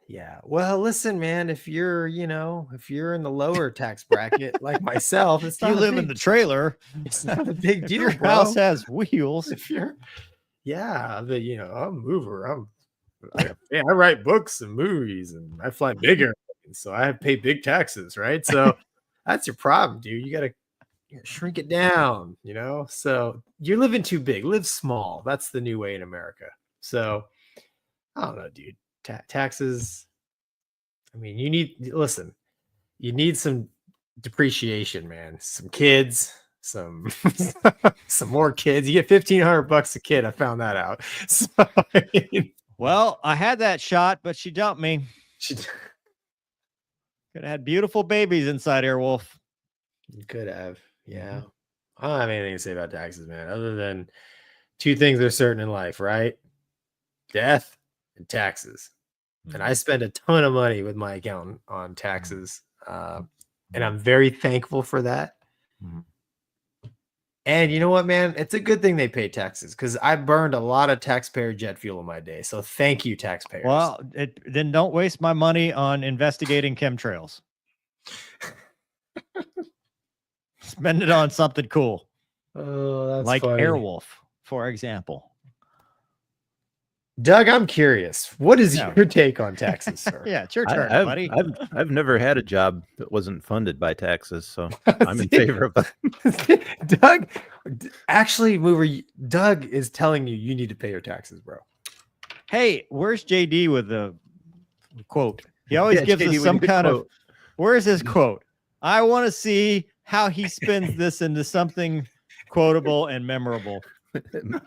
Yeah. Well, listen, man, if you're in the lower tax bracket like myself, it's not you live in the trailer. It's not a big deal. Your house has wheels. If you're, I'm a mover. I write books and movies and I fly bigger, so I have to pay big taxes, right? So that's your problem, dude. You gotta shrink it down, So you're living too big. Live small. That's the new way in America. So I don't know, dude. Taxes. I mean, you need some depreciation, man. Some kids, some more kids. You get $1,500 a kid. I found that out. So, well, I had that shot, but she dumped me. Could have had beautiful babies inside Airwolf. You could have, yeah. I don't have anything to say about taxes, man, other than 2 things are certain in life, right? Death and taxes. And I spend a ton of money with my accountant on taxes. And I'm very thankful for that. And you know what, man? It's a good thing they pay taxes because I burned a lot of taxpayer jet fuel in my day. So thank you, taxpayers. Well, then don't waste my money on investigating chemtrails. Spend it on something cool. Oh, that's like funny. Airwolf, for example. Doug, I'm curious. What is your take on taxes, sir? Yeah, it's your turn, buddy. I've never had a job that wasn't funded by taxes, so I'm in favor of that. Doug, actually, Doug is telling you need to pay your taxes, bro. Hey, where's JD with the quote? He always gives us some kind of. Where's his quote? I want to see how he spins this into something quotable and memorable,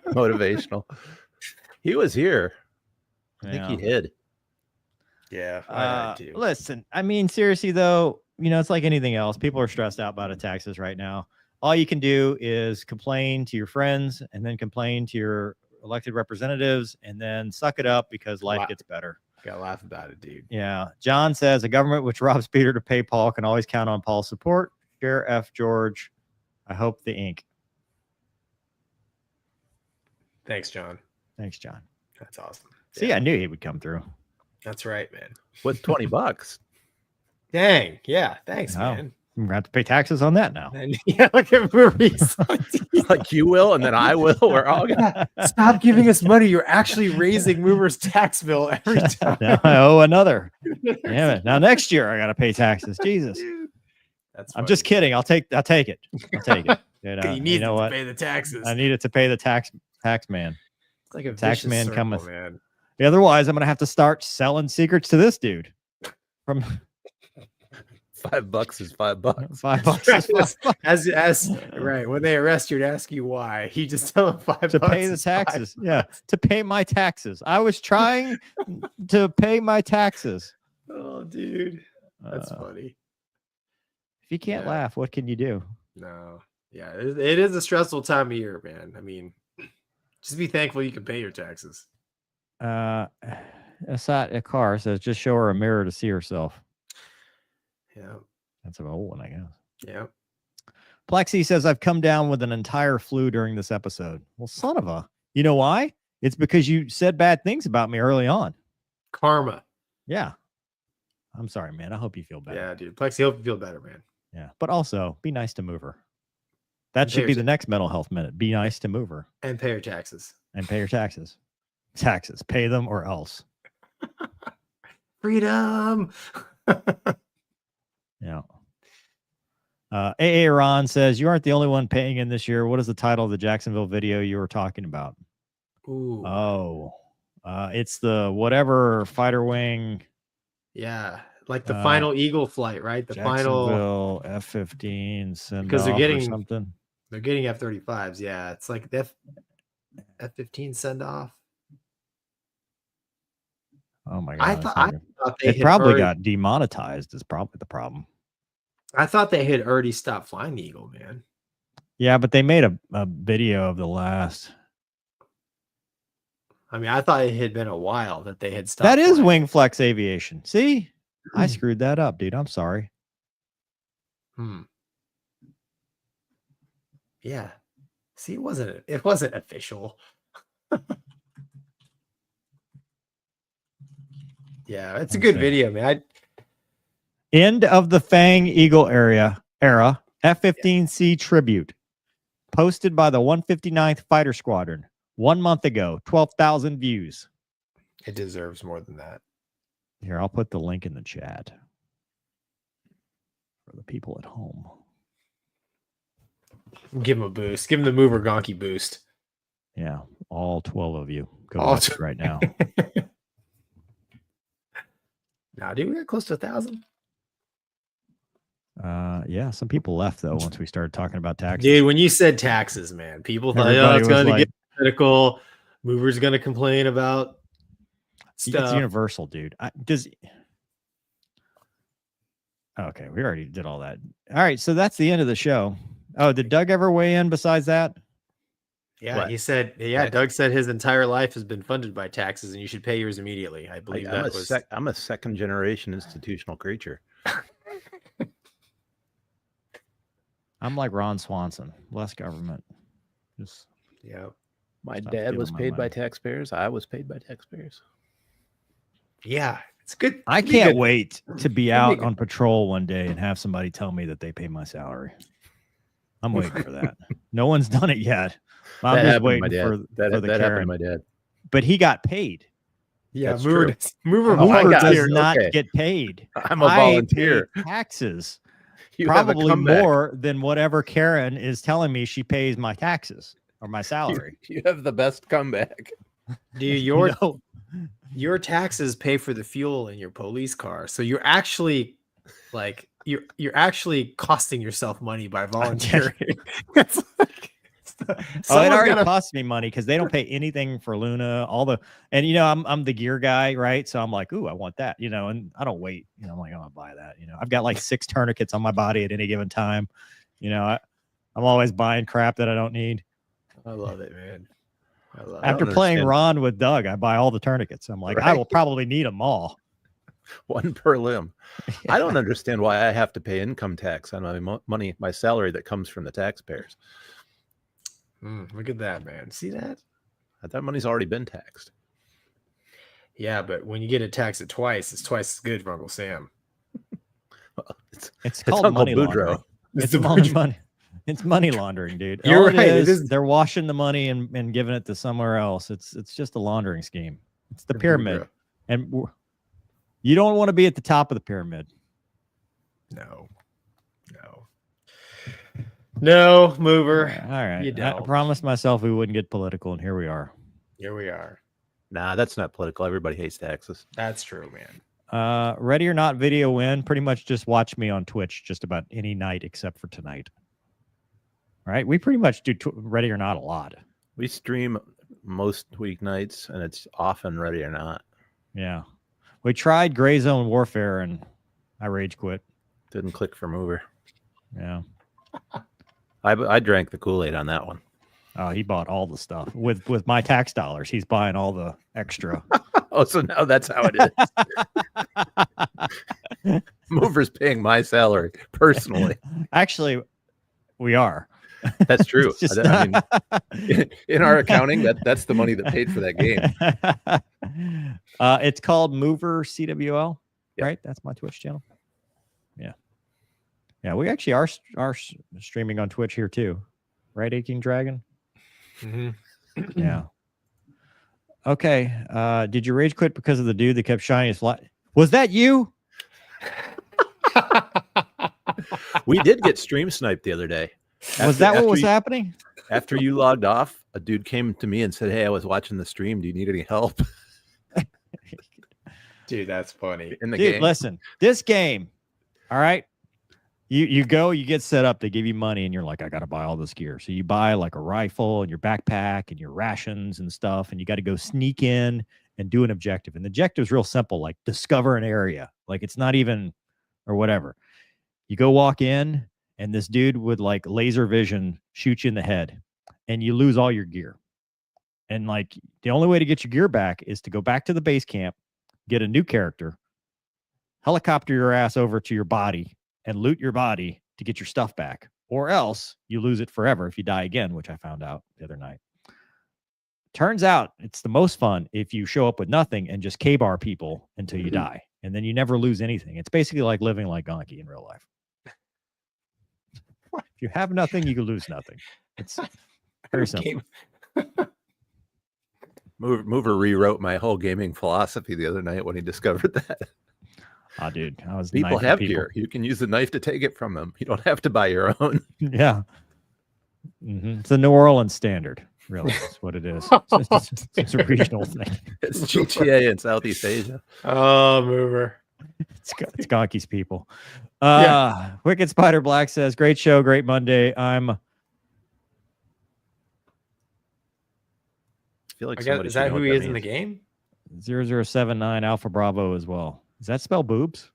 motivational. He was here. I think he hid. Yeah. Listen, I mean, seriously though, it's like anything else. People are stressed out about taxes right now. All you can do is complain to your friends and then complain to your elected representatives and then suck it up because life gets better. Gotta laugh about it, dude. Yeah. John says a government which robs Peter to pay Paul can always count on Paul's support. Share F. George. I hope the ink. Thanks, John. Thanks, John. That's awesome. See, I knew he would come through. That's right, man. With $20. Dang. Yeah. Thanks, Oh. man. I'm going to have to pay taxes on that now. And yeah, look at movies. Like you will, and then I will. We're all gonna Stop giving us money. You're actually raising Moomer's tax bill every time. Now I owe another. Damn it. Now next year I got to pay taxes. Jesus. That's I'm just kidding. I'll take it. I'll take it. You need to pay the taxes. I needed to pay the tax man. It's like a tax man circle, cometh. man. Otherwise, I'm going to have to start selling secrets to this dude. From $5 is $5. $5 is $5. As right when they arrest you and ask you why, he just tell them $5 to pay the taxes. Yeah, to pay my taxes. I was trying to pay my taxes. Oh, dude, that's funny. If you can't laugh, what can you do? No, yeah, it is a stressful time of year, man. I mean, just be thankful you can pay your taxes. Asat Akar says, just show her a mirror to see herself. Yeah. That's an old one, I guess. Yeah. Plexi says, I've come down with an entire flu during this episode. Well, son of a, you know why? It's because you said bad things about me early on. Karma. Yeah. I'm sorry, man. I hope you feel better. Yeah, dude. Plexi, hope you feel better, man. Yeah. But also, be nice to Mover. That should be the next mental health minute. Be nice to Mover. And pay your taxes. And pay your taxes. Taxes. Pay them or else. Freedom. Yeah. AA Ron says, you aren't the only one paying in this year. What is the title of the Jacksonville video you were talking about? Ooh. Oh, it's the whatever fighter wing. Yeah. Like the final Eagle flight, right? The Jacksonville F-15 because they're getting something. They're getting F-35s. Yeah. It's like the F-15 send off. Oh my God. I thought it probably got demonetized is probably the problem. I thought they had already stopped flying the Eagle, man. Yeah, but they made a video of the last. I mean, I thought it had been a while that they had stopped. That is Wing Flex Aviation. See? I screwed that up, dude. I'm sorry. Yeah. See, it wasn't official. Yeah, it's a good video, man. End of the Fang Eagle era F-15C tribute posted by the 159th Fighter Squadron 1 month ago. 12,000 views. It deserves more than that. Here, I'll put the link in the chat for the people at home. Give him a boost. Give him the Mover Gonky boost. Yeah, all 12 of you. Go watch it right now. Now, dude, we got close to 1,000. Yeah, some people left though once we started talking about taxes. Dude, when you said taxes, man, people thought, oh, it's going to get critical. Mover's going to complain about stuff. It's universal, dude. Okay, we already did all that. All right, so that's the end of the show. Oh, did Doug ever weigh in besides that? Yeah, what? He said, Doug said his entire life has been funded by taxes and you should pay yours immediately. I believe I'm a second generation institutional creature. I'm like Ron Swanson, less government. Just my dad was paid by taxpayers. I was paid by taxpayers. Yeah, it's good. I can't wait to be out on patrol one day and have somebody tell me that they pay my salary. I'm waiting for that. No one's done it yet. I'm just waiting for the that happened to my dad. But he got paid. Yeah, That's Mover does not get paid. I'm a volunteer. I pay taxes. Probably more than whatever Karen is telling me she pays my taxes or my salary. You have the best comeback. Dude, your taxes pay for the fuel in your police car. So you're actually you're actually costing yourself money by volunteering. Oh, it already costs me money because they don't pay anything for Luna. And I'm the gear guy, right? So I'm like, ooh, I want that, and I don't wait. I'm like, I'm gonna buy that. I've got like 6 tourniquets on my body at any given time. I'm always buying crap that I don't need. I love it, man. After playing Ron with Doug, I buy all the tourniquets. I'm like, I will probably need them all. One per limb. Yeah. I don't understand why I have to pay income tax on my my salary that comes from the taxpayers. Look at that, man. See that? That money's already been taxed. Yeah, but when you get it taxed twice, it's twice as good for Uncle Sam. It's called Uncle money laundering. It's money laundering, dude. You're All right. It is, they're washing the money and giving it to somewhere else. It's just a laundering scheme. It's the pyramid. And you don't want to be at the top of the pyramid. No, mover. All right. I promised myself we wouldn't get political, and here we are. Nah, that's not political. Everybody hates taxes. That's true, man. Ready or not video win. Pretty much just watch me on Twitch just about any night except for tonight. All right. We pretty much do ready or not a lot. We stream most weeknights, and it's often ready or not. Yeah. We tried Gray Zone Warfare, and I rage quit. Didn't click for mover. Yeah. I drank the Kool-Aid on that one. Oh, he bought all the stuff with my tax dollars. He's buying all the extra. Oh, so now that's how it is. Mover's paying my salary personally. Actually, we are. That's true. In our accounting, that's the money that paid for that game. It's called Mover CWL, yep. Right? That's my Twitch channel. Yeah, we actually are streaming on Twitch here too, right, Aching Dragon? Mm-hmm. Yeah. Okay. Did you rage quit because of the dude that kept shining his light? Was that you? We did get stream sniped the other day. Was that what was happening? After you logged off, a dude came to me and said, "Hey, I was watching the stream. Do you need any help?" Dude, that's funny. In the game. Listen, this game, all right. You go, you get set up, they give you money, and you're like, I got to buy all this gear. So you buy like a rifle and your backpack and your rations and stuff, and you got to go sneak in and do an objective. And the objective is real simple, like discover an area. Like it's not even, or whatever. You go walk in, and this dude would like laser vision shoot you in the head, and you lose all your gear. And like the only way to get your gear back is to go back to the base camp, get a new character, helicopter your ass over to your body, and loot your body to get your stuff back, or else you lose it forever if you die again, which I found out the other night. Turns out it's the most fun if you show up with nothing and just K-bar people until you die, and then you never lose anything. It's basically like living like Gonky in real life. If you have nothing, you can lose nothing. It's very simple. Mover rewrote my whole gaming philosophy the other night when he discovered that. Oh, dude, I was people have gear. You can use the knife to take it from them. You don't have to buy your own. Yeah. Mm-hmm. It's the New Orleans standard, really. That's what it is. It's a regional thing. It's GTA in Southeast Asia. Oh, Mover. It's Gonky's people. Wicked Spider Black says, great show, great Monday. I feel like is that who he is in the game? 0079 Alpha Bravo as well. Does that spell boobs?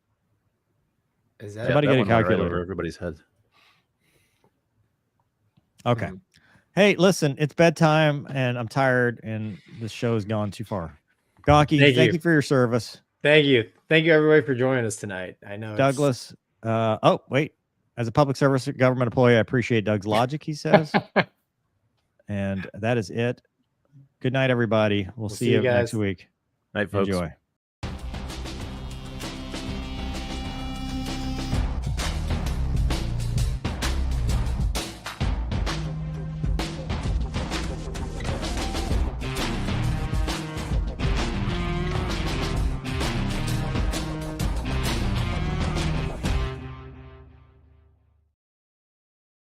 Is that somebody get a calculator right over everybody's head? Okay. Hey, listen, it's bedtime and I'm tired and this show's gone too far. Gonky, thank you for your service. Thank you everybody for joining us tonight. I know Douglas. Oh, wait. As a public service government employee, I appreciate Doug's logic, he says. And that is it. Good night, everybody. We'll see you next week. Night, folks. Enjoy.